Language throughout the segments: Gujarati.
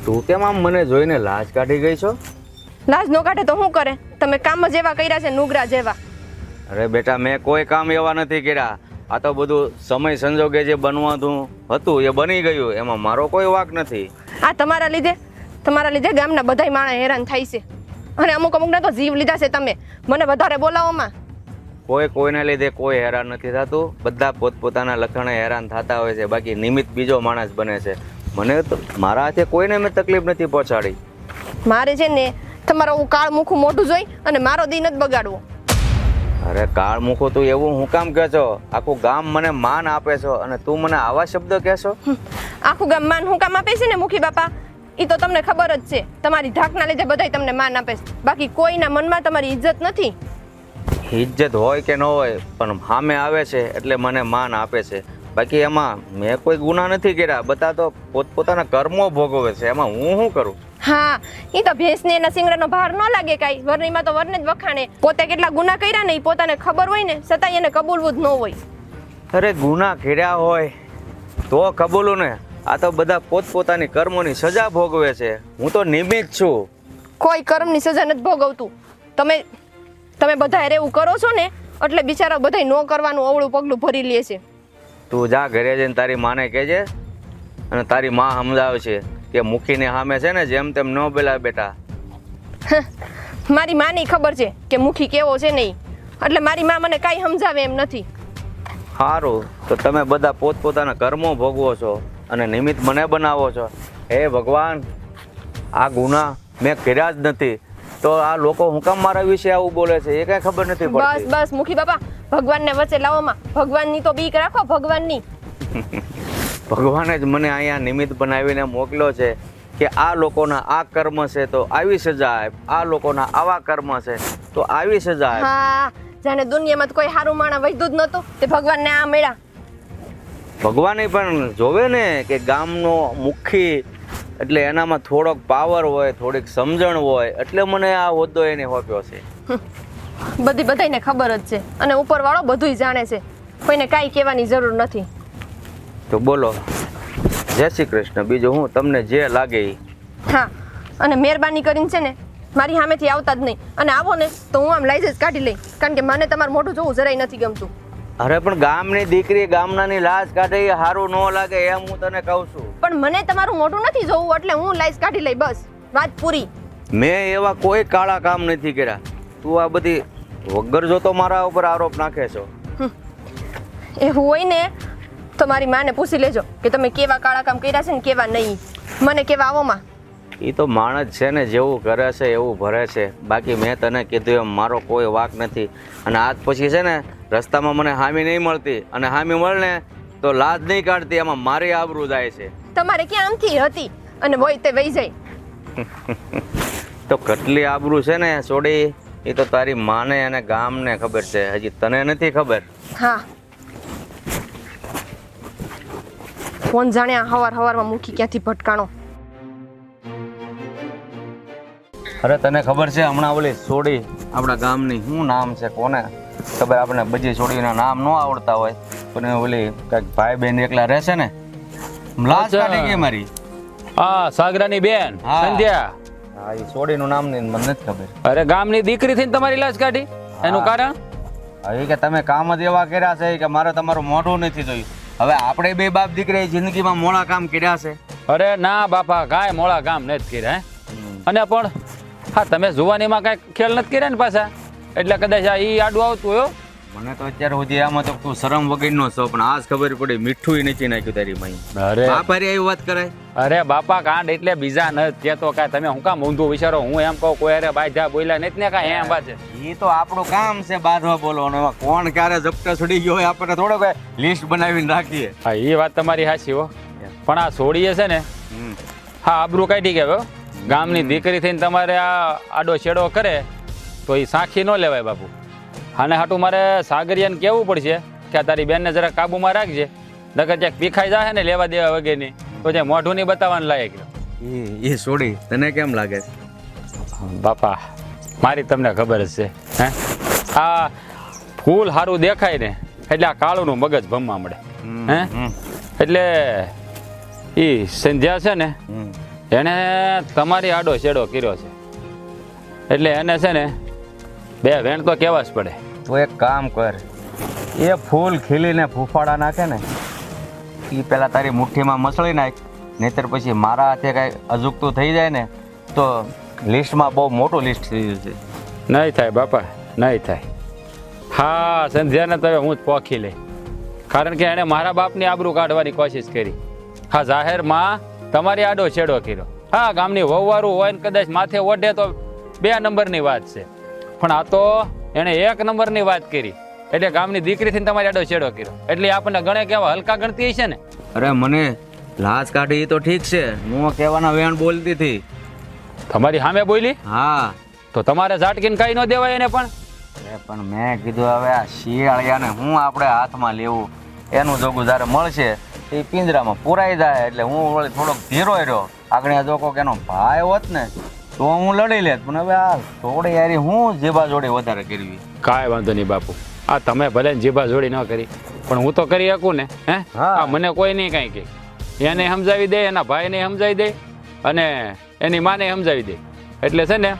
તું કેમ આમ મને જોઈને લાજ કાઢી ગઈ છો? લાજ નો કાઢે તો શું કરે? તમે કામ જ એવા કર્યા છે નુગરા જેવા. અરે બેટા, મેં કોઈ કામ એવા નથી કર્યા. આ તો બધું સમય સંજોગે જે બનવાનું હતું એ બની ગયું, એમાં મારો કોઈ વાંક નથી. આ તમારા લીધે ગામના બધાય માણસ હેરાન થાય છે. અને અમુક અમુકના તો જીવ લીધા છે તમે. મને વધારે બોલાવોમાં. કોઈને લીધે કોઈ હેરાન નથી થતું. બધા પોતપોતાના લખણે હેરાન થતા હોય છે, બાકી નિમિત્ત બીજો માણસ બને છે. મને તો મારા હાથે કોઈને મેં તકલીફ નથી પહોંચાડી. મારે છે ને તમારો કાળ મુખું મોઢું જોઈ અને મારો દી નથી બગાડવો. અરે કાળ મૂકો તું એવું હું કામ કહે છો? આખું ગામ મને માન આપે છો અને તું મને આવા શબ્દ કહેશો? આખું ગામ માન હું કામ આપે છે ને મુખી બાપા? એ તો તમને ખબર જ છે. તમારી ધાકના લીધે બધાય તમને માન આપે છે, બાકી કોઈના મનમાં તમારી ઇજ્જત નથી. ઇજ્જત હોય કે ન હોય, પણ સામે આવે છે એટલે મને માન આપે છે. બાકી એમાં મેં કોઈ ગુના નથી કર્યા. બધા તો પોતપોતાના કર્મો ભોગવે છે, એમાં હું શું કરું? હા, એ તો ભેંસને એના સિંગડાનો ભાર ન લાગે કાંઈ. વરણીમાં તો વરને જ વખાણે. પોતે કેટલા ગુના કર્યા ને એ પોતાને ખબર હોય ને, છતાંય એને કબૂલવું જ ન હોય. અરે ગુના કર્યા હોય તો કબૂલું ને. આ તો બધા પોતપોતાની કર્મોની સજા ભોગવે છે. હું તો નિમિત્ત છું. કોઈ કર્મની સજા નથી ભોગવતું. તમે બધા એવું કરો છો ને એટલે બિચારા બધાય ન કરવાનું અવળું પગલું ભરી લે છે. તું જા ઘરે જઈને તારી માને કહેજે, અને તારી માં સમજાવશે કે મુખીને સામે છે ને જેમ તેમ ન બોલા બેટા. મારી માની ખબર છે કે મુખી કેવો છે નહીં, એટલે મારી માં મને કાંઈ સમજાવે એમ નથી. સારું, તો તમે બધા પોતપોતાના કર્મો ભોગવો છો અને નિમિત્ત મને બનાવો છો. હે ભગવાન, આ ગુના મેં કર્યા જ નથી, તો આ લોકો હું કામ મારા વિશે આવું બોલે છે એ કઈ ખબર નથી પડતી. બસ મુખી બાપા, ભગવાનને વચ્ચે લાવોમાં. ભગવાનની તો બીક રાખો, ભગવાનની. ભગવાને જ મને અહીંયા નિમિત્ત બનાવીને મોકલ્યો છે કે આ લોકોના આ કર્મ છે તો આવી સજા આપ, આ લોકોના આવા કર્મ છે તો આવી સજા આપ. હા, જાણે દુનિયામાં તો કોઈ સારું માણસ વૈધું જ નહોતું તે ભગવાનને આ મળ્યા. ભગવાને પણ જોવે ને કે ગામનો મુખી એટલે એનામાં થોડોક પાવર હોય, થોડીક સમજણ હોય, એટલે મને આ હોદ્દો એને હોપ્યો છે. બધાયને ખબર જ છે, અને ઉપરવાળો બધુંય જાણે છે. કોઈને કાંઈ કહેવાની જરૂર નથી. તો બોલો, જય શ્રી કૃષ્ણ. બીજું હું તમને જે લાગે એ. હા, અને મહેરબાની કરીને છે ને મારી સામેથી આવતા જ નહીં, અને આવો ને તો હું આમ લાઈઝ જ કાઢી લઈ, કારણ કે મને તમારું મોઢું જોવું જરાય નથી ગમતું. અરે પણ ગામની દીકરી ગામનાની લાજ કાઢે એ સારું ન લાગે એમ હું તને કહું છું. પણ મને તમારું મોઢું નથી જોવું એટલે હું લાઈઝ કાઢી લઈ, બસ વાત પૂરી. મેં એવા કોઈ કાળા કામ નથી કર્યા. તું આ બધી વગર જોતો મારા ઉપર આરોપ નાખે છો. એવું હોય ને તો મારી માને પૂછી લેજો કે તમે કેવા કાળા કામ કર્યા છે ને કેવા નહીં. મને કેવા આવોમાં. એ તો માણસ છે ને જેવું કરે છે એવું ભરે છે. બાકી મેં તને કીધું એમ મારો કોઈ વાંક નથી. અને આજ પછી છે ને રસ્તામાં મને હામી નહીં મળતી, અને હામી મળને તો લાજ નહીં કાઢતી, એમાં મારી આબરૂ જાય છે. તમારે ક્યાં આમથી હતી અને વય તે વહી જાય. તો કેટલી આબરૂ છે ને છોડી, એ તો તારી માને અને ગામને ખબર છે, હજી તને નથી ખબર. હા, કોણ જાણે આ હવારમાં મૂકી ક્યાંથી ભટકાણો. અરે તને ખબર છે હમણાં ઓલી છોડી આપણા ગામની શું નામ છે કોને ખબર? આપણે બધી છોડીના નામ ન આવડતા હોય પણ ઓલી કઈક ભાઈ બહેન એકલા રહેશે ને, લાજ કાઢી ગઈ મારી. હા, સાગરાની બેન સંધ્યા. હા, એ છોડીનું નામ મને નથી ખબર. અરે ગામની દીકરી થઈને તમારી લાજ કાઢી, એનું કારણ? હવે કે તમે કામ જ એવા કર્યા છે કે મારે તમારું મોઢું નથી જોયું. હવે આપણે બે બાપ દીકરી જિંદગીમાં મોડા કામ કર્યા છે? અરે ના બાપા, કાંઈ મોડા કામ નથી કર્યા. અને પણ હા, તમે જુવાનીમાં કાંઈ ખેલ નથી કર્યા ને પાછા, એટલે કદાચ આ ઈ આડું આવતું હોય. મને તો અત્યાર સુધી આમાં તો તું શરમ વગરનો છો, પણ આજ ખબર પડી મીઠું નથી નાખ્યું તારી માઈ. અરે બાપારી આવી વાત કરાય? અરે બાપા, કાંડ એટલે બીજા નથી કેતો. કાંઈ તમે હું કામ ઊંધું વિચારો? હું એમ કહું કોઈ અરે બાજા બોલ્યા નથી ને કાંઈ એમ વાત છે. એ તો આપણું કામ છે બાંધવા બોલવાનું. એમાં કોણ ક્યારે ઝપટા છોડી ગયો હોય આપણે થોડો કઈ લિસ્ટ બનાવીને રાખીએ. હા, એ વાત તમારી સાચી હો. પણ આ છોડીએ છે ને, હા આબરૂ કાઢી ગયા. ગામની દીકરી થઈને તમારે આ આડો છેડો કરે તો એ સાખી ન લેવાય બાપુ. આને હાટું મારે સાગરિયાને કહેવું પડશે કે આ તારી બેનને જરા કાબુમાં રાખજે, નકર ક્યાંક પીખાઈ જાય ને લેવા દેવા વગેરેની તો જે મોઢું નહીં બતાવવાનું લાયક. એ છોડી તને કેમ લાગે છે? બાપા મારી તમને ખબર જ છે, હે આ ફૂલ સારું દેખાય ને એટલે આ કાળુનું મગજ ભમવા મળે. હે એટલે એ સંધ્યા છે ને એણે તમારી આડો છેડો કર્યો છે એટલે એને છે ને બે વેણ તો કહેવા જ પડે. તું એક કામ કર, એ ફૂલ ખીલીને ફૂફાડા નાખે ને એ પેલા તારી મુઠ્ઠીમાં મસળી નાખ, નહીતર પછી મારા હાથે કાંઈ અજુકતું થઈ જાય ને તો લિસ્ટમાં બહુ મોટું લિસ્ટ થઈ ગયું છે. નહીં થાય બાપા, નહીં થાય. હા સંધ્યાને તો હવે હું જ પોખી લઈ, કારણ કે એણે મારા બાપની આબરૂ કાઢવાની કોશિશ કરી. હા જાહેરમાં તમારી આડો છેડો કર્યો. હા ગામની વહુવારું હોય ને કદાચ માથે ઓઢે તો 2 નંબરની વાત છે, પણ આ તો એણે 1 નંબરની વાત કરી એટલે ગામની દીકરીથી તમારી આડો છેડો કર્યો એટલે આપણને ગણે કેવા હલકા ગણતી હશે ને. અરે મને લાજ કાઢી એ તો ઠીક છે, હું કહેવાના વેણ બોલતી હતી. તમારી સામે બોલી? હા. તો તમારે ઝાટકીને કઈ ન દેવાય એને પણ. અરે પણ મેં કીધું હવે આ શિયાળિયાને હું આપણે હાથમાં લેવું, એનું જોગું જ્યારે મળશે એ પિંજરામાં પુરાઈ જાય એટલે હું વળી થોડોક ધીરો રહ્યો. આગળ જો કોક એનો ભાઈ હોત ને તો હું લડી લેત, પણ હવે આ થોડી યારી હું જીભા જોડી વધારે કરવી. કાંઈ વાંધો નહીં બાપુ, આ તમે ભલે જીભા જોડી ન કરી પણ હું તો કરી શકું ને. હે હા મને કોઈ નહીં કાંઈ કહે, એને સમજાવી દે, એના ભાઈને સમજાવી દે અને એની માને સમજાવી દે એટલે છે ને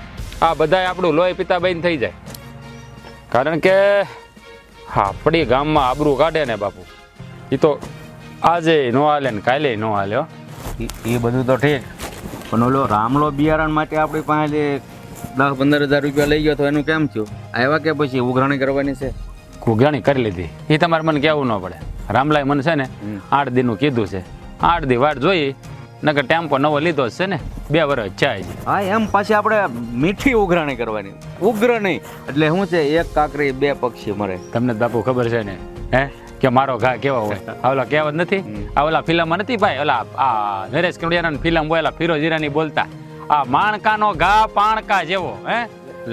આ બધાય આપણું લોહી પિતા બહીને થઈ જાય. કારણ કે આપણી ગામમાં આબરૂ કાઢે ને બાપુ એ તો આજે ન હાલે ને કાલે ન હાલે. એ બધું તો ઠીક, પણ ઓલો રામલો બિયારણ માટે આપણી પાસે 10-15 હજાર રૂપિયા લઈ ગયો તો એનું કેમ થયું? આવ્યા કે પછી ઉઘરાણી કરવાની છે? ઉઘરાણી કરી લીધી એ તમારે મને કહેવું ન પડે. રામલાએ મને છે ને 8 દીનું કીધું છે, 8 દી વાટ જોઈ નકર ટેમ્પો નવો લીધો જ છે ને 2 વર્ષ છે. હા એમ પાછી આપણે મીઠી ઉઘરાણી કરવાની, ઉગ્ર નહીં. એટલે શું છે, એક કાકરી 2 પક્ષી મરે. તમને બાપુ ખબર છે ને હે કે મારો ઘા કેવો હોય? ઓલા કહેવત નથી, આ ઓલા ફિલ્મમાં નથી ભાઈ, ઓલા આ નરેશ કનોડિયાની ફિલ્મ બોલા ફિરોઝ હીરાની બોલતા, આ માણકાનો ઘા પાણકા જેવો હે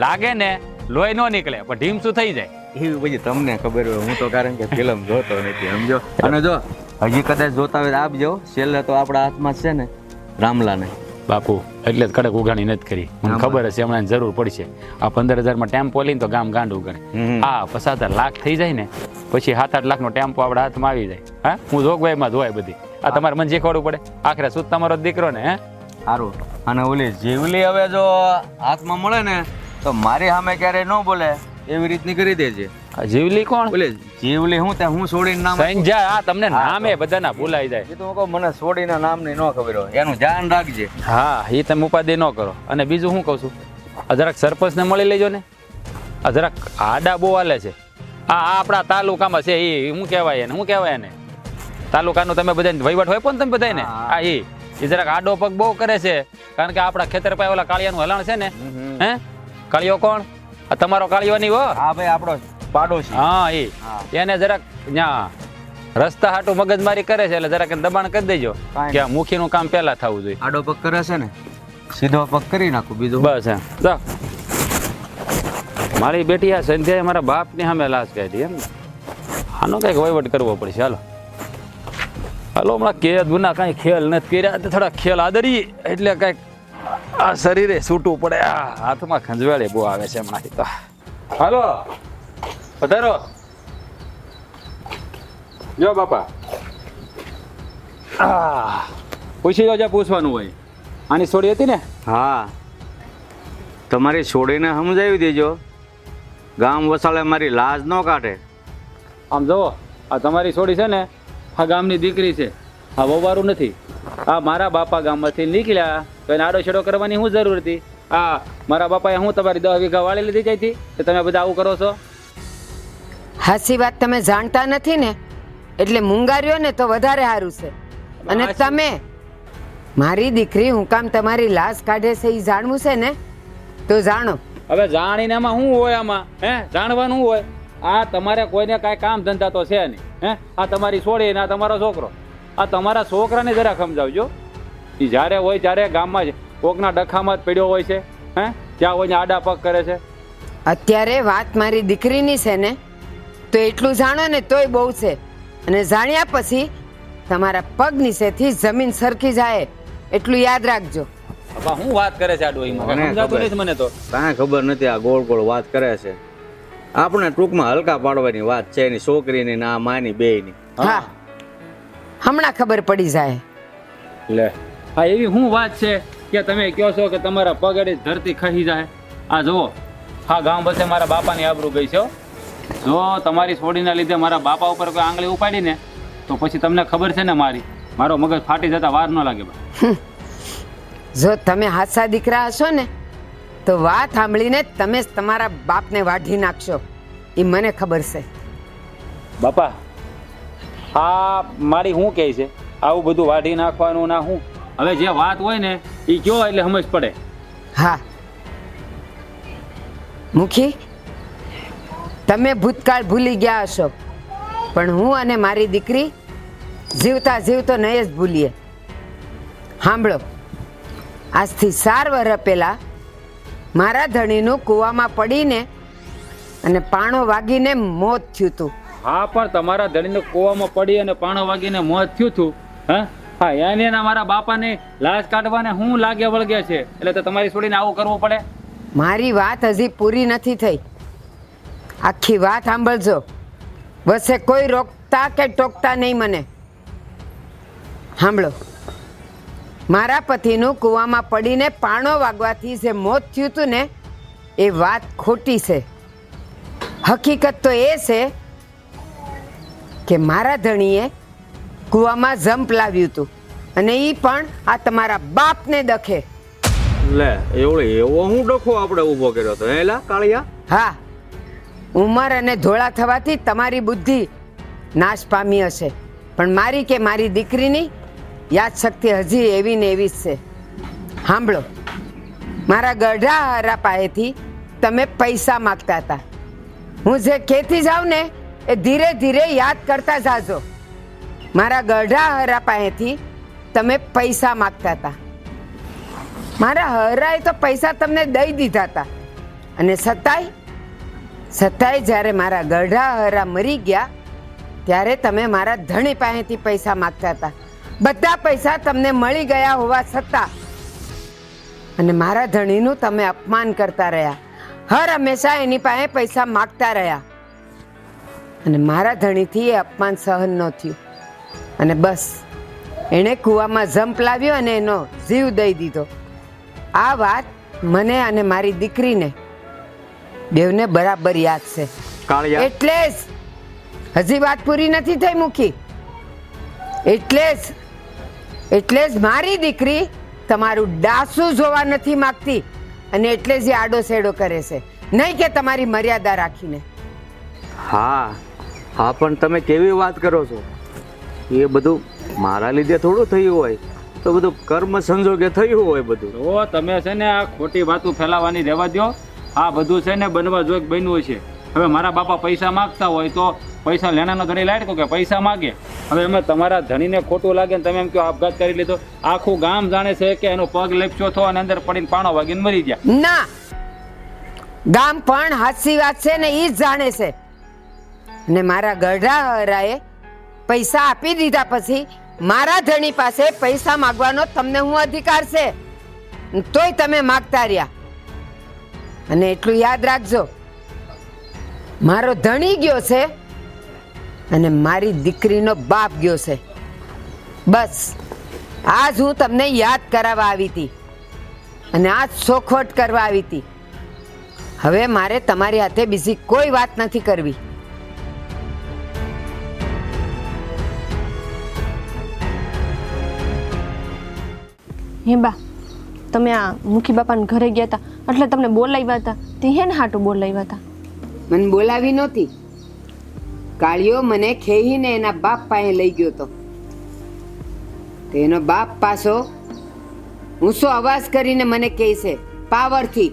લાગે ને લોહી ન નીકળે પણ ઢીમસું થઈ જાય. એવી પછી તમને ખબર હોય, હું તો કારણ કે ફિલ્મ જોતો નથી સમજો. અને જો હજી કદાચ જોતા હોય આપજો, છેલ્લે તો આપણા હાથમાં છે ને રામલાને. બાપુ એટલે જ કડક ઉઘાણી નથી કરી, મને ખબર હશે હમણાં જરૂર પડશે. આ 15,000માં ટેમ્પો લઈને તો ગામ ગાંડું ગણે. હા 50,000 લાખ થઈ જાય ને પછી 7-8 લાખનો ટેમ્પો આપણા હાથમાં આવી જાય. હા હું જોગવાઈમાં જોવાય બધી. આ તમારે મને શીખવાડવું પડે, આખરે શું તમારો દીકરો ને. હે સારું. અને ઓલી જીવલી હવે જો હાથમાં મળે ને તો મારી સામે ક્યારેય ન બોલે એવી રીતની કરી દેજે. જીવલી કોણ? બોલે જીવલી હું ત્યાં હું છોડીને નામ સંજય. આ તમને નામે બધાના ભૂલાઈ જાય. એ તો હું કહું મને છોડીના નામની ન ખબર હોય, એનું ધ્યાન રાખજે. હા એ તમે ઉપાધિ ન કરો. અને બીજું શું કહું છું, આ જરાક સરપંચને મળી લેજો ને, આ જરાક આડા બહુ હાલે છે. આ આપણા તાલુકામાં છે એ શું કહેવાય એને, શું કહેવાય એને તાલુકાનું તમે બધા વહીવટ હોય પણ તમે બધા ને આ એ જરાક આડો પગ બહુ કરે છે. કારણ કે આપણા ખેતર પાસે ઓલા કાળિયાનું હલણ છે ને. હે કાળિયો કોણ? આ તમારો કાળિયો નહીં હો. હા ભાઈ આપણો પાડોશી. હા એને જરાક ત્યાં રસ્તા હાટું મગજમારી કરે છે એટલે જરાક દબાણ કરી દેજો કે આ મુખીનું કામ પહેલા થવું જોઈએ. આડો પગ કરે છે ને સીધો પગ કરી નાખું બીજું બસ. હા મારી બેટી આ સંધ્યાએ મારા બાપની સામે લાશ કાઢી એમ. આનો કંઈક વહીવટ કરવો પડશે. હાલો હાલો હમણાં કે ગુના કાંઈ ખેલ નથી કર્યા તો થોડા ખેલ આદરી એટલે કંઈક આ શરીરે છૂટવું પડે. આ હાથમાં ખંજવાળે બહુ આવે છે હમણાં તો. હાલો પધારો. જો બાપા પૂછી લો, જ્યાં પૂછવાનું હોય. આની છોડી હતી ને? હા તમારી છોડીને સમજાવી દેજો, ગામ વસાળે મારી લાજ ન કાઢે. આમ જુઓ આ તમારી છોડી છે ને આ ગામની દીકરી છે, આ વવારું નથી. આ મારા બાપા ગામમાંથી નીકળ્યા તો એને આડો છેડો કરવાની શું જરૂર હતી? આ મારા બાપાએ હું તમારી 10 વીઘા વાળી લીધી જઈથી તો તમે બધા આવું કરો છો? હાસી વાત તમે જાણતા નથી ને એટલે મુંગાર્યો ને તો વધારે સારું છે. અને તમે મારી દીકરી હું કામ તમારી લાશ કાઢે છે એ જાણવું છે ને તો જાણો. હવે જાણીને એમાં શું હોય? આમાં હે જાણવાનું હોય? આ તમારે કોઈને કાંઈ કામ ધંધા તો છે નહીં. હે આ તમારી છોડી ને આ તમારો છોકરો, આ તમારા છોકરાને જરા સમજાવજો. એ જ્યારે હોય ત્યારે ગામમાં કોકના ડખામાં જ પડ્યો હોય છે. હે ત્યાં હોય ને આડા પગ કરે છે. અત્યારે વાત મારી દીકરીની છે ને તો એટલું જાણો ને તોય બહુ છે. અને જાણ્યા પછી તમારા પગ નીચેથી જમીન સરખી જાય એટલું યાદ રાખજો. હું વાત કરે છે આ ડોહીમાં સમજાતું નથી મને તો. કાંઈ ખબર નથી, આ ગોળ ગોળ વાત કરે છે. આપણે ટૂંકમાં હલકા પાડવાની વાત છે એની છોકરીની ના માની બેયની. હા હમણાં ખબર પડી જાય. લે હા એવી શું વાત છે કે તમે કહો છો કે તમારા પગડે ધરતી ખસી જાય? આ જુઓ, હા ગામ વચ્ચે મારા બાપાની આબરૂ ગઈ છે હો. જો તમારી છોડીના લીધે મારા બાપા ઉપર કોઈ આંગળી ઉપાડી ને તો પછી તમને ખબર છે ને મારો મગજ ફાટી જતા વાર ન લાગે બા. જો તમે હાચા દીકરા હશો ને તો વાત સાંભળીને તમે જ તમારા બાપને વાઢી નાખશો, એ મને ખબર છે. બાપા આ મારી શું કહે છે? આવું બધું વાઢી નાખવાનું ના હું? હવે જે વાત હોય ને એ કયો એટલે સમજ પડે. હા મુખી, તમે ભૂતકાળ ભૂલી ગયા હશો, પણ હું અને મારી દીકરી જીવતા જીવતો નહીં જ ભૂલીએ. સાંભળો, આજથી 4 વર્ષ પહેલા મારા ધણીનું કૂવામાં પડીને અને પાણો વાગીને મોત થયું હતું. હા પણ તમારા ધણીને કૂવામાં પડી અને પાણો વાગીને મોત થયું હતું. હા એને મારા બાપાને લાશ કાઢવાને હું લાગે વળગે છે એટલે તો તમારી છોડીને આવું કરવું પડે. મારી વાત હજી પૂરી નથી થઈ, આખી વાત સાંભળજો. વચ્ચે કોઈ રોકતા કે ટોકતા નહીં મને. સાંભળો, મારા પતિનું કૂવામાં પડીને પાણો વાગવાથી જે મોત થયું હતું ને એ વાત ખોટી છે. હકીકત તો એ છે કે મારા ધણીએ કૂવામાં જંપ લાવ્યું હતું અને એ પણ આ તમારા બાપને દખે. લે એવો હું ડખો આપણે ઊભો કર્યો હતો એલા કાળિયા? હા, ઉંમર અને ધોળા થવાથી તમારી બુદ્ધિ નાશ પામી હશે, પણ મારી કે મારી દીકરીની યાદશક્તિ હજી એવી ને એવી જ છે. સાંભળો, મારા ગઢા હરા પાસેથી તમે પૈસા માગતા હતા. હું જે કહેતી જાઉં ને એ ધીરે ધીરે યાદ કરતા જાજો. મારા ગઢા હરા પાસેથી તમે પૈસા માગતા હતા. મારા હરાએ તો પૈસા તમને દઈ દીધા હતા અને છતાંય જ્યારે મારા ગઢા હરા મરી ગયા ત્યારે તમે મારા ધણી પાસેથી પૈસા માગતા હતા. બધા પૈસા તમને મળી ગયા હોવા છતાં અને મારા ધણીનું તમે અપમાન કરતા રહ્યા. હર હંમેશા એની પાસે પૈસા માગતા રહ્યા અને મારા ધણીથી એ અપમાન સહન ન થયું અને બસ એણે કૂવામાં જંપ લાવ્યો અને એનો જીવ દઈ દીધો. આ વાત મને અને મારી દીકરીને બેવને બરાબર યાદ છે. કાળિયા, એટલે જ હજી વાત પૂરી નથી થઈ મુખી. એટલે જ મારી દીકરી તમારું ડાસું જોવા નથી માંગતી અને એટલે જ એ આડો સેડો કરે છે, નહીં કે તમારી મર્યાદા રાખીને. હા પણ તમે કેવી વાત કરો છો? એ બધું મારા લીધે થોડું થયું હોય, તો બધું કર્મ સંજોગે થયું હોય બધું. તો તમે છે ને આ ખોટી વાતો ફેલાવાની રહેવા દો. આ બધું છે ને બનવા જોગ બન્યું છે. હવે મારા બાપા પૈસા માગતા હોય તો પૈસા લેનાનો ધણી લાડકો કે પૈસા માગે. હવે અમે તમારા ધણીને ખોટું લાગે ને તમે એમ કહો આપઘાત કરી લીધો. આખું ગામ જાણે છે કે એનો પગ લેપચો થયો અને અંદર પડીને પાણો વાગીને મરી ગયા. ના, ગામ પણ હાચી વાત છે ને ઈ જ જાણે છે. અને મારા ગઢા હરાએ પૈસા આપી દીધા પછી મારા ધણી પાસે પૈસા માંગવાનો તમને હું અધિકાર છે, તોય તમે માગતા રહ્યા. અને એટલું યાદ રાખજો, મારો ધણી ગયો છે અને મારી દીકરીનો બાપ ગયો છે. બસ આજ હું તમને યાદ કરાવવા આવી હતી અને આજ ચોખવટ કરવા આવી હતી. હવે મારે તમારી હાથે બીજી કોઈ વાત નથી કરવી. હે બા, તમે આ મુખી બાપાના ઘરે ગયા હતા એટલે તમને બોલાવ્યા હતા, તે હેને હાટું બોલાવ્યા હતા? મને બોલાવી નહોતી. કાળિયો મને ખેહીને એના બાપ પાસે લઈ ગયો હતો. એનો બાપ પાછો ઊંચો અવાજ કરીને મને કહે છે પાવરથી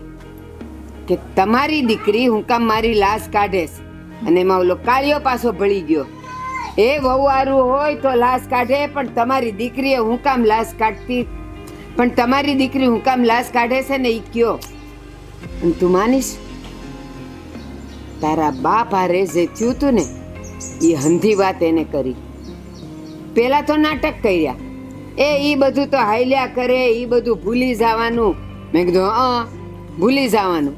કે તમારી દીકરી હું કામ મારી લાશ કાઢે છે. અને એમાં ઓલો કાળિયો પાછો ભળી ગયો. એ વહુવારું હોય તો લાશ કાઢે, પણ તમારી દીકરીએ હું કામ લાશ કાઢતી, પણ તમારી દીકરી હું કામ લાશ કાઢે છે ને એ કયો. અને તું માનીશ, તારા બાપ હારે જે થયું તું ને એ હંધી વાત એને કરી. પેલા તો નાટક કર્યા, એ બધું તો હાલ્યા કરે, એ બધું ભૂલી જવાનું. મેં કીધું ભૂલી જવાનું.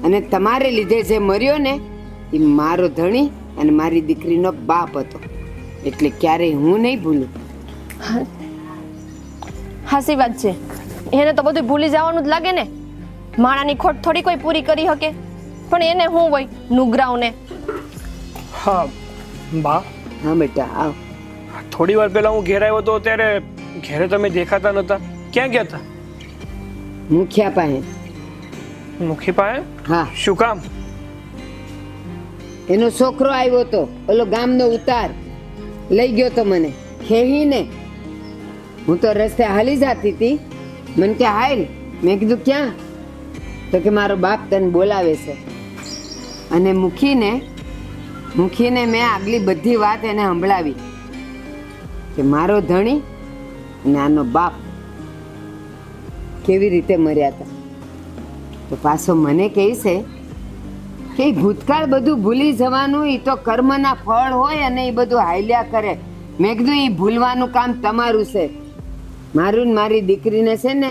અને તમારે લીધે જે મર્યો ને એ મારો ધણી અને મારી દીકરીનો બાપ હતો, એટલે ક્યારેય હું નહીં ભૂલું. હાસી વાત છે. એને તો બધું ભૂલી જવાનું જ લાગે ને. માણાની ખોટ થોડી કોઈ પૂરી કરી શકે, પણ એને શું હોય નુગરાવને. હા બા, હા બેટા આવ. થોડી વાર પહેલા હું ઘેર આવ્યો હતો ત્યારે ઘેરે તમે દેખાતા નહોતા. ક્યાં ગયા હતા? મુખિયા પાસે. મુખી પાસે? હા, શું કામ? એનો છોકરો આવ્યો તો, ઓલો ગામનો ઉતાર લઈ ગયો તો મને ખેહીને. હું તો રસ્તે હાલી જતી હતી, મને કે હાલ. મેં કીધું ક્યાં? તો કે મારો બાપ તને બોલાવે છે. અને મુખીને મેં આગલી બધી વાત એને સંભળાવી કે મારો ધણી અને આનો બાપ કેવી રીતે મર્યા હતા. તો પાછો મને કહે છે કે ઈ ભૂતકાળ બધું ભૂલી જવાનું, એ તો કર્મના ફળ હોય અને એ બધું હાલ્યા કરે. મેં કીધું એ ભૂલવાનું કામ તમારું છે. મારું ને મારી દીકરીને છે ને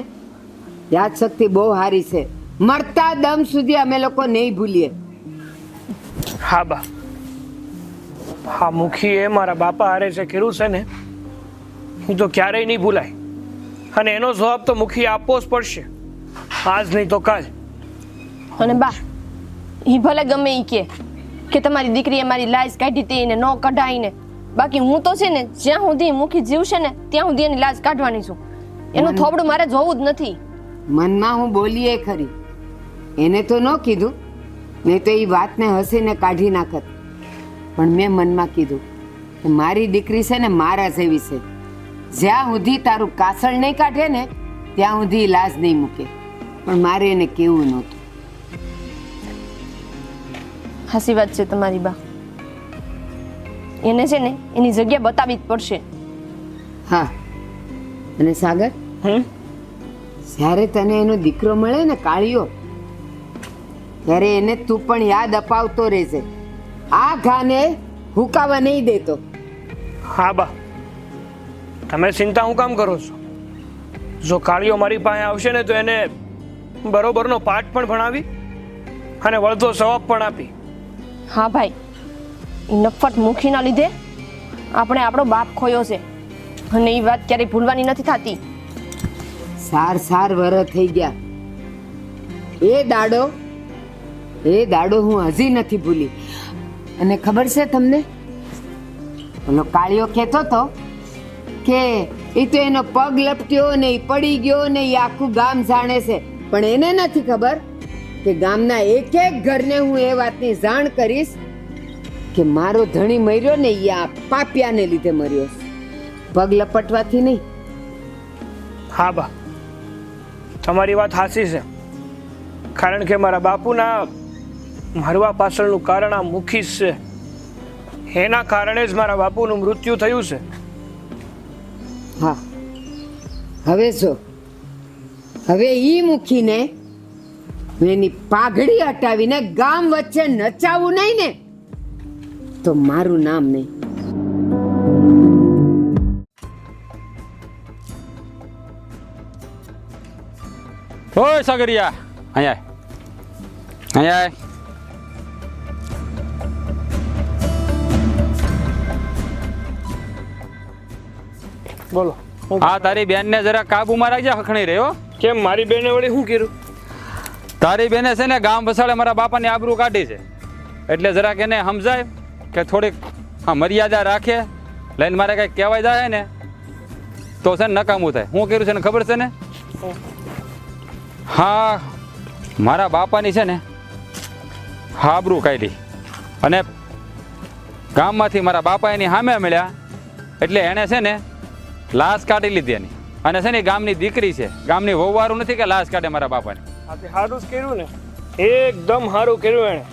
યાદશક્તિ બહુ સારી છે. મરતા દમ સુધી અમે લોકો નહીં ભૂલીએ. હા બા, હા મુખીએ મારા બાપા હારે જે કર્યું છે ને હું તો ક્યારેય નહીં ભૂલાય. અને એનો જવાબ તો મુખી આપવો જ પડશે, આજ નહીં તો કાલ. અને બા, એ ભલે ગમે એ કે તમારી દીકરીએ મારી લાજ કાઢી હતી ને ન કઢાઈને, બાકી હું તો છે ને જ્યાં સુધી મુખી જીવશે ને ત્યાં સુધી એની લાજ કાઢવાની છું. એનું થોબડું મારે જોવું જ નથી. મનમાં હું બોલીએ ખરી, એને તો ન કીધું, નહીં તો એ વાતને હસીને કાઢી નાખત. પણ મેં મનમાં કીધું કે મારી દીકરી છે ને મારા જેવી છે. જ્યાં સુધી તારું કાસળ નહીં કાઢે ને ત્યાં સુધી લાજ નહીં મૂકે. પણ મારે એને કેવું નહોતું. હાસી વાત છે તમારી બા. એને છે ને એની જગ્યા બતાવવી જ પડશે. હા, અને સાગર, જ્યારે તને એનો દીકરો મળે ને કાળિયો, ત્યારે એને તું પણ યાદ અપાવતો રહેજે. આ ઘાને હુકાવા નહીં દેતો. હા બા, તમે ચિંતા હું કામ કરો છો? જો કાળીઓ મારી પાસે આવશે ને તો એને બરોબરનો પાઠ પણ ભણાવી અને વળતો જવાબ પણ આપી. હા ભાઈ, એ નફટ મુખીના લીધે આપણે આપણો બાપ ખોયો છે અને એ વાત ક્યારેય ભૂલવાની નથી થતી. સાર વરસ થઈ ગયા. એ દાડો હું હજી નથી ભૂલી. અને ખબર છે તમને, ઓલો કાળિયો કહેતો તો કે એ તો એનો પગ લપટ્યો ને એ પડી ગયો ને એ આખું ગામ જાણે છે. પણ એને નથી ખબર કે ગામના એક ઘરને હું એ વાતની જાણ કરીશ કે મારો ધણી મર્યો ને એ આ પાપિયાને લીધે મર્યો છે, પગ લપટવાથી નહીં. હા બા, તમારી વાત સાચી છે. કારણ કે મારા બાપુના મરવા પાછળનું કારણ આ મુખી જ છે. એના કારણે જ મારા બાપુનું મૃત્યુ થયું છે. હા, હવે ઈ મૂકીને એની પાઘડી હટાવીને ગામ વચ્ચે નચાવું નહીં ને તો મારું નામ નહીં. ઓય સાગરિયા, અહીંયા આય. બોલો. હા, તારી બેનને જરા કાબુમાં રાખજે, હખણી રહ્યો. કેમ, મારી બેને વળી શું કર્યું? તારી બેને છે ને ગામ વસાડે મારા બાપાની આબરૂ કાઢી છે, એટલે જરાક એને સમજાય કે થોડીક મર્યાદા રાખે. લઈને મારે કંઈક કહેવાય જાય ને તો છે ને નકામું થાય. હું કર્યું છે ને ખબર છે ને? હા, મારા બાપાની છે ને આબરૂ કાઢી અને ગામમાંથી મારા બાપા એની સામે મળ્યા એટલે એણે છે ને લાશ કાઢી લીધી એની. અને છે ને ગામની દીકરી છે, ગામની વહુવારું નથી કે લાશ કાઢે મારા બાપાની. સારું જ કર્યું ને, એકદમ સારું કર્યું એણે.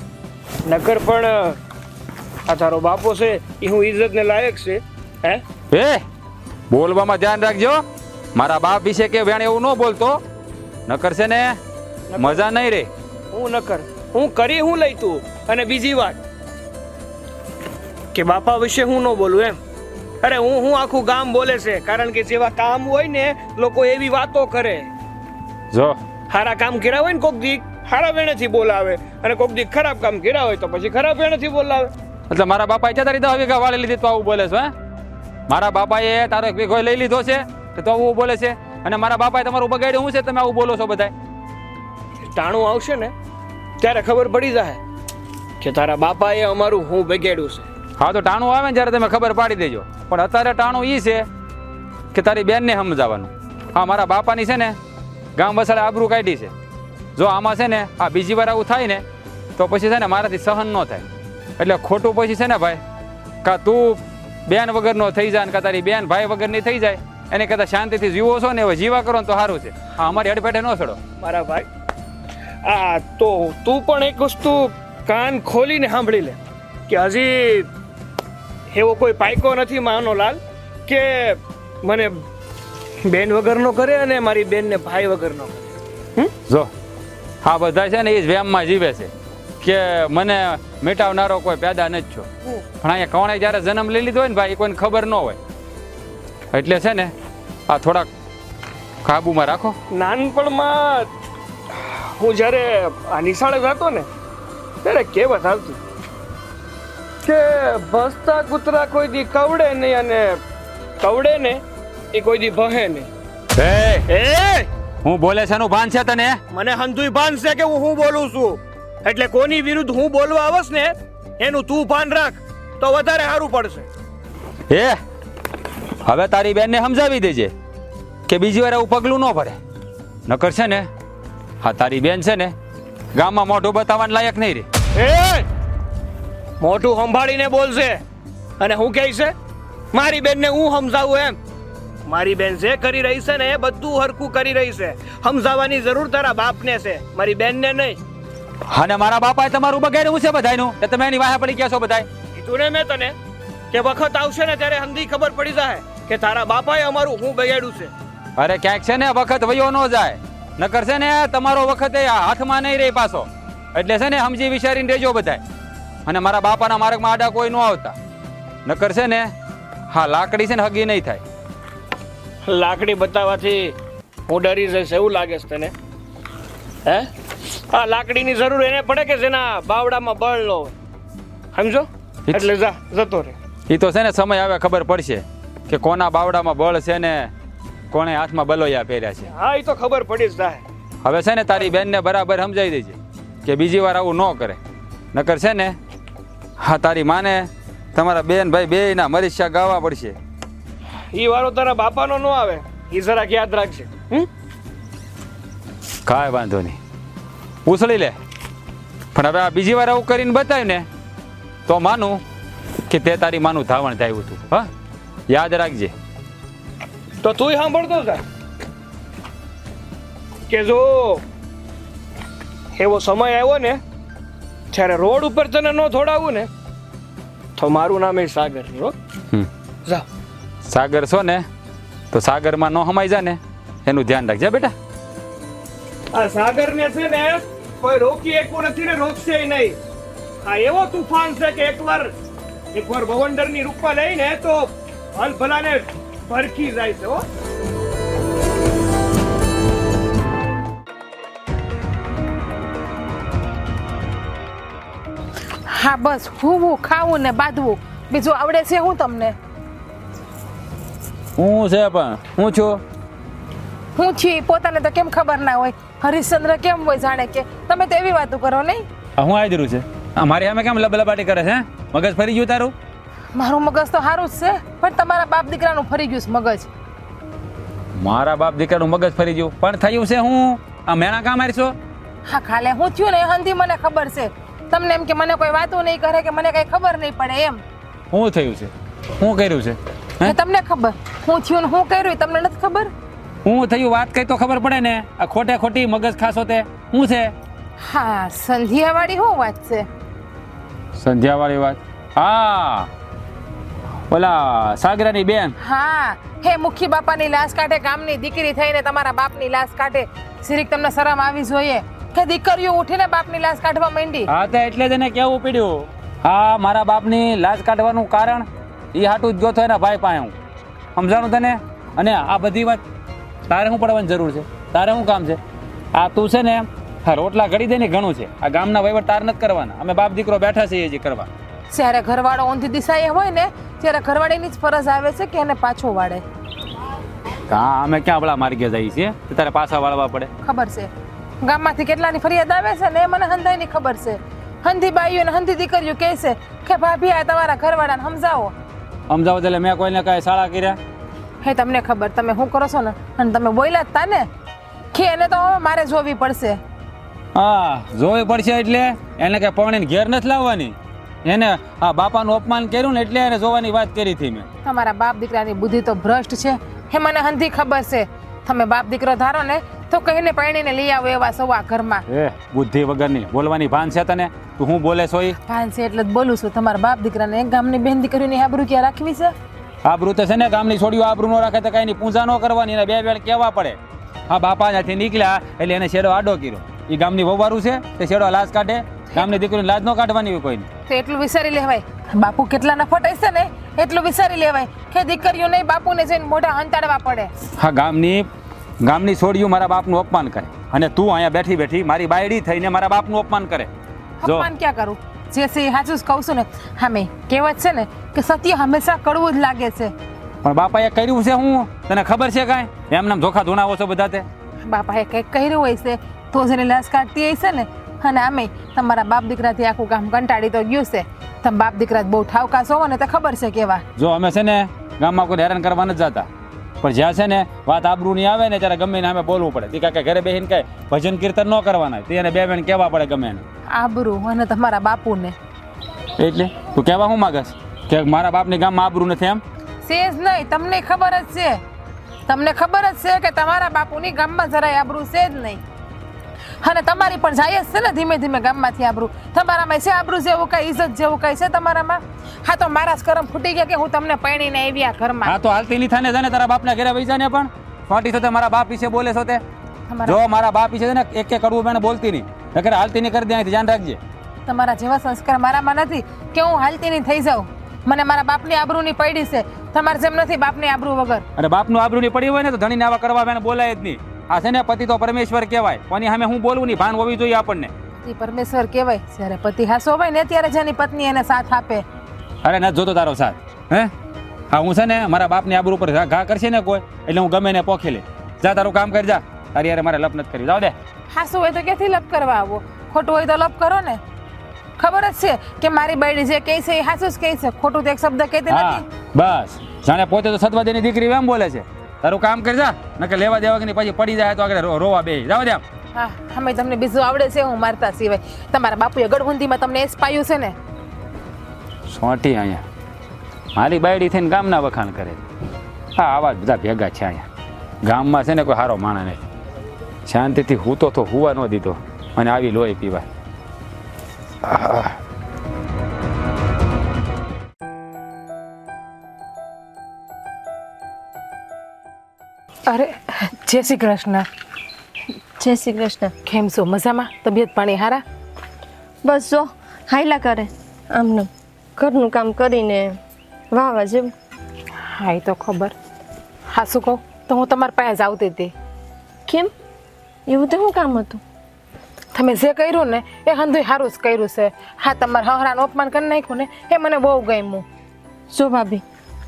નકર પણ આ તારો બાપો છે એ હું ઇજ્જતને લાયક છે. હે, બોલવામાં ધ્યાન રાખજો. મારા બાપ વિશે કે વેણ એવું ન બોલતો, નકર છે ને મજા નહીં રે. હું નકર હું કરી હું લઈ તું. અને બીજી વાત કે બાપા વિશે હું ન બોલું એમ. અરે હું આખું ગામ બોલે છે, કારણ કે જેવા કામ હોય ને લોકો એવી વાતો કરે. જો સારા કામ કર્યા હોય ને કોક દી સારા વેણેથી બોલાવે, અને કોક દી ખરાબ કામ કર્યા હોય તો પછી ખરાબ વેણેથી બોલાવે. એટલે મારા બાપાએ તારી 10 વીઘા વાળી લીધી તો આવું બોલે છે? હે, મારા બાપાએ તારો એક વીઘો લઈ લીધો છે તો આવું બોલે છે? અને મારા બાપાએ તમારું બગાડ્યું હું છે તમે આવું બોલો છો બધાય? ટાણું આવશે ને ત્યારે ખબર પડી જાય કે તારા બાપાએ અમારું હું બગાડ્યું છે. હા તો ટાણું આવે ને જ્યારે તમે ખબર પાડી દેજો. પણ અત્યારે ટાણું એ છે કે તારી બેનને સમજાવવાનું. હા મારા બાપાની છે ને ગામ વસાડે આબરૂ કાઢી છે. જો આમાં છે ને આ બીજી વાર આવું થાય ને તો પછી છે ને મારાથી સહન ન થાય. એટલે ખોટું પછી છે ને ભાઈ, કાં તું બેન વગરનો થઈ જાય ને કાં તારી બેન ભાઈ વગરની થઈ જાય, એને કદાચ શાંતિથી જીવો છો ને હવે જીવા કરો ને તો સારું છે. હા અમારી હડપેટે ન ચડો. મારા ભાઈ, આ તો તું પણ એક વસ્તુ કાન ખોલીને સાંભળી લે કે હજી એવો કોઈ પાયકો નથી માનો લાલ કે મને બેન વગરનો કરે અને મારી બેનને ભાઈ વગરનો કરે. જો આ બધા છે ને એ જ વ્યામમાં જીવે છે કે મને મિટાવનારો કોઈ પેદા નથી છો. પણ અહીંયા કોણે જ્યારે જન્મ લઈ લીધો હોય ને ભાઈ એ કોઈને ખબર ન હોય. એટલે છે ને આ થોડાક કાબુમાં રાખો. નાનપણમાં હું જ્યારે આ નિશાળે જતો ને ત્યારે કહેવત આવતી કે ભસતા કૂતરા કોઈ દી કવડે નહીં અને કવડે ને એ કોઈ દી ભહે નહીં. એ હું બોલે છે એનું ભાન છે તને? મને હંધુય ભાન છે કે હું બોલું છું, એટલે કોની વિરુદ્ધ હું બોલવા આવસ ને એનું તું ભાન રાખ તો વધારે સારું પડશે. હવે તારી બેનને સમજાવી દેજે કે બીજી વાર આવું પગલું ન ભરે. નકર છે ને હા તારી બેન છે ને ગામમાં મોઢું બતાવવાનું લાયક નહીં રે. મોઢું સંભાળીને બોલશે. અને હું કહે છે મારી બેનને હું સમજાવું એમ? મારી બેન જે કરી રહી છે ને એ બધું હરખું કરી રહી છે. સમજાવવાની જરૂર તારા બાપને છે, મારી બેનને નહીં. અને મારા બાપાએ તમારું બગાડ્યું છે બધાયનું તે તમે એની વાહે પડી ગયા છો બધાય. કીધું ને મેં તને કે વખત આવશે ને ત્યારે હંધી ખબર પડી જાય કે તારા બાપાએ અમારું હું બગાડ્યું છે. અરે ક્યાંક છે ને વખત વયો ન જાય. નકર છે ને તમારો વખત એ હાથમાં નહીં રહે પાછો. એટલે છે ને સમજી વિચારીને રહેજો બધાય. અને મારા બાપાના માર્ગમાં આડા કોઈ ન આવતા. નકર છે ને હા લાકડી છે ને હગી નહીં થાય. લાકડી બતાવવાથી હું ડરી જઈશ એવું લાગે છે તને? હે? આ લાકડીની જરૂર એને પડે કે જેના બાવડામાં બળ ન હોય, સમજો? એટલે જા જતો રે. એ તો છે ને સમય આવે ખબર પડશે કે કોના બાવડામાં બળ છે ને કોણે હાથમાં બલોયા પહેર્યા છે. હા એ તો ખબર પડી જ જાય. હવે છે ને તારી બેનને બરાબર સમજાવી દેજે કે બીજી વાર આવું ન કરે. નકર છે ને હા તારી માને તમારા બેન ભાઈ બેયના મરીશા ગાવા પડશે. ઈ વારો તારા બાપાનો ન આવે ઈ જરાક યાદ રાખજે. કાંઈ વાંધો નહીં, પૂછડી લે. પણ હવે આ બીજી વાર આવું કરીને બતાવ્યું ને તો માનું કે તે તારી માનું ધાવણ થયું હતું. હા યાદ રાખજે. તો તુંય સાંભળતો જા કે જો એવો સમય આવ્યો ને જ્યારે રોડ ઉપર તને ન થોડાવું ને તો મારું નામ એ સાગર. જા સાગર છો ને તો સાગરમાં ન હમાઈ જા ને એનું ધ્યાન રાખજે બેટા. આ સાગર ને છે ને કોઈ રોકી એકવું નથી ને રોકશે નહીં. આ એવો તુફાન છે કે એકવાર ભવંડર ની રૂપમાં લઈને તો હલ ભલાને ભરખી જાય છે. હો હા બસ હુંવું ખાવું ને બાંધવું બીજું આવડે છે હું તમને? હું છે પણ હું છું. હું છી પોતાને તો કેમ ખબર ના હોય? હરિશ્ચંદ્ર કેમ હોય જાણે કે તમે તો એવી વાતો કરો નહીં. હું આવી રહ્યું છે મારી સામે કેમ લબલબાટી કરે છે? મગજ ફરી ગયું તારું? મારું મગજ તો સારું જ છે પણ તમારા બાપ દીકરાનું ફરી ગયું છે મગજ. મારા બાપ દીકરાનું મગજ ફરી ગયું પણ થયું છે હું આ મેણા કામ મારીશો? હા ખાલે હું થયું ને હંધી મને ખબર છે. તમને એમ કે મને કોઈ વાતો નહીં કરે કે મને કઈ ખબર નહીં પડે એમ. શું થયું છે? શું કર્યું છે? ને તમને ખબર હું થયું ને હું કર્યું તમને નથી ખબર? હું થયું વાત કઈ તો ખબર પડે ને. આ ખોટે ખોટી મગજ ખાસો તે શું છે? હા સંધ્યાવાળી શું વાત છે? સંધ્યાવાળી વાત? હા ઓલા સાગરાની બેન. હા હે મુખી બાપાની લાશ કાઢે ગામની દીકરી થઈને તમારા બાપની લાશ કાઢે. સિરીક તમને શરમ આવી જોઈએ કે દીકરીઓ ઉઠીને બાપની લાશ કાઢવા માંડી. હા તો એટલે જ એને કેવું પડ્યું. હા મારા બાપની લાશ કાઢવાનું કારણ એ હાટું જ ગયો એના ભાઈ પાસે હું સમજાણું તને. અને આ બધી વાત તારે શું પડવાની જરૂર છે? તારે શું કામ છે? આ તું છે ને હા રોટલા ઘડી દે ને ઘણું છે. આ ગામના વહીવટ તાર નથી કરવાના. અમે બાપ દીકરો બેઠા છીએ જે કરવા. જ્યારે ઘરવાળો ઊંધી દિશાએ હોય ને ત્યારે ઘરવાળીની જ ફરજ આવે છે કે એને પાછો વાળે. હા અમે ક્યાં આપણા માર્ગે જઈએ છીએ તો તારે પાછા વાળવા પડે. ખબર છે ગામમાંથી કેટલાની ફરિયાદ આવે છે ને એ મને હંધાઈની ખબર છે. હંધી બાઈઓ ને હંધી દીકરીઓ કહે છે કે ભાભી આ તમારા ઘરવાળાને સમજાવો. સમજાવો એટલે મેં કોઈને કાંઈ શાળા કર્યા? હે તમને ખબર તમે શું કરો છો ને અને તમે બોલ્યા જ તા ને કે એને તો હવે મારે જોવી પડશે. હા જોવી પડશે એટલે એને કઈ પરણીને ઘેર નથી લાવવાની. એને આ બાપાનું અપમાન કર્યું ને એટલે એને જોવાની વાત કરી હતી મેં. તમારા બાપ દીકરાની બુદ્ધિ તો ભ્રષ્ટ છે હે મને હંધી ખબર છે. તમે બાપ દીકરો ધારો ને તો કહીને પરણીને લઈ આવો એવા સવા ઘરમાં. એ બુદ્ધિ વગરની બોલવાની ભાન છે તને? તું હું બોલે છો? ભાન છે એટલે જ બોલું છું. તમારા બાપ દીકરાને એક ગામની બેન દીકરીની આબરૂ ક્યાં રાખવી છે? આબરૂ તો છે ને ગામની છોડીઓ આબરૂ ન રાખે તો કઈ પૂજા ન કરવાની એને બે વેળ કહેવા પડે. હા બાપા ત્યાંથી નીકળ્યા એટલે એને શેડો આડો કર્યો. એ ગામની વવારું છે તે શેડો લાજ કાઢે. ગામની દીકરીને લાજ ન કાઢવાની હોય કોઈને. તો એટલું વિચારી લેવાય. બાપુ કેટલા નફટાય છે ને એટલું વિચારી લેવાય કે દીકરીઓ નહીં બાપુને જઈને મોઢા હંતાડવા પડે. હા ગામની છોડીઓ મારા બાપનું અપમાન કરે અને તું અહીંયા બેઠી બેઠી મારી બાયડી થઈને મારા બાપનું અપમાન કરે. જો અપમાન ક્યાં કરું? જે છે એ સાચું જ કહું છું ને. હામે કહેવત છે ને કે સત્ય હંમેશા કડવું જ લાગે છે. પણ બાપાએ કર્યું છે હું તને ખબર છે કાંઈ? એમ નામ ધોખા ધોણાવો છો બધા તે. બાપાએ કંઈક કર્યું હોય છે તો જેને લાશ કાઢતી હોય છે ને. અને આમે તમારા બાપ દીકરાથી આખું કામ કંટાળી તો ગયું છે. તમે બાપ દીકરા બહુ ઠાવકા છો ને તો ખબર છે કેવા. જો અમે છે ને ગામમાં કોઈ હેરાન કરવા નથી જતા પણ જ્યાં છે ને વાત આબરૂની આવે ને ત્યારે ગમે એને અમે બોલવું પડે. તી કાંઈ ઘરે બેસીને કાંઈ ભજન કીર્તન ન કરવાના. તે એને બે બેન કહેવા પડે ગમે એને. આબરૂ અને તમારા બાપુને એટલે તું કહેવા શું માગસ કે મારા બાપની ગામમાં આબરૂ નથી એમ? છે જ નહીં. તમને ખબર જ છે. તમને ખબર જ છે કે તમારા બાપુની ગામમાં જરાય આબરૂ છે જ નહીં. અને તમારી પણ જાય જ છે ને ધીમે ધીમે ગામમાંથી આબરૂ. તમારામાં છે આબરૂ જેવું કઈ ઇજ્જત જેવું કઈ છે તમારામાં? હા તો મારા જ કરમ ફૂટી ગયા કે હું તમને પરણીને આવી આ ઘરમાં. હા તો હાલતી ની થાને જાને તારા બાપના ઘરે વઈ જાને. પણ ફાટી છો તે મારા બાપ વિશે બોલે છો તે. તમારા- જો મારા બાપ વિશે છે ને એક કડવું બેન બોલતી નહીં. નકર હાલતી ની કરી દે. અહીંથી ધ્યાન રાખજે. તમારા જેવા સંસ્કાર મારામાં નથી કે હું હાલતી નહીં થઈ જાઉં. મને મારા બાપની આબરૂની પડી છે. તમારે જેમ નથી બાપની આબરૂ વગર. અને બાપનું આબરૂ ની પડી હોય ને તો ધણીને આવા કરવા બેન બોલાય જ નહીં. આ છે ને પતિ તો પરમેશ્વર કહેવાય. કોની સામે હું બોલવું નહીં ભાન હોવી જોઈએ આપણને. પતિ પરમેશ્વર કહેવાય જ્યારે પતિ હાસો હોય ને ત્યારે જેની પત્ની એને સાથ આપે. અરે નથી જોતો તારો સાથ. હે હા હું છે ને મારા બાપની આબરૂ પર ઘા કરશે ને કોઈ એટલે હું ગમે ને પોખી લે. જા તારું કામ કરી જા. તારી યાર મારે લપ નથી કરી. જાવ દે. હાસું હોય તો ક્યાંથી લપ કરવા આવો? ખોટું હોય તો લપ કરો ને. ખબર જ છે કે મારી બાયડી જે કહે છે એ હાસું જ કહે છે. ખોટું તો એક શબ્દ કહેતી હા નથી. બસ જાણે પોતે તો સતવાદીની દીકરી એમ બોલે છે. તારું કામ કરી જા. નકર લેવા દેવા કે પછી પડી જાય તો આગળ રોવા બે. જાવ દે. હા અમે તમને બીજું આવડે છે હું મારતા સિવાય? તમારા બાપુએ ગળહુંધીમાં તમને એ જ પાયું છે ને. સોટી અહીંયા મારી બાયડી થઈને ગામના વખાણ કરે. હા આવા જ બધા ભેગા છે અહીંયા. ગામમાં છે ને કોઈ સારો માણસ નહીં. શાંતિથી હૂતો તો હુવા ન દીધો અને આવી લોહી પીવા. અરે જય શ્રી કૃષ્ણ. જય શ્રી કૃષ્ણ. કેમ છો? મજામાં? તબિયત પાણી હારા? બસ જો હાયલા કરે આમને ઘરનું કામ કરીને વાવા જેવું. હા એ તો ખબર. હા શું કહું તો હું તમારા પાસે જ આવતી હતી. કેમ એવું તો શું કામ હતું? તમે જે કર્યું ને એ હંધુય સારું જ કર્યું છે. હા તમારા હહરાનું અપમાન કરી નાખ્યું ને એ મને બહુ ગમ્યું. જો ભાભી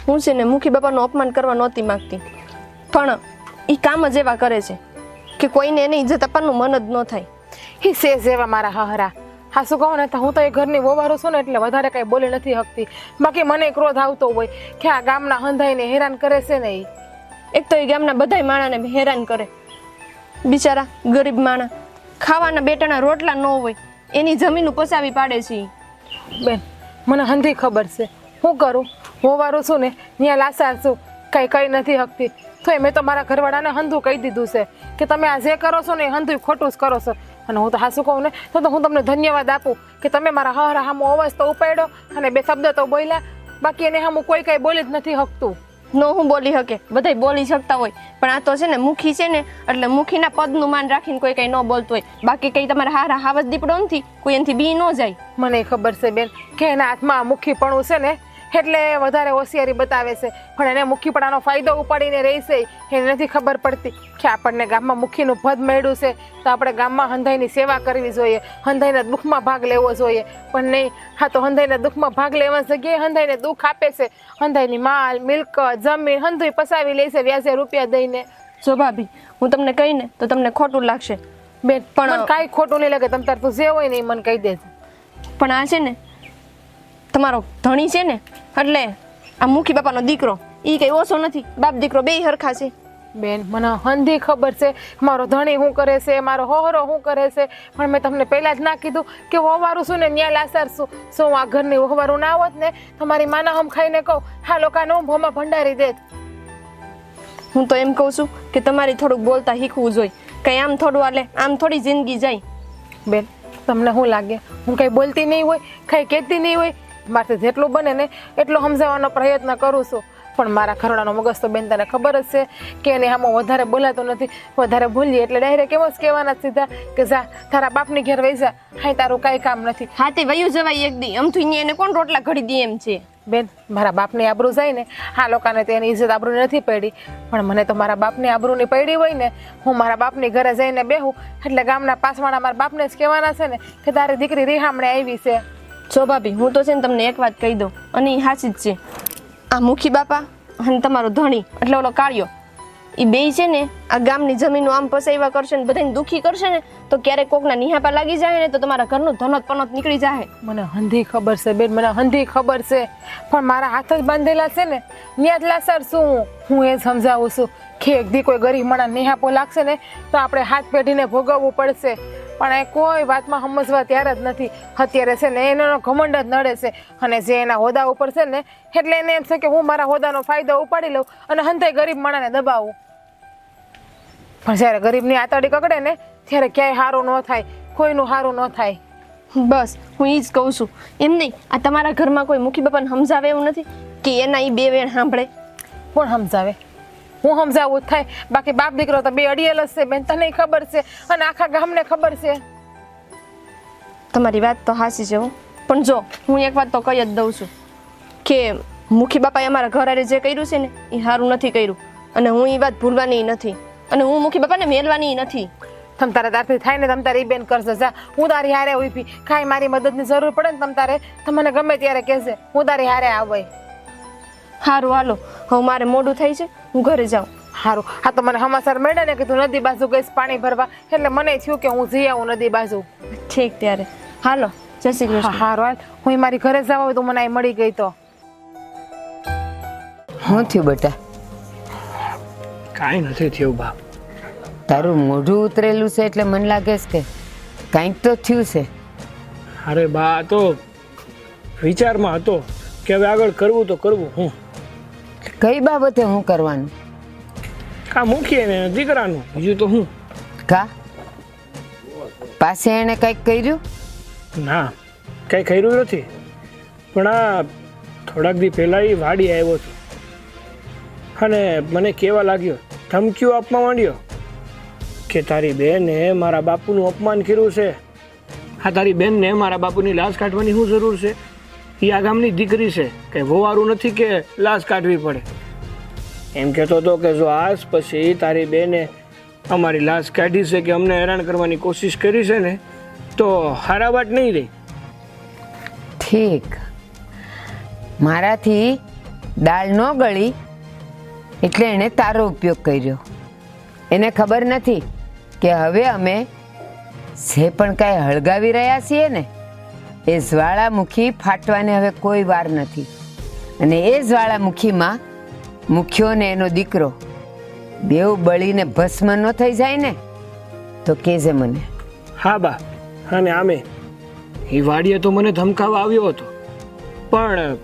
હું છે ને મુખી બાપાનું અપમાન કરવા નહોતી માગતી પણ એ કામ જ એવા કરે છે કે કોઈને એની ઇજ્જત આપવાનું મન જ ન થાય. એ છે જેવા મારા હહરા. હા શું કહું ને તો હું તો એ ઘરની વોવારું છું ને એટલે વધારે કાંઈ બોલી નથી શકતી. બાકી મને ક્રોધ આવતો હોય કે આ ગામના હંધાઈને હેરાન કરે છે ને એ. એક તો એ ગામના બધાય માણાને હેરાન કરે. બિચારા ગરીબ માણા ખાવાના બેટાના રોટલા ન હોય એની જમીન પચાવી પાડે છે ઈ. બેન મને હંધી ખબર છે. હું કરું? વોવારું છું ને ત્યાં લાસાર છું કાંઈ કઈ નથી શકતી. તો મેં તો મારા ઘરવાળાને હંધું કહી દીધું છે કે તમે આ જે કરો છો ને એ હંધું ખોટું જ કરો છો. અને હું તો હાસું કહું ને તો હું તમને ધન્યવાદ આપું કે તમે મારા હહરા હામો અવાજ તો ઉપાડ્યો અને બે શબ્દ તો બોલ્યા. બાકી એને હામું કોઈ કાંઈ બોલી જ નથી શકતું. નો હું બોલી શકે બધાય બોલી શકતા હોય પણ આ તો છે ને મુખી છે ને એટલે મુખીના પદનું માન રાખીને કોઈ કંઈ ન બોલતું હોય. બાકી કંઈ તમારા હારા હાવજ દીપડો નથી કોઈ એનાથી બી ન જાય. મને ખબર છે બેન કે એના હાથમાં મુખીપણું છે ને એટલે વધારે હોશિયારી બતાવે છે. પણ એને મુખીપણાનો ફાયદો ઉપાડીને રહેશે એને નથી ખબર પડતી કે આપણને ગામમાં મુખીનું પદ મળ્યું છે તો આપણે ગામમાં હંધાઈની સેવા કરવી જોઈએ, હંધાઈના દુઃખમાં ભાગ લેવો જોઈએ. પણ નહીં, હા તો હંધાઈના દુઃખમાં ભાગ લેવા જગ્યાએ હંધાઈને દુઃખ આપે છે. હંધાઈની માલ, મિલકત, જમીન હંધુય પસાવી લે છે વ્યાજે રૂપિયા દઈને. જો ભાભી, હું તમને કહીને તો તમને ખોટું લાગશે બેન પણ- પણ કાંઈ ખોટું નહીં લાગે. તમ તાર તું જે હોય ને એ મને કહી દેજે. પણ આ છે ને તમારો ધણી છે ને, એટલે આ મુખી બાપાનો દીકરો એ કઈ ઓછો નથી. બાપ દીકરો બેય હરખા છે. બેન મને હંધી ખબર છે મારો ધણી શું કરે છે, મારો હોહરો શું કરે છે. પણ મેં તમને પહેલા જ ના કીધું કે વહવારું શું ને ન્યા લાસાર છું. શું આ ઘરની વહવારું ના હોત ને તમારી માના હમ ખાઈને કહું હા લોકાનો ભોમાં ભંડારી દેત. હું તો એમ કહું છું કે તમારે થોડુંક બોલતા શીખવું જોઈએ. કઈ આમ થોડું હાલે, આમ થોડી જિંદગી જાય. બેન તમને શું લાગે હું કંઈ બોલતી નહીં હોય, કંઈ કહેતી નહીં હોય? મારાથી જેટલું બને ને એટલો સમજાવવાનો પ્રયત્ન કરું છું. પણ મારા ખરડાનો મગજ તો બેન તને ખબર જ છે કે એને આમાં વધારે બોલાતું નથી. વધારે બોલીએ એટલે ડાયરેક્ટ એમ જ કહેવાના સીધા કે જા તારા બાપની ઘેર વહી જા, હાય તારું કાંઈ કામ નથી. હા તે વયું જવાય એક દી. આમ થઈને એને કોણ રોટલા ઘડી દે એમ છે. બેન મારા બાપની આબરૂ જાય ને આ લોકોને તો એની ઇજ્જત આબરૂ નથી પડી, પણ મને તો મારા બાપની આબરૂની પડી હોય ને હું મારા બાપની ઘરે જઈને બેહું એટલે ગામના પાસવાળા મારા બાપને જ કહેવાના છે ને કે તારી દીકરી રિહામણે આવી છે. જો ભાભી, હું તો છે ને તમને એક વાત કહી દઉં અને એ સાચી જ છે. આ મુખી બાપા અને તમારો ધણી એટલે ઓલો કાળિયો એ બેય છે ને આ ગામની જમીનો આમ પસાવ્યા કરશે ને બધાને દુઃખી કરશે ને તો ક્યારેક કોકના નિહાપા લાગી જાય ને તો તમારા ઘરનું ધનોત પનોત નીકળી જાય. મને હંધી ખબર છે બેન, મને હંધી ખબર છે. પણ મારા હાથ જ બાંધેલા છે ને ન્યા જ લાસાર છું હું એ સમજાવું છું કે એક દી કોઈ ગરીબ માણસ નિહાપો લાગશે ને તો આપણે હાથ પેઢીને ભોગવવું પડશે. પણ એ કોઈ વાતમાં સમજવા તૈયાર જ નથી. અત્યારે છે ને એનો ઘમંડ જ નડે છે અને જે એના હોદ્દા ઉપર છે ને એટલે એને એમ છે કે હું મારા હોદ્દાનો ફાયદો ઉપાડી લઉં અને હંધાઈ ગરીબ માણસને દબાવું. પણ જ્યારે ગરીબની આતડી કકડે ને ત્યારે ક્યાંય સારું ન થાય, કોઈનું સારું ન થાય. બસ હું એ જ કહું છું. એમ નહીં, આ તમારા ઘરમાં કોઈ મુખી બાપાને સમજાવે એવું નથી કે એના એ બે વેણ સાંભળે? કોણ સમજાવે? હું સમજાવું જ થાય. બાકી બાપ દીકરો તો બે અડિયેલ જ છે બેન, તને ખબર છે અને આખા ગામને ખબર છે. તમારી વાત તો હાચી છે હો. પણ જો હું એક વાત તો કહી જ દઉં છું કે મુખી બાપાએ અમારા ઘર હારે જે કર્યું છે ને એ સારું નથી કર્યું અને હું એ વાત ભૂલવાની નથી અને હું મુખી બાપાને મેલવાની નથી. તમ તારે તારથી થાય ને તમ તારે ઈ બેન કરશે. જા હું તારી હારે ઉભી, કાંઈ મારી મદદની જરૂર પડે ને તમ તારે તમને ગમે ત્યારે કહેશે હું તારી હારે આવે. સારું હાલો, હવે મારે મોડું થાય છે, હું ઘરે જાઉં. સારું, હા તો મને સમાચાર મળ્યા ને કે તું નદી બાજુ ગઈશ પાણી ભરવા એટલે મને થયું કે હું જઈ આવું નદી બાજુ. ઠીક ત્યારે હાલો, જય શ્રી હા કૃષ્ણ. સારું હાલ, હું મારી ઘરે જવા હોય તો મને અહીં મળી ગઈ તો. શું થયું બેટા? કાંઈ નથી થયું બાપ. તારું મોઢું ઉતરેલું છે એટલે મને લાગે છે કે કાંઈક તો થયું છે. અરે બા આ તો વિચારમાં હતો કે હવે આગળ કરવું તો કરવું હું. કઈ બાબતે હું કરવાનું? કા મૂકીએ ને દીકરાનું, બીજું તો હું. કા પાસે એને કંઈક કર્યું? ના કંઈ કર્યું નથી, પણ આ થોડાક દી પહેલાં એ વાડી આવ્યો હતો અને મને કહેવા લાગ્યો, ધમકીઓ આપવા માંડ્યો કે તારી બેને મારા બાપુનું અપમાન કર્યું છે. આ તારી બેનને મારા બાપુની લાશ કાઢવાની શું જરૂર છે? એ આ ગામની દીકરી છે, કંઈ વોવારું નથી કે લાશ કાઢવી પડે. એમ કહેતો હતો કે જો આજ પછી તારી બેને અમારી લાશ કાઢી છે કે અમને હેરાન કરવાની કોશિશ કરી છે ને તો હારા વાત નહીં રહી. ઠીક, મારાથી દાળ ન ગળી એટલે એણે તારો ઉપયોગ કર્યો. એને ખબર નથી કે હવે અમે જે પણ કાંઈ હળગાવી રહ્યા છીએ ને એ જ્વાળામુખી ફાટવાને હવે કોઈ વાર નથી. અને એ જ્વાળામુખીમાં મુખ્યો ને એનો દીકરો બેઉ બળીને ભસ્મ ન થઈ જાય ને તો કહેજે મને. હા બા, અને આમે એ વાડીએ તો મને ધમકાવવા આવ્યો હતો, પણ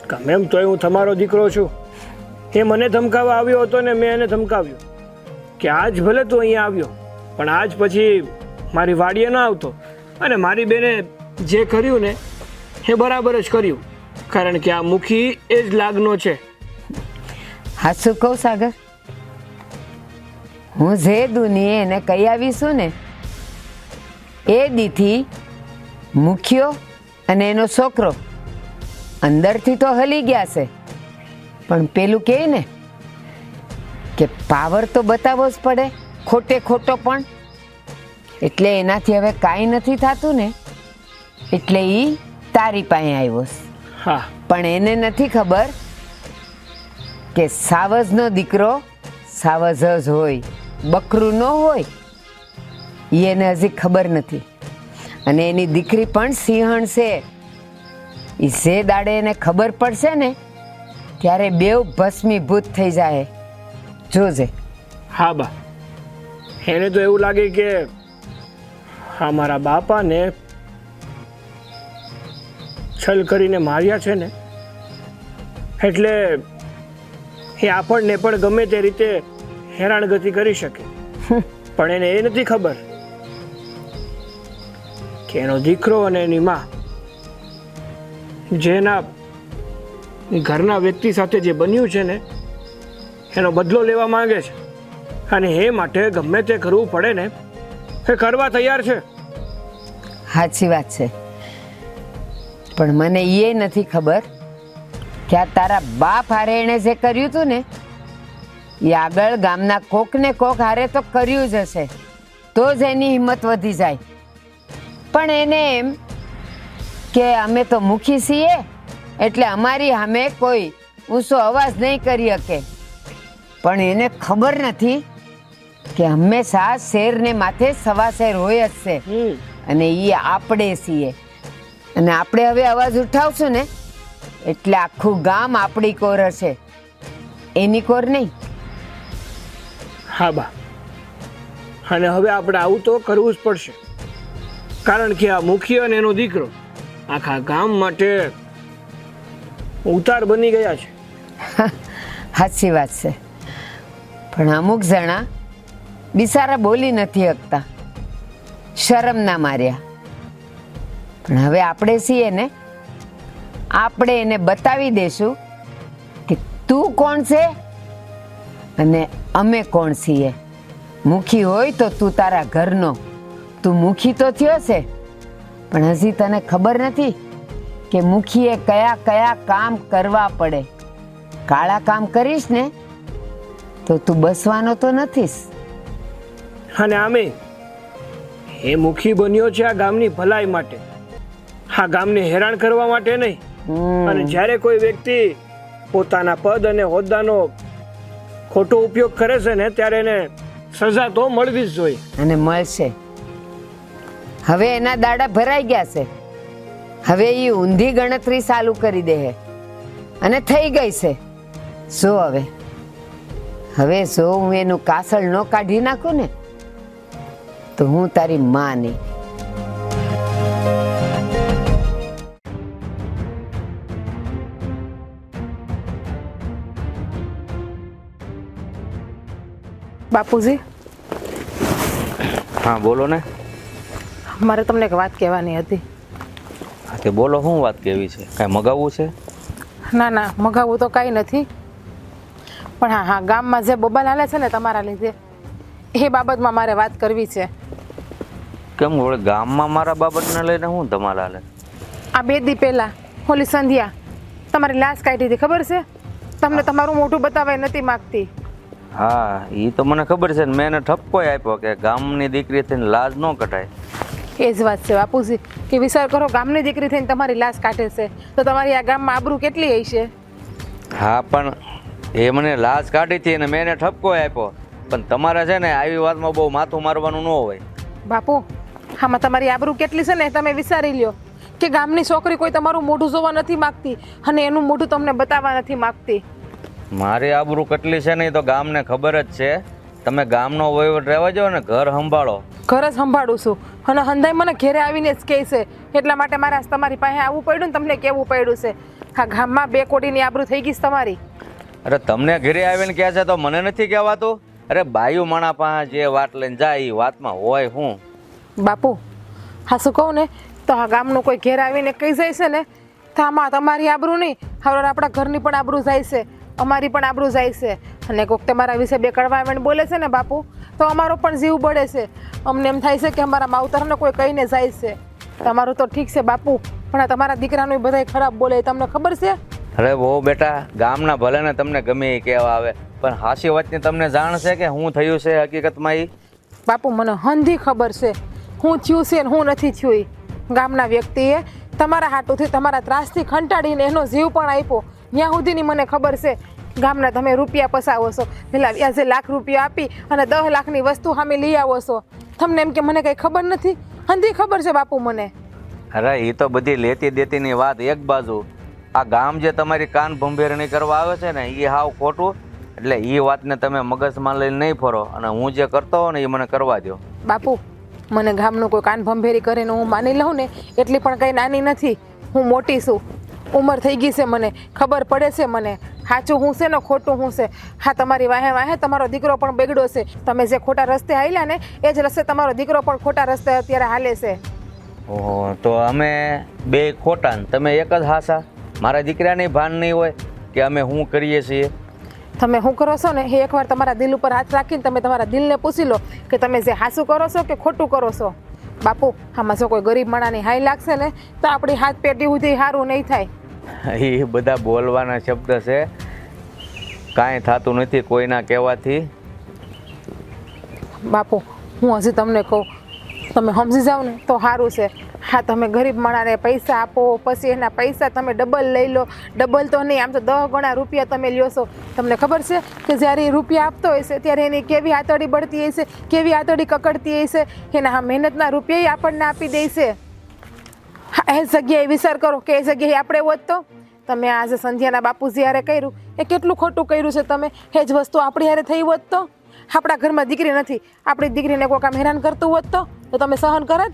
ગમે એમ તોય હું તમારો દીકરો છું. એ મને ધમકાવવા આવ્યો હતો ને મેં એને ધમકાવ્યો કે આજ ભલે તું અહીંયા આવ્યો પણ આજ પછી મારી વાડીએ ન આવતો. અને મારી બેને જે કર્યું ને એ બરાબર જ કર્યું, કારણ કે આ મુખી એ જ લાગનો છે. હાસું કહું સાગર, હું જે દુનિયે એને કહી આવીશું ને એ દીથી મુખ્યો અને એનો છોકરો અંદરથી તો હલી ગયા છે, પણ પેલું કહે ને કે પાવર તો બતાવવો જ પડે, ખોટે ખોટો પણ. એટલે એનાથી હવે કાંઈ નથી થતું ને, એટલે એ તારી પાસે આવ્યો છે. હા પણ એને નથી ખબર કે સાવજનો દીકરો સાવજ જ હોય, બકરું ન હોય. એને હજી ખબર નથી. અને એની દીકરી પણ સિંહણ છે. એ જે દાડે એને ખબર પડશે ને ત્યારે બેવ ભસ્મીભૂત થઈ જાય. જોજે. હા બા, એને તો એવું લાગે કે હા મારા બાપાને છલ કરીને માર્યા છે ને, એટલે એ આપણને પણ ગમે તે રીતે હેરાનગતિ કરી શકે. પણ એને એ નથી ખબર કે એનો દીકરો અને એની માં જેના ઘરના વ્યક્તિ સાથે જે બન્યું છે ને એનો બદલો લેવા માંગે છે, અને એ માટે ગમે તે કરવું પડે ને એ કરવા તૈયાર છે. સાચી વાત છે, પણ મને એ નથી ખબર કે આ તારા બાપ હારે એણે જે કર્યું હતું ને એ આગળ ગામના કોક ને કોક હારે તો કર્યું જ હશે, તો જ એની હિંમત વધી જાય. પણ એને એમ કે અમે તો મુખી છીએ એટલે અમારી સામે કોઈ ઊંચો અવાજ નહીં કરી શકે. પણ એને ખબર નથી કે હંમેશા શેરને માથે સવા શેર હોય જ છે, અને એ આપણે છીએ. અને આપણે હવે અવાજ ઉઠાવશું ને એટલે આખું ગામ આપણી કોર હશે, એની કોર નહીં. હા બા, અને હવે આપણે આવું તો કરવું જ પડશે, કારણ કે આ મુખી અને એનો દીકરો આખા ગામ માટે ઉતાર બની ગયા છે. સાચી વાત છે, પણ અમુક જણા બિચારા બોલી નથી શકતા, શરમના માર્યા. પણ હવે આપણે છીએ ને, આપણે એને બતાવી દેશું કે તું કોણ છે અને અમે કોણ છીએ. મુખી હોય તો તું તારા ઘરનો, તું મુખી તો થયો છે, પણ હજી તને ખબર નથી કે મુખીએ કયા કયા કામ કરવા પડે. કાળા કામ કરીશ ને તો તું બસવાનો તો નથી. અને આમે એ મુખી બન્યો છે આ ગામની ભલાઈ માટે, આ ગામને હેરાન કરવા માટે નહીં. અને જ્યારે કોઈ વ્યક્તિ પોતાના પદ અને હોદ્દાનો ખોટો ઉપયોગ કરે છે ને ત્યારે એને સજા તો મળવી જ જોઈએ. અને મળશે. હવે એના દાડા ભરાઈ ગયા છે, હવે એ ઊંધી ગણતરી ચાલુ કરી દે અને થઈ ગઈ છે. જો હવે જો હું એનું કાસળ ન કાઢી નાખું ને તો હું તારી માં નહીં. બાપુજી, હા બોલો ને. મારે તમને એક વાત કહેવાની હતી. હા તે બોલો, શું વાત કેવી છે? કાંઈ મગાવવું છે? ના ના, મગાવવું તો કાંઈ નથી, પણ હા હા, ગામમાં જે બબાલ હાલે છે ને તમારા લીધે, એ બાબતમાં મારે વાત કરવી છે. કેમ વળે ગામમાં મારા બાબતને લઈને હું ધમાલ હાલે? આ 2 દી પહેલા હોલી સંધ્યા તમારી લાશ કાઢી હતી, ખબર છે? તમને તમારું મોઢું બતાવવા નથી માગતી. હા એ તો મને ખબર છે ને, મેં એને ઠપકોય આપ્યો કે ગામની દીકરી થઈને લાજ ન કઢાય. એ જ વાત છે બાપુજી, કે વિચાર કરો, ગામની દીકરી થઈને તમારી લાશ કાઢે છે તો તમારી આ ગામમાં આબરૂ કેટલી હશે. હા પણ એ મને લાજ કાઢી હતી અને મેં એને ઠપકોય આપ્યો, પણ તમારે છે ને આવી વાતમાં બહુ માથું મારવાનું ન હોય. બાપુ, આમાં તમારી આબરૂ કેટલી છે ને તમે વિચારી લ્યો, કે ગામની છોકરી કોઈ તમારું મોઢું જોવા નથી માગતી અને એનું મોઢું તમને બતાવવા નથી માગતી. મારી આબરૂ કેટલી છે ને એ તો ગામને ખબર જ છે. તમે ગામનો વહીવટ રહેવા જાઓ ને, ઘર સંભાળો. ઘર જ સંભાળું છું, અને હંધાઈ મને ઘેરે આવીને જ કહે છે, એટલા માટે મારે આજ તમારી પાસે આવવું પડ્યું ને તમને કહેવું પડ્યું છે. આ ગામમાં 2 કોટીની આબરૂ થઈ ગઈ છે તમારી. અરે તમને ઘરે આવીને કહે છે તો મને નથી કહેવાતું? અરે બાયું માણા પાસે જે વાત લઈને જાય એ વાતમાં હોય હું. બાપુ, હા શું કહું ને, તો આ ગામનું કોઈ ઘેર આવીને કહી જાય છે ને તો આમાં તમારી આબરૂ નહીં, હવે આપણા ઘરની પણ આબરૂ જાય છે, અમારી પણ આબરૂ જાય છે. અને કોઈક તમારા વિશે 2 કડવા આવીને બોલે છે ને બાપુ, તો અમારો પણ જીવ બળે છે. અમને એમ થાય છે કે અમારા માવતરને કોઈ કહીને જાય છે. તમારું તો ઠીક છે બાપુ, પણ આ તમારા દીકરાનું બધાય ખરાબ બોલે એ તમને ખબર છે? અરે બહુ બેટા, ગામના ભલે ને તમને ગમે એ કહેવા આવે, પણ હાસી વાતની તમને જાણ છે કે શું થયું છે હકીકતમાં એ? બાપુ મને હંધી ખબર છે હું થયું છે ને હું નથી થયું ઈ. ગામના વ્યક્તિએ તમારા હાટુથી તમારા ત્રાસથી ખંટાડીને એનો જીવ પણ આપ્યો. ત્યાં સુધીની મને ખબર છે. ગામના તમે રૂપિયા પસાવો છો, પેલા વ્યાજે લાખ રૂપિયા આપી અને 10 લાખની વસ્તુ સામે લઈ આવો છો. તમને એમ કે મને કંઈ ખબર નથી? હંધી ખબર છે બાપુ મને. અરે એ તો બધી લેતી દેતીની વાત એક બાજુ, આ ગામ જે તમારી કાન ભંભેરણી કરવા આવે છે ને એ હાવ ખોટું. એટલે એ વાતને તમે મગજમાં લઈને નહીં ફરો, અને હું જે કરતો હોઉં ને એ મને કરવા દો. બાપુ મને ગામનું કોઈ કાન ભંભેરી કરીને હું માની લઉં ને એટલી પણ કંઈ નાની નથી. હું મોટી છું, ઉંમર થઈ ગઈ છે, મને ખબર પડે છે મને સાચું હું છે ને ખોટું હું છે. હા, તમારી વાહે વાહે તમારો દીકરો પણ બગડ્યો છે. તમે જે ખોટા રસ્તે હાલ્યા ને એ જ રસ્તે તમારો દીકરો પણ ખોટા રસ્તે અત્યારે હાલે છે. ઓહો, તો અમે બે ખોટા ને તમે એક જ હાસા? મારા દીકરાની ભાન નહીં હોય કે અમે શું કરીએ છીએ? તમે શું કરો છો ને એ એકવાર તમારા દિલ ઉપર હાથ રાખીને તમે તમારા દિલને પૂછી લો કે તમે જે હાસું કરો છો કે ખોટું કરો છો. બાપુ આમાં જો કોઈ ગરીબ માણાની હાઈ લાગશે ને તો આપણી હાથ પેટી સુધી સારું નહીં થાય. એ બધા બોલવાના શબ્દ છે, કાંઈ થતું નથી કોઈના કહેવાથી. બાપુ હું હજી તમને કહું, તમે સમજી જાઓ ને તો સારું છે. હા, તમે ગરીબ માણાને પૈસા આપો, પછી એના પૈસા તમે ડબલ લઈ લો. ડબલ તો નહીં, આમ તો 10 ગણા રૂપિયા તમે લ્યો છો. તમને ખબર છે કે જ્યારે એ રૂપિયા આપતો હોય છે ત્યારે એની કેવી આતડી બળતી હોય છે, કેવી આતડી કકડતી હોય છે. એના હા મહેનતના રૂપિયા આપણને આપી દે છે. હા, એ જગ્યાએ વિચાર કરો કે એ જગ્યાએ આપણે હોત તો. તમે આજે સંધ્યાના બાપુજી હારે કર્યું એ કેટલું ખોટું કર્યું છે તમે. એ જ વસ્તુ આપણી હારે થઈ હોત તો. આપણા ઘરમાં દીકરી નથી, આપણી દીકરીને કોઈ કામ હેરાન કરતું હોત તો તમે સહન કરત?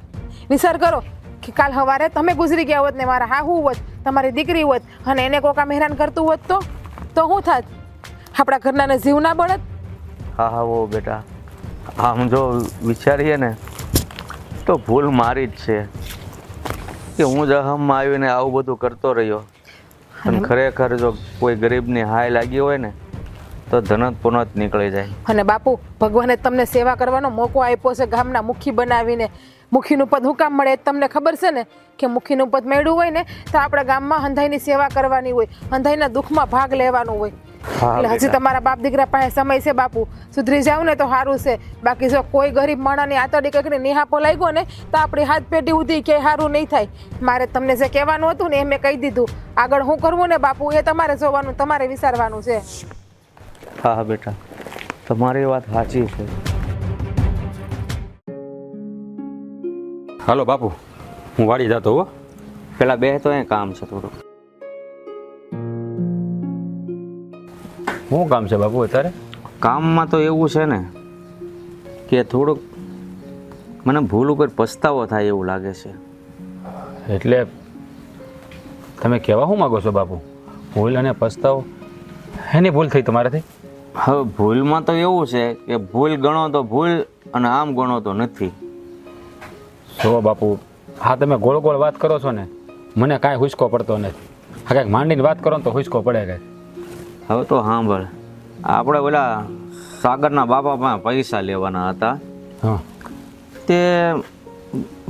વિચાર કરો કે કાલ સવારે તમે ગુજરી ગયા હોત ને મારા હાહુ હોત, તમારી દીકરી હોત અને એને કોઈ કામ હેરાન કરતું હોત તો શું થાત? આપણા ઘરનાને જીવ ના બળત? હા હા, ઓ બેટા, આમ જો વિચારીએ ને તો ભૂલ મારી જ છે કે હું જ અહમમાં આવીને આવું બધું કરતો રહ્યો. અને ખરેખર જો કોઈ ગરીબની હાય લાગી હોય ને તો ધનત પુનત નીકળી જાય. અને બાપુ ભગવાને તમને સેવા કરવાનો મોકો આપ્યો છે ગામના મુખી બનાવીને. મુખીનું પદ હું કામ મળે તમને ખબર છે ને કે મુખીનું પદ મેળવું હોય ને તો આપણા ગામમાં હંધાઈની સેવા કરવાની હોય, હંધાઈના દુઃખમાં ભાગ લેવાનું હોય. એટલે હજી તમારા બાપ દીકરા પાસે સમય છે બાપુ, સુધરી જાવ ને તો સારું છે. બાકી જો કોઈ ગરીબ માણાની આતડી કંઈકને નિહાપો લાગ્યો ને તો આપણી હાથ પેઢી સુધી ક્યાંય સારું નહીં થાય. મારે તમને જે કહેવાનું હતું ને એ મેં કહી દીધું. આગળ શું કરવું ને બાપુ એ તમારે જોવાનું, તમારે વિચારવાનું છે. હા હા બેટા, તમારી વાત સાચી છે. હાલો બાપુ, હું વાડી જતો હો. પેલા બે તો એ કામ છે થોડું. શું કામ છે બાપુ અત્યારે? કામમાં તો એવું છે ને કે થોડુંક મને ભૂલ ઉપર પસ્તાવો થાય એવું લાગે છે. એટલે તમે કહેવા શું માગો છો બાપુ? ભૂલ અને પસ્તાવો, એની ભૂલ થઈ તમારાથી? હવે ભૂલમાં તો એવું છે કે ભૂલ ગણો તો ભૂલ અને આમ ગણો તો નથી. જો બાપુ, હા તમે ગોળ ગોળ વાત કરો છો ને મને કાંઈ હુસકો પડતો નથી. હા કાંઈક માંડીને વાત કરો ને તો હુસકો પડે કાંઈ. હવે તો સાંભળ, આપણે ઓલા સાગરના બાપા પાસે પૈસા લેવાના હતા. હા, તે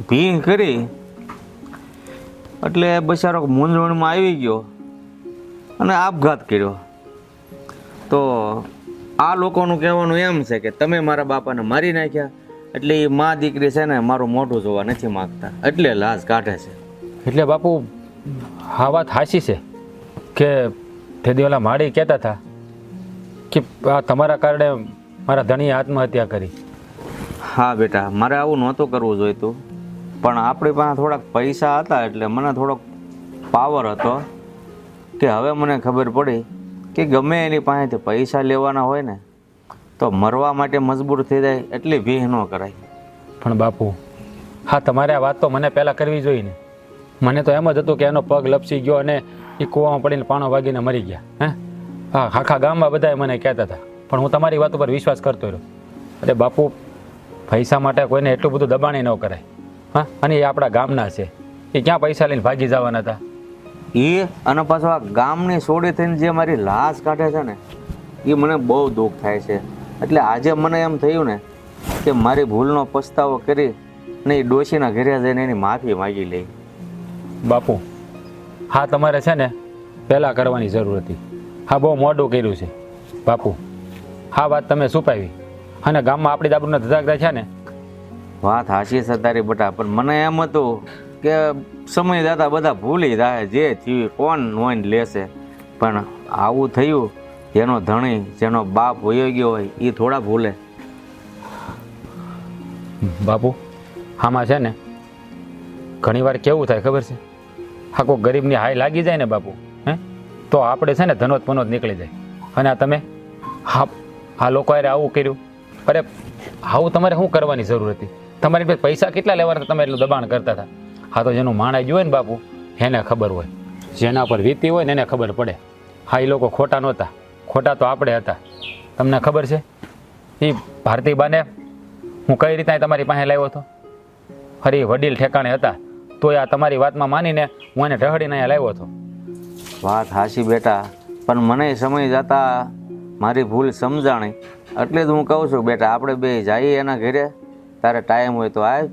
ભીંગ કરી એટલે બચારો મૂંઝવણમાં આવી ગયો અને આપઘાત કર્યો. તો આ લોકોનું કહેવાનું એમ છે કે તમે મારા બાપાને મારી નાખ્યા એટલે એ મા દીકરી છે ને મારું મોઢું જોવા નથી માગતા એટલે લાશ કાઢે છે. એટલે બાપુ હા વાત હાચી છે કે તે દી ઓલા માળી કહેતા હતા કે આ તમારા કારણે મારા ધણીએ આત્મહત્યા કરી. હા બેટા, મારે આવું નહોતું કરવું જોઈતું, પણ આપણી પાસે થોડાક પૈસા હતા એટલે મને થોડોક પાવર હતો કે હવે મને ખબર પડી કે ગમે એની પાસેથી પૈસા લેવાના હોય ને તો મરવા માટે મજબૂર થઈ જાય એટલી ભીહ ન કરાય. પણ બાપુ હા તમારે આ વાત તો મને પહેલાં કરવી જોઈએ ને. મને તો એમ જ હતું કે એનો પગ લપસી ગયો અને એ કૂવામાં પડીને પાણો વાગીને મરી ગયા. હા, આખા ગામમાં બધાએ મને કહેતા હતા, પણ હું તમારી વાત ઉપર વિશ્વાસ કરતો રહ્યો. અરે બાપુ, પૈસા માટે કોઈને એટલું બધું દબાણી ન કરાય. હા, અને એ આપણા ગામના છે, એ ક્યાં પૈસા લઈને ભાગી જવાના હતા. એ અને પાછો આ ગામની સોડી થઈને જે મારી લાશ કાઢે છે ને એ મને બહુ દુઃખ થાય છે. એટલે આજે મને એમ થયું ને કે મારી ભૂલનો પસ્તાવો કરી ને એ ડોશીના ઘરે જઈને એની માફી માગી લઈ. બાપુ હા તમારે છે ને પહેલાં કરવાની જરૂર હતી. હા બહુ મોડું કર્યું છે બાપુ. હા વાત તમે છુપાવી અને ગામમાં આપણી દાબરૂના ધજાગરા છે ને. વાત હાશી છે તારી બટા, પણ મને એમ હતું કે સમય જતા બધા ભૂલી જાય, જે થયું કોણ નોંધ લેશે. પણ આવું થયું, જેનો ધણી જેનો બાપ વયો ગયો હોય એ થોડા ભૂલે. બાપુ આમાં છે ને ઘણી વાર કેવું થાય ખબર છે, હા કોઈ ગરીબની હાય લાગી જાય ને બાપુ, હે તો આપણે છે ને ધનોત પનોત નીકળી જાય. અને આ તમે હા આ લોકો અરે આવું કર્યું. અરે આવું તમારે શું કરવાની જરૂર હતી? તમારી પાસે પૈસા કેટલા લેવાના હતા? તમે એટલું દબાણ કરતા હતા. હા તો જેનું માણસ જોવે ને બાપુ એને ખબર હોય, જેના પર વીતી હોય ને એને ખબર પડે. હા એ લોકો ખોટા નહોતા, ખોટા તો આપણે હતા. તમને ખબર છે એ ભારતીબાને હું કઈ રીતના તમારી પાસે લાવ્યો હતો? ફરી વડીલ ઠેકાણે હતા તોય આ તમારી વાતમાં માનીને હું એને ઢહડીને અહીંયા લાવ્યો હતો. વાત હાશી બેટા, પણ મને સમય જતા મારી ભૂલ સમજાણી, એટલે જ હું કહું છું બેટા આપણે બે જઈએ એના ઘરે, તારે ટાઈમ હોય તો આવ,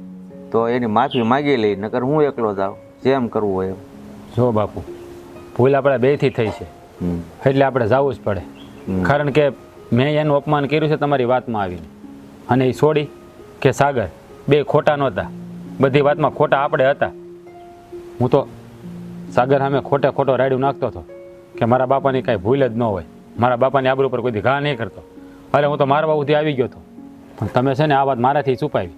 તો એની માફી માગી લઈ, નકર હું એકલો જાઉં, જેમ કરવું હોય એમ. જો બાપુ ભૂલ આપણે બેથી થઈ છે એટલે આપણે જવું જ પડે. કારણ કે મેં એનું અપમાન કર્યું છે તમારી વાતમાં આવીને. અને એ છોડી કે સાગર બે ખોટા નહોતા, બધી વાતમાં ખોટા આપણે હતા. હું તો સાગર સામે ખોટે ખોટો રાડ્યું નાખતો હતો કે મારા બાપાની કાંઈ ભૂલ જ ન હોય, મારા બાપાની આબરૂ પર કોઈ ઘા નહીં કરતો. અરે હું તો મારવા સુધી આવી ગયો હતો, પણ તમે છે ને આ વાત મારાથી છુપાવી.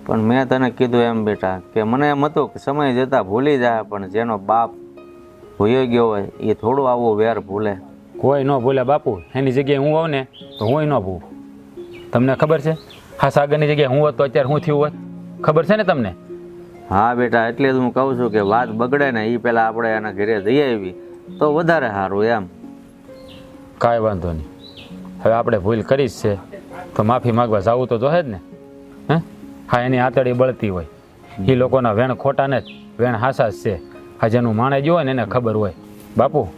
પણ મેં તને કીધું એમ બેટા કે મને એમ હતું કે સમય જતાં ભૂલી જાય, પણ જેનો બાપ ભૂયો ગયો હોય એ થોડું આવું વેર ભૂલે. કોઈ ન ભૂલે બાપુ, એની જગ્યાએ હું હોઉં ને તો હું ન ભૂલું. તમને ખબર છે હા સાગરની જગ્યાએ હું હોત તો અત્યારે હું થયું હોત? ખબર છે ને તમને? હા બેટા, એટલે જ હું કહું છું કે વાત બગડે ને એ પહેલાં આપણે એના ઘરે જઈ આવી તો વધારે સારું એમ. કાંઈ વાંધો નહીં, હવે આપણે ભૂલ કરી જ છે તો માફી માગવા જવું તો જોહે જ ને. હે હા એની આતડી બળતી હોય, એ લોકોના વેણ ખોટા ને જ વેણ હાસા જ છે. આ જેનું માણે જ હોય ને એને ખબર હોય બાપુ.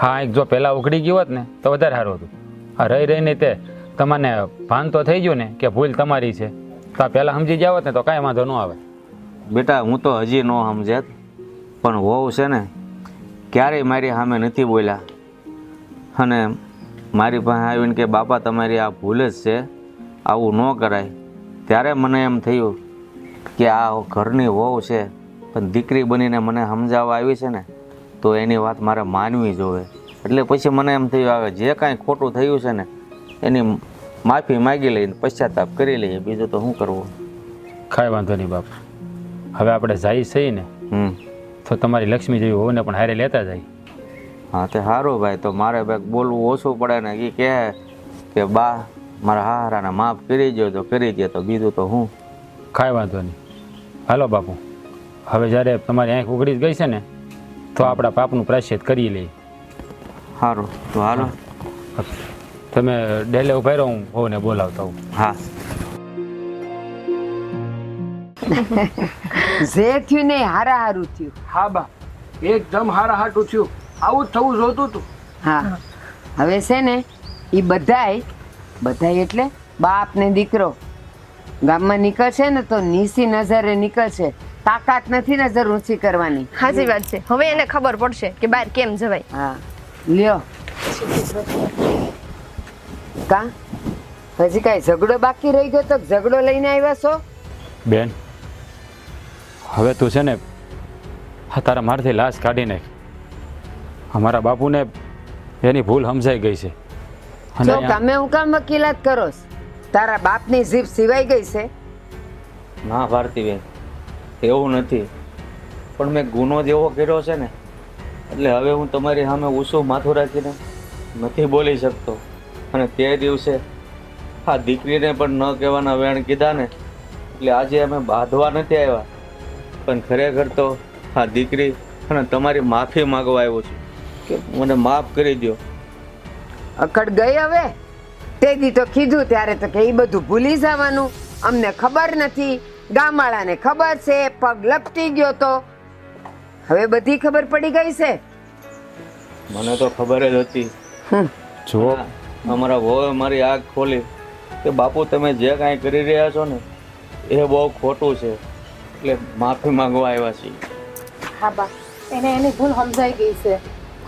હા એક જો પહેલાં ઉઘડી ગયું હોત ને તો વધારે સારું હતું. આ રહી રહીને તે તમને ભાન તો થઈ ગયું ને કે ભૂલ તમારી છે, તો આ પહેલાં સમજી જાવ ને તો કાંઈ વાંધો ન આવે. બેટા હું તો હજી ન સમજત, પણ વહુ છે ને ક્યારેય મારી સામે નથી બોલ્યા, અને મારી પાસે આવીને કે બાપા તમારી આ ભૂલ જ છે, આવું ન કરાય. ત્યારે મને એમ થયું કે આ ઘરની વહુ છે પણ દીકરી બનીને મને સમજાવવા આવી છે ને તો એની વાત મારે માનવી જોવે. એટલે પછી મને એમ થયું આવે જે કાંઈ ખોટું થયું છે ને એની માફી માગી લઈને પશ્ચાતાપ કરી લઈએ, બીજું તો શું કરવું. કાંઈ વાંધો નહીં બાપુ, હવે આપણે જાય છીએ ને તો તમારી લક્ષ્મી જેવી હોને પણ હારે લેતા જાય. હા તે સારું ભાઈ, તો મારે ભાઈ બોલવું ઓછું પડે ને. એ કહે કે બા મારા હારાને માફ કરી દો તો કરી દે, તો બીજું તો હું. કાંઈ વાંધો નહીં. હાલો બાપુ, હવે જ્યારે તમારી આંખ ઉઘડી ગઈ છે ને તો આપણા પાપનું પ્રાયશ્ચિત કરી લઈએ. સારું તો હાલો. તમે ડેલે ઉભા રહો, હું હોને બોલાવતા હોઉં. હા. જે થયું ને હારા હારું થયું. હા બા, એકદમ હારા હાટું થયું, આવું જ થવું જોતું હતું. હા હવે છે ને એ બધાય એટલે બાપ ને દીકરો ગામમાં નીકળશે ને તો નીસી નજરે નીકળશે. તાકાત નથી નજર ઊંચી કરવાની. સાચી વાત છે. હવે એને ખબર પડશે કે બહાર કેમ જવાય. હા લ્યો. કા હજી કાંઈ ઝઘડો બાકી રહી ગયો તો ઝઘડો લઈને આવ્યા છો? બેન હવે તું છે ને તારા મારથી લાશ કાઢી નાખ. અમારા બાપુને એની ભૂલ સમજાઈ ગઈ છે. જો તમે હું કામ વકીલાત કરો છો? તારા બાપની જીભ સિવાય ગઈ છે? ના ભારતીબેન એવું નથી, પણ મેં ગુનો જેવો કર્યો છે ને એટલે હવે હું તમારી સામે ઊંચું માથું રાખીને નથી બોલી શકતો. અને તે દિવસે આ દીકરીને પણ ન કહેવાના વેણ કીધા ને એટલે આજે અમે બાંધવા નથી આવ્યા, પણ ખરેખર તો આ દીકરી અને તમારી માફી માગવા આવ્યો છું કે મને માફ કરી દો. અકડ ગઈ હવે? તે દી તો કીધું ત્યારે તો કે એ બધું ભૂલી જવાનું, અમને ખબર નથી, ગામવાળાને ખબર છે, પગ લપટી ગયો તો. હવે બધી ખબર પડી ગઈ છે? મને તો ખબર જ હતી. જો અમારા વહુએ મારી આંખ ખોલી કે બાપુ તમે જે કાંઈ કરી રહ્યા છો ને એ બહુ ખોટું છે, એટલે માફી માંગવા આવ્યા છીએ. હા બા, એને એની ભૂલ સમજાઈ ગઈ છે.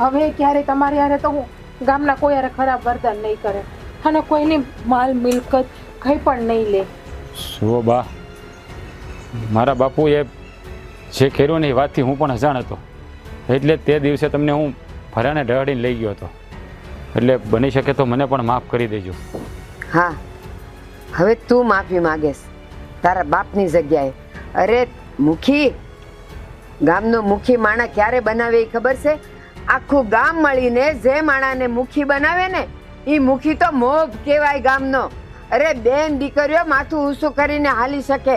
હવે ક્યારે તમારી યારે તો હું ગામના કોઈ યારે ખરાબ વર્તન નહીં કરે અને કોઈની માલ મિલકત કંઈ પણ નહીં લે. શું બા, મારા બાપુએ જે કર્યું ને એ વાતથી હું પણ અજાણ હતો. એટલે તે દિવસે તમને હું ભરાને ઢળીને લઈ ગયો હતો. એટલે બની શકે તો મને પણ માફ કરી દેજો. હા, હવે તું માફી માંગેશ તારા બાપની જગ્યાએ. અરે મુખી, ગામનો મુખી માણા ક્યારે બનાવે એ ખબર છે? આખું ગામ મળીને જે માણાને મુખી બનાવે ને એ મુખી તો મોભ કહેવાય ગામનો. અરે બેન દીકરીઓ માથું ઊંચું કરીને હાલી શકે.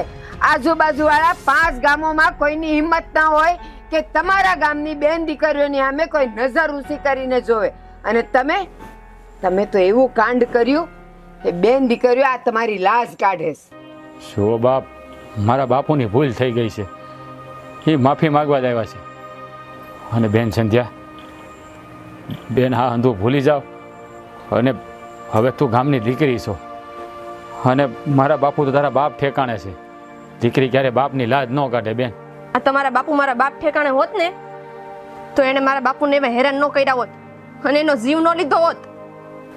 આજુબાજુવાળા 5 ગામોમાં કોઈની હિંમત ના હોય કે તમારા ગામની બેન દીકરીઓની સામે કોઈ નજર ઊંચી કરીને જોવે. અને તમે તો એવું કાંડ કર્યું કે બેન દીકરીઓ આ તમારી લાજ કાઢે છે. શું બાપ, મારા બાપુની ભૂલ થઈ ગઈ છે, એ માફી માગવા જ આવ્યા છે. અને બેન સંધ્યા, બેન હા અંધું ભૂલી જાઓ. અને હવે તું ગામની દીકરી છો અને મારા બાપુ તો તારા બાપ ઠેકાણે છે. દીકરી ક્યારે બાપની લાજ ન કાઢે બેન. આ તમારા બાપુ મારા બાપ ઠેકાણે હોત ને તો એને મારા બાપુને એવા હેરાન ન કર્યા હોત અને એનો જીવ ન લીધો હોત.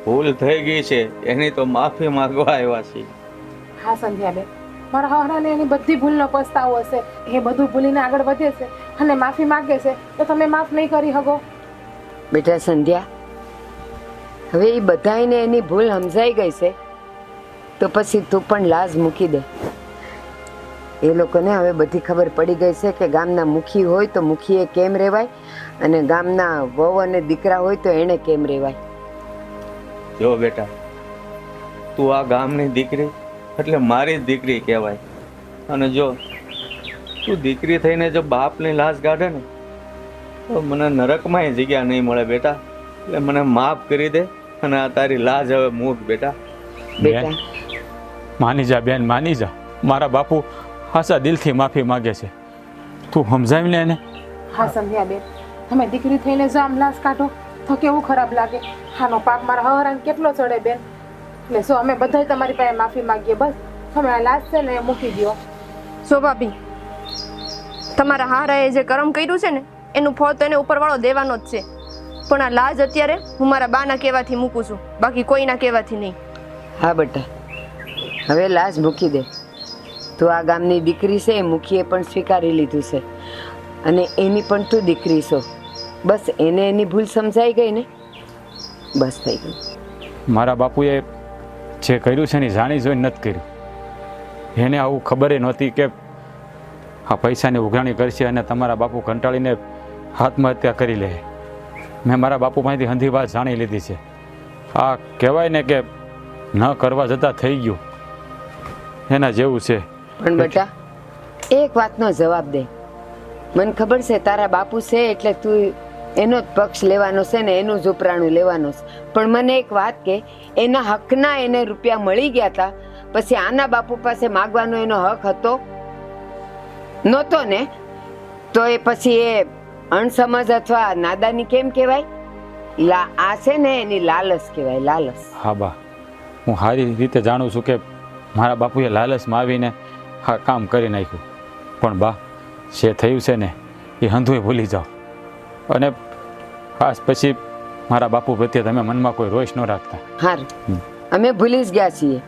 ભૂલ થઈ ગઈ છે એની તો માફી માંગવા આવ્યા છીએ. હા સંધ્યાબેન, મારા હારાને એની બધી ભૂલનો પસ્તાવો હશે. એ બધું ભૂલીને આગળ વધે છે અને માફી માંગે છે તો તમે માફ નહીં કરી શકો? બેટા સંધ્યા, હવે એ બધાયને એની ભૂલ સમજાઈ ગઈ છે તો પછી તું પણ લાજ મૂકી દે. એ લોકોને હવે બધી ખબર પડી ગઈ છે કે ગામના મુખી હોય તો મુખીએ કેમ રહેવાય અને ગામના વહુ અને દીકરા હોય તો એણે કેમ રહેવાય. જો બેટા, તું આ ગામની દીકરી એટલે મારી જ દીકરી કહેવાય. અને જો તું દીકરી થઈને જો બાપની લાજ કાઢે ને તો મને નરકમાંય જગ્યા નહીં મળે બેટા. એટલે મને માફ કરી દે અને આ તારી લાજ હવે મૂક બેટા. બેટા માની જા બેન, માની જા. મારા બાપુ હાસા દિલથી માફી માગે છે, તું સમજાવીને એને. હા સંધ્યાબેન, તમે દીકરી થઈને જો આમ લાશ કાઢો તો કેવું ખરાબ લાગે. આનો પાપ મારા હરાને કેટલો ચડે બેન. એટલે જો અમે બધાય તમારી પાસે માફી માંગીએ. બસ તમે આ લાશ છે ને એ મૂકી દો. સો ભાભી, તમારા હારાએ જે કર્મ કર્યું છે ને એનું ફળ તો એને ઉપરવાળો દેવાનો જ છે. પણ આ લાજ અત્યારે હું મારા બાના કહેવાથી મૂકું છું, બાકી કોઈના કહેવાથી નહીં. હા બેટા, હવે લાજ મૂકી દે. તું આ ગામની દીકરી છે એ મુખીએ પણ સ્વીકારી લીધું છે અને એની પણ તું દીકરી છો. બસ એને એની ભૂલ સમજાઈ ગઈ ને, બસ થઈ ગયું. મારા બાપુએ જે કર્યું છે ને જાણી જોઈને નથી કર્યું. એને આવું ખબર નહોતી કે આ પૈસાની ઉઘરાણી કરશે અને તમારા બાપુ કંટાળીને આત્મહત્યા કરી લે. મેં મારા બાપુ પાસેથી હંધી વાત જાણી લીધી છે. આ કહેવાય ને કે ન કરવા જતાં થઈ ગયું, એના જેવું છે. પણ બેટા એક વાતનો જવાબ દે. મને ખબર છે તારા બાપુ છે એટલે તું એનો જ પક્ષ લેવાનો છે ને એનું જ ઉપરાણું લેવાનું છે. પણ મને એક વાત કે, એના હકના એને રૂપિયા મળી ગયા હતા પછી આના બાપુ પાસે માગવાનો એનો હક હતો નહોતો ને? તો એ પછી એ અણસમજ અથવા નાદાની કેમ કહેવાય? આ છે ને એની લાલચ કહેવાય, લાલચ. હા બા, હું સારી રીતે જાણું છું કે મારા બાપુએ લાલચમાં આવીને આ કામ કરી નાખ્યું. પણ બા, જે થયું છે ને એ હંધુએ ભૂલી જાઓ. અને ખાસ પછી મારા બાપુ પ્રત્યે તમે મનમાં કોઈ રોષ ન રાખતા. હારું, અમે ભૂલી જ ગયા છીએ.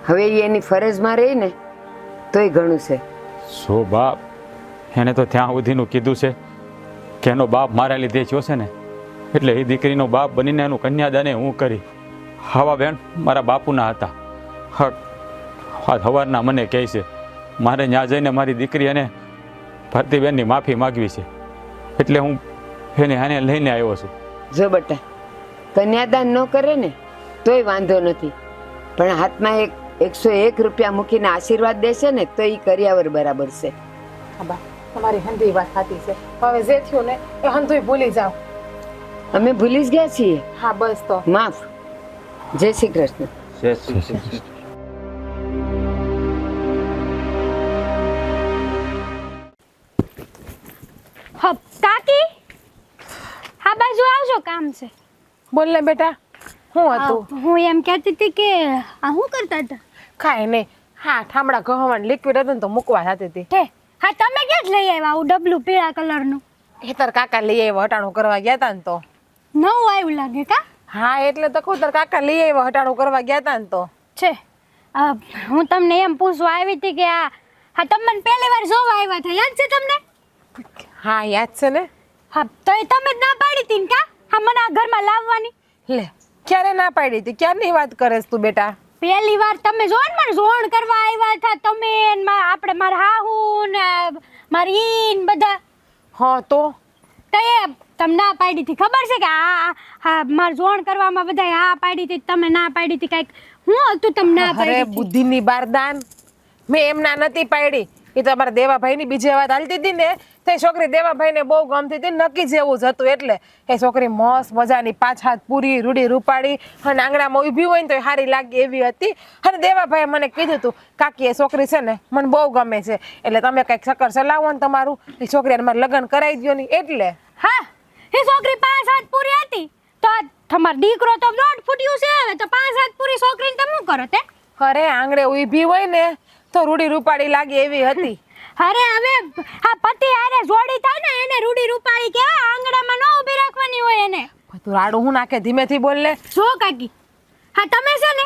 હવે એ એની ફરજમાં રહી ને તોય ઘણું છે. શું બાપ, એને તો ત્યાં સુધીનું કીધું છે કે એનો બાપ મારા લીધે થયો છે ને એટલે એ દીકરીનો બાપ બનીને એનું કન્યાદાને હું કરી. હાવા બેન મારા બાપુના હતા. હા, સવારના મને કહે છે મારે ત્યાં જઈને મારી દીકરી અને ભરતીબેનની માફી માગવી છે. એટલે હું એને આને લઈને આવ્યો છું. જો બેટા, કન્યાદાન ન કરે ને તોય વાંધો નથી, પણ હાથમાં 101 રૂપિયા મૂકીને આશીર્વાદ દેશે ને તો એ કર્યાવર બરાબર છે. હા બા, તમારી હંધી વાત સાચી છે. હવે જે થયું ને એ હંધુય ભૂલી જાઓ. અમે ભૂલી જ ગયા છીએ. હા બસ તો માફ. જય શ્રી કૃષ્ણ. જય શ્રી કૃષ્ણ. હપ કાકી, હા બાજુ આવજો, કામ છે. બોલ ને બેટા, શું હતું? હું એમ કહેતી હતી કે આ શું કરતા હતા? કાંઈ નહીં. હા, ઠામડા ગહવાન લિક્વિડ હતું ને તો મૂકવા જતી હતી. હે હા તમે ક્યાં જ લઈ આવ્યા આવું ડબલું પીળા કલરનું? તાર કાકા લઈ આવ્યા હટાણું કરવા ગયા તા ને તો. નવું આવ્યું લાગે કા? હા એટલે તો કહું તાર કાકા લઈ આવ્યા હટાણું કરવા ગયા તા ને તો. છે હું તમને એમ પૂછવા આવી હતી કે હા તમે મને પહેલી વાર જોવા આવ્યા હતા, યાદ છે તમને? હા યાદ છે ને. હા તો એ તમે જ ના પાડી હતી ને કા હા મને આ ઘરમાં લાવવાની? લે ક્યારે ના પાડી હતી? ક્યારની વાત કરેસ તું બેટા? પહેલી વાર તમે જો ને મને જોણ કરવા આવ્યા હતા તમે ને આપણે મારા હાહુ ને મારી ઈન બધા. હા તો તો એ તમે ના પાડી હતી ખબર છે કે હા મારે જોણ કરવામાં બધા હા પાડી હતી, તમે ના પાડી હતી. કાંઈક હું હતું તમે ના પાડી અરે હતી? બુદ્ધિની બારદાન, મેં એમના નથી પાડી. એ તો અમારા દેવાભાઈની બીજી વાત હાલતી હતી ને તો એ છોકરી દેવાભાઈને બહુ ગમતી હતી, નક્કી જેવું જ હતું. એટલે એ છોકરી મસ્ત મજાની 5 હાથ પૂરી રૂડી રૂપાડી અને આંગણામાં ઊભી હોય ને તો એ સારી લાગે એવી હતી. અને દેવાભાઈએ મને કીધું હતું કાકી એ છોકરી છે ને મને બહુ ગમે છે, એટલે તમે કંઈક ચક્કર ચલાવો ને તમારું, એ છોકરીને મારે લગ્ન કરાવી દો ને. એટલે હા એ છોકરી 5 હાથ પૂરી હતી તો તમારો દીકરો તો 1.5 ફૂટ્યું છે, હવે તો 5 હાથ પૂરી છોકરીને તમે શું કરો તે? અરે આંગણે ઊભી હોય ને તો રૂડી રૂપાડી લાગે એવી હતી. અરે હવે આ પતિ આરે જોડી થાય ને એને રૂડી રૂપાળી કેવા, આંગણામાં ન ઊભી રાખવાની હોય એને. તું રાડું હું નાખે, ધીમેથી બોલ ને. જો કાકી હા તમે છે ને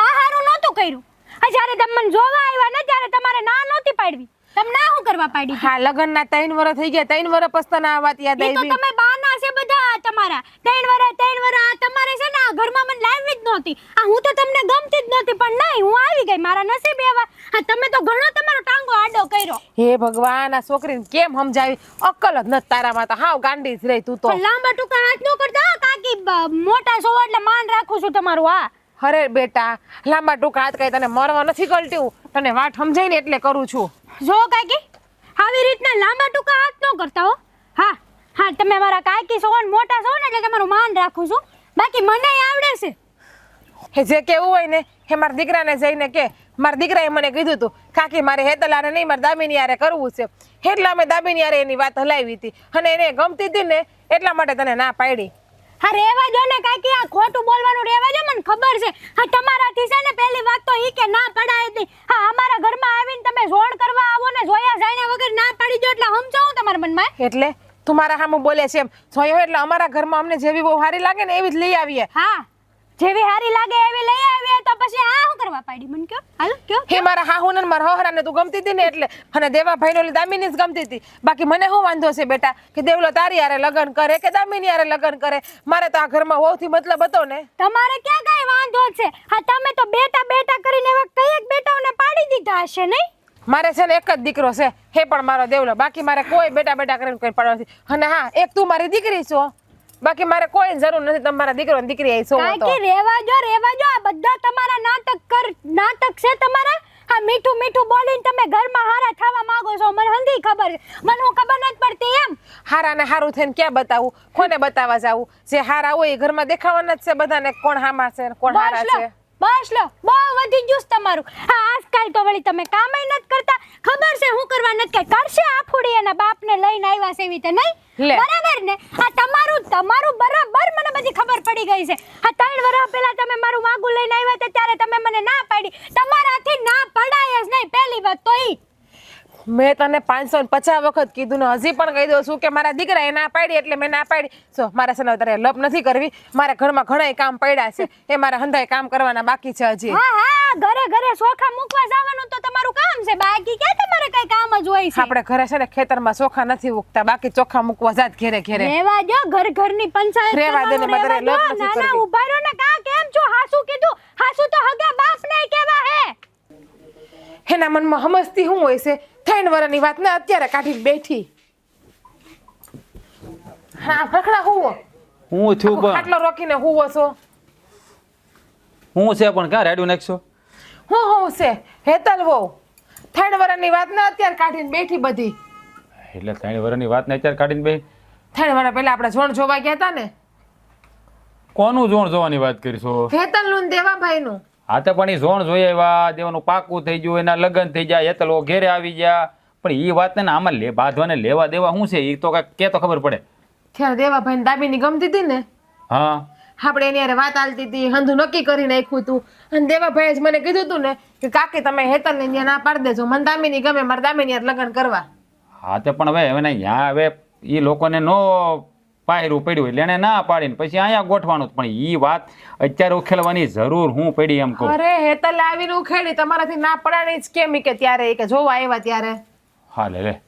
આ હારું નહોતું કર્યું. આ જ્યારે તમે મને જોવા આવ્યા ને ત્યારે તમારે ના નહોતી પાડવી, તમે ના શું કરવા પાડી? હા લગ્નના 3 વર્ષ થઈ ગયા, 3 વર્ષ પછી તને આ વાત યાદ એ તો આવી. તમે બાના છે બધા તમારા. 3 વર્ષ આ તમારે છે ને આ ઘરમાં મને લાવી જ નહોતી. આ હું તો તમને ગમતી જ નહોતી પણ નહીં હું આવી ગઈ, મારા નસીબ એવા. હા તમે તો ઘણો તમારો ટાંગો આડો કર્યો. હે ભગવાન, આ છોકરીને કેમ સમજાવી? અક્કલ જ નથી તારામાં તો, હાવ ગાંડી જ રહી તું તો. પણ લાંબા ટૂંકા હાથ ન કરતા હો કાકી, મોટા છો એટલે માન રાખું છું તમારું. હા અરે બેટા, લાંબા ટૂંકા હાથ કઈ તને મરવા નથી ગળટ્યું, તને વાત સમજાય ને એટલે કરું છું. જો કાકી આવી રીતના લાંબા ટૂંકા હાથ ન કરતા હો. હા હા તમે મારા કાકી છો ને મોટા છો ને એટલે તમારું માન રાખું છું, બાકી મને આવડે છે. હે જે કેવું હોય ને હે મારા દીકરાને જઈને કે. મારા દીકરાએ મને કીધું હતું કાકી મારે હેતલારે નહીં મારે દામિની યારે કરવું છે, એટલે અમે દામિની યારે એની વાત હલાવી હતી અને એને ગમતી હતી ને એટલા માટે તને ના પાડી. હા રેવા જો ને કાકી, આ ખોટું બોલવાનું રેવા જો, મને ખબર છે. હા તમારાથી છે ને પહેલી વાત તો ઈ કે ના પડાય હતી. હા અમારા ઘરમાં આવીને તમે જોણ કરવા આવો ને જોયા જાણ્યા વગર ના પાડી દો એટલે સમજાવું તમારા મનમાં. એટલે તું મારા સામે બોલે છે એમ જોયો એટલે અમારા ઘરમાં અમને જેવી બહુ સારી લાગે ને એવી જ લઈ આવીએ. હા જેવી હારી લાગે એવી લઈ આવીએ તો પછી આ શું કરવા પાડી મને કયો? હાલો કયો હે મારા હાહુને ને મારા હોહરાને તું ગમતી હતી ને એટલે, અને દેવાભાઈને ઓલી દામિની જ ગમતી હતી. બાકી મને શું વાંધો છે બેટા કે દેવલો તારી હારે લગ્ન કરે કે દામિની હારે લગ્ન કરે? મારે તો આ ઘરમાં હોવથી મતલબ હતો ને. તમારે ક્યાં કઈ વાંધો છે? હા તમે તો બેટા બેટા કરીને એવા કઈક બેટાઓને પાડી દીધા હશે નહીં? મારે છે ને એક જ દીકરો છે, હે પણ મારો દેવલો. બાકી મારે કોઈ બેટા બેટા કરીને કોઈ પાડવા નથી. અને હા એક તું મારી દીકરી છો, બાકી મારે કોઈ જરૂર નથી તમારા દીકરો ને દીકરી આવી છો. કાકી રેવા જો આ બધા તમારા નાટક છે તમારા. હા મીઠું મીઠું બોલીને તમે ઘરમાં હારા થવા માંગો છો, મને હંધી ખબર છે. મને હું ખબર નથી પડતી એમ. હારા ને હારું થઈને ક્યાં બતાવું? કોને બતાવવા જાવું? જે હારા હોય એ ઘરમાં દેખાવાના જ છે બધાને, કોણ હામા છે કોણ હારા છે. બસ લો બહુ વધી ગયું છે તમારું. હા આજકાલ તો વળી તમે કામય નથી કરતા. ખબર છે હું કરવા નથી કઈ કરશે આ ફૂડી એના બાપને લઈને આવ્યા છે એવી રીતે નહીં? લે. બરાબર ને? આ તમારું બરાબર મને બધી ખબર પડી ગઈ છે. આ 3 વર્ષ પહેલા તમે મારું માગું લઈને આવ્યા હતા ત્યારે તમે મને ના પાડી. તમારાથી ના પડાય જ નહીં પહેલી વાત તો ઈ. મેં તને 550 વખત કીધું ને હજી પણ કહી દઉં છું કે મારા દીકરાએ ના પાડી એટલે મેં ના પાડી. જો મારા સને તારે લપ નથી કરવી, મારા ઘરમાં ઘણાય કામ પડ્યા છે, એ મારા હંધાય કામ કરવાના બાકી છે હજી. હા ઘરે ચોખા મૂકવા જવાનું તો તમારું કામ છે, બાકી ક્યાં તમારે કઈ કામ જ હોય છે? આપણે ઘરે છે ને ખેતરમાં ચોખા નથી ઉગતા, બાકી ચોખા મૂકવા જાત ઘેરે ઘેરે. રેવા જો ઘરની પંચાયત રેવા દે ને, મારે લપ નથી ના કરવી. ઉભા રહ્યો ને કા કેમ છો? હાસુ કીધું, હાસુ તો હગા બાપ નહીં કેવા હે. એના મનમાં સમજતી શું હોય છે? 3 વર્ષની વાત ને અત્યારે કાઢીને બેઠી. હા ફકડા હુવો હું થયું પણ આટલો રોકીને હુવો છો? હું છે પણ ક્યાં રેડ્યું નાખશો? હું છે હેતલ વહુ. 3 વર્ષની વાત ને અત્યારે કાઢીને બેઠી બધી. એટલે 3 વર્ષની વાત ને અત્યારે કાઢીને બે 3 વર્ષ પહેલા આપણે જોણ જોવા ગયા હતા ને. કોનું જોણ જોવાની વાત કરીશો? હેતલ નું દેવાભાઈ નું. હા તો પણ એ જોણ જોઈ આવ્યા, દેવાનું પાકું થઈ ગયું, એના લગ્ન થઈ જાય, હેતલો ઘેરે આવી ગયા. પણ એ વાત ને આમાં બાંધવાને લેવા દેવા શું છે? એ તો કાંઈક કે તો ખબર પડે. ત્યારે દેવાભાઈ દાબીની ગમતી હતી ને હા આપણે એની હારે વાત હાલતી હતી, હંધુ નક્કી કરી નાખ્યું હતું. અને દેવાભાઈએ જ મને કીધું હતું ને કે કાકી તમે હેતલને ત્યાં ના પાડી દેજો, મને દામિની ગમે, મારે દામિની હારે લગ્ન કરવા. હા તે પણ હવે ને ત્યાં હવે એ લોકોને નો પાયરું પડ્યું એટલે એને ના પાડીને પછી અહીંયા ગોઠવાનું. પણ એ વાત અત્યારે ઉકેલવાની જરૂર હું પડી એમ કહું. અરે હેતલ આવીને ઉખેડી, તમારાથી ના પડાણી જ કેમ ઈ કે ત્યારે ઈ કે જોવા આવ્યા ત્યારે. હા લે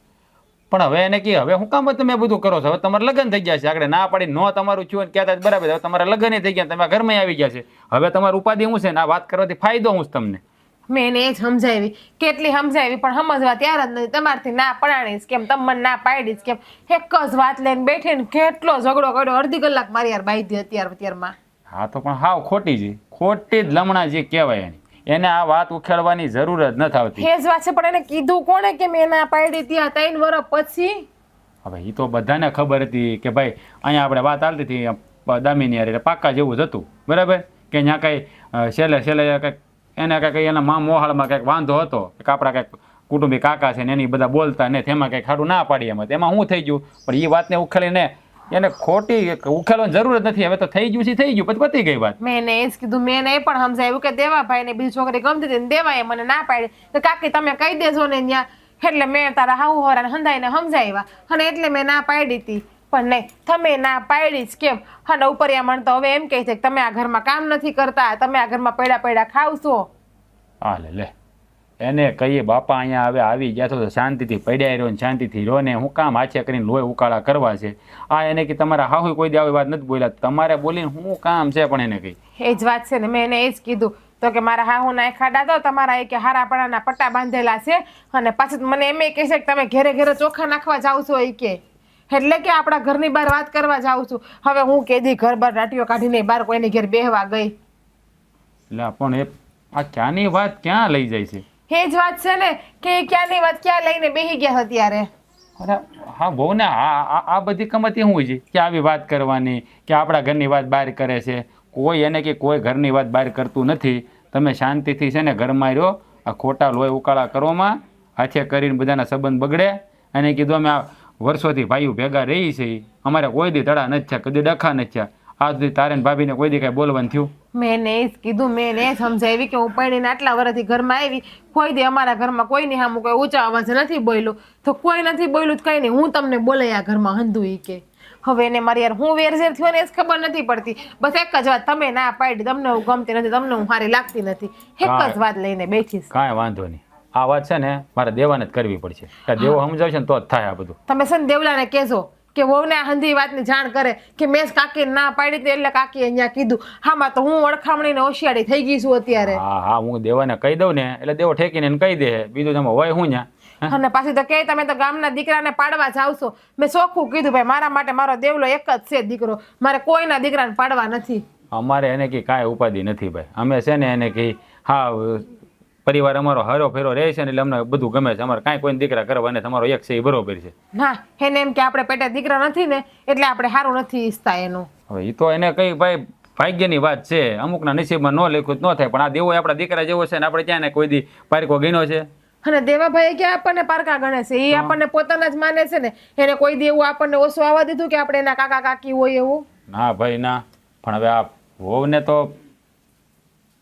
પણ હવે એને કે હવે હું કામ તમે બધું કરો છો? હવે તમારે લગ્ન થઈ ગયા છે, આગળ ના પાડી નો તમારું થયું ને કહેતા બરાબર, હવે તમારા લગ્ન થઈ ગયા, તમે ઘરમાં આવી ગયા છે, હવે તમારું ઉપાધિ શું છે ને આ વાત કરવાથી ફાયદો હું છે તમને? મેં એને એ જ સમજાવી, કેટલી સમજાવી પણ સમજવા ત્યાર જ નથી. તમારથી ના પડાણીશ કેમ, તમે મને ના પાડીશ કેમ, એક જ વાત લઈને બેઠી ને કેટલો ઝઘડો કર્યો, અડધી કલાક મારી યાર બાઈ અત્યારમાં. હા તો પણ હાવ ખોટી જ લમણા જે કહેવાય એને આ વાત ઉખેડવાની જરૂર જ નથી આવતી. એ જ વાત છે, પણ એને કીધું કોણે કે મેં ના પાડી ત્યાં 3 વર્ષ પછી? હવે એ તો બધાને ખબર હતી કે ભાઈ અહીંયા આપણે વાત ચાલતી હતી દામિની યાર પાકા જેવું જ હતું બરાબર, કે અહીંયા કંઈ છેલ્લે કંઈક એને કંઈક એના મા મોહાળમાં કંઈક વાંધો હતો કે આપણા કંઈક કુટુંબી કાકા છે ને એની બધા બોલતા ને તેમાં કંઈક ખાડું ના પાડી એમાં શું થઈ ગયું. પણ એ વાતને ઉખેલીને એને ખોટી ઉખેલવાની જરૂર જ નથી. હવે તો થઈ ગયું છે, થઈ ગયું, પછી પતી ગઈ વાત. મેં એને એ જ કીધું, મેં એને એ પણ સમજાવ્યું કે દેવાભાઈ ને બીજી છોકરી ગમતી હતી ને દેવાએ મને ના પાડી તો કાકી તમે કહી દેજો ને ત્યાં. એટલે મેં તારા હાહુ હોરાને હંધાઈને સમજાવ્યા અને એટલે મેં ના પાડી હતી. પણ નહીં, તમે ના પાડી જ કેમ? અને ઉપરિયા મન તો હવે એમ કહે છે કે તમે આ ઘરમાં કામ નથી કરતા, તમે આ ઘરમાં પડ્યા ખાવશો. હા લે એને કહીએ બાપા અહીંયા હવે આવી ગયા તો શાંતિથી પડ્યા રહ્યો ને શાંતિથી રહ્યો ને હું કામ આછે કરીને લોહી ઉકાળા કરવા છે. આ એને કે તમારા હાહુ કોઈ દી આવી વાત નથી બોલ્યા, તમારે બોલીને શું કામ છે? પણ એને કહી એ જ વાત છે ને, મેં એને એ જ કીધું તો કે મારા હાહુ ના ખાડા તો તમારા એ કે હારાપણાના પટ્ટા બાંધેલા છે અને પાછું મને એમ કહે છે કે તમે ઘેરે ઘેરે ચોખા નાખવા જાવ છો એ કે, એટલે કે આપણા ઘરની બહાર વાત કરવા જાઉં છું. હવે હું કેદી ઘર બહાર રાટીઓ કાઢીને બહાર કોઈની ઘેર બેહવા ગઈ? એટલે પણ એ આ ક્યાંની વાત ક્યાં લઈ જાય છે? એ જ વાત છે ને કે ક્યાંની વાત ક્યાં લઈને બેહી ગયા અત્યારે. અરે હા બહુ ને આ બધી કમતી શું છે કે આવી વાત કરવાની કે આપણા ઘરની વાત બહાર કરે છે? કોઈ એને કે કોઈ ઘરની વાત બહાર કરતું નથી. તમે શાંતિથી છે ને ઘરમાં રહ્યો, આ ખોટા લોહી ઉકાળા કરવામાં હાથે કરીને બધાના સંબંધ બગડે. અને કીધું અમે આ વર્ષોથી ભાઈઓ ભેગા રહી છે, અમારે કોઈ દી તળા નથી થયા, કદી ડખા નથી થયા. આ સુધી તારે ને ભાભીને કોઈ દી કાંઈ બોલવાનું થયું? મેં એને એ જ કીધું, મેં એને સમજાવી કે હું પડીને આટલા વર્ષથી ઘરમાં આવી, કોઈ દી અમારા ઘરમાં કોઈની સામું કોઈ ઊંચા અવાજ નથી બોલ્યું. તો કોઈ નથી બોલ્યું તો કંઈ નહીં, હું તમને બોલે આ ઘરમાં હંધુ ઈ કે. હવે એને મારી યાર હું વેરઝેર થયો ને એ જ ખબર નથી પડતી. બસ એક જ વાત, તમે ના પાડી, તમને હું ગમતી નથી, તમને હું સારી લાગતી નથી, એક જ વાત લઈને બેઠીશ. કાંઈ વાંધો નહીં, આ વાત છે ને મારે દેવાને જ કરવી પડશે. દેવો સમજાવશે ને તો જ થાય આ બધું. તમે છે ને દેવલાને કહેજો કે વહુને આ હંધી વાતની જાણ કરે કે મેં કાકીને ના પાડી હતી એટલે કાકીએ અહીંયા કીધું. હામાં તો હું ઓળખામણીને હોશિયારી થઈ ગઈ છું અત્યારે. હા હું દેવાને કહી દઉં ને એટલે દેવો ઠેકીને એને કહી દે, બીજું તમે હોય હું ન્યા. અને પાછી તો કે તમે તો ગામના દીકરાને પાડવા જાવશો. મેં ચોખ્ખું કીધું ભાઈ મારા માટે મારો દેવલો એક જ છે દીકરો, મારે કોઈના દીકરાને પાડવા નથી. અમારે એને કે કાંઈ ઉપાધિ નથી ભાઈ, અમે છે ને એને કે હા પરિવાર અમારો હરો ફેરો રહે છે ને એટલે અમને બધું ગમે છે, અમારે કાંઈ કોઈ દીકરા કરવા અને તમારો એક છે એ બરોબર છે. ના એને એમ કે આપણે પેટે દીકરા નથી ને એટલે આપણે સારું નથી ઈચ્છતા એનું. હવે એ તો એને કઈ ભાઈ ભાગ્યની વાત છે, અમુકના નસીબમાં ન લખ્યું ન થાય, પણ આ દેવો આપણા દીકરા જેવો છે ને આપણે ત્યાં ને કોઈ દી પારકો ગણ્યો છે? અને દેવાભાઈ કે આપણને પારકા ગણે છે, એ આપણને પોતાના જ માને છે ને, એને કોઈ દી એવું આપણને ઓછું આવવા દીધું કે આપણે એના કાકા કાકી હોય એવું? ના ભાઈ ના. પણ હવે આ વહુને તો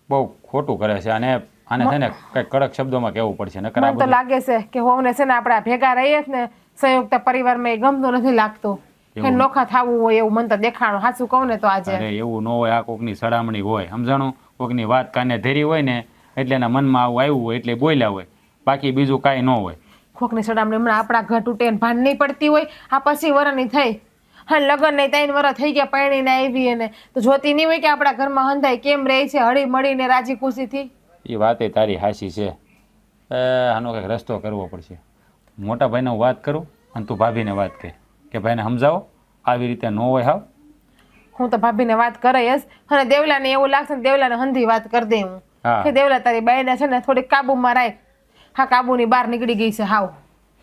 બહુ ખોટું કરે છે અને આને છે ને કઈ કડક શબ્દોમાં કહેવું પડશે. મને તો લાગે છે કે વહુને છે ને આપણે ભેગા રહીએ ને સંયુક્ત પરિવારમાં એ ગમતું નથી લાગતું, એ નોખા થવું હોય એવું મને તો દેખાણું. સાચું કહું ને તો આજે અરે એવું ન હોય, આ કોકની સડામણી હોય, સમજાણું? કોકની વાત કાને ધરી હોય ને એટલે એના મનમાં આવું આવ્યું હોય એટલે બોલ્યા હોય, બાકી બીજું કાંઈ ન હોય. કોકની સડામણી હમણાં આપણા ઘર તૂટે ને ભાન નહીં પડતી હોય? આ પછી વરની થઈ હા લગ્ન નહીં 3 વર્ષ થઈ ગયા પરણીને આવી એને તો જોતી નહીં હોય કે આપણા ઘરમાં હંધાઈ કેમ રહે છે હળી મળીને રાજી ખુશીથી? એ વાતે તારી હાસી છે. આનો કંઈક રસ્તો કરવો પડશે. મોટા ભાઈને હું વાત કરું અને તું ભાભીને વાત કહે કે ભાઈને સમજાવો આવી રીતે ન હોય. હાવ હું તો ભાભીને વાત કરાઈશ અને દેવલાને એવું લાગશે ને દેવલાને હંધી વાત કરી દે હું કે દેવલા તારી બાઈને છે ને થોડીક કાબુમાં રાખ. હા કાબુની બહાર નીકળી ગઈ છે હાવ.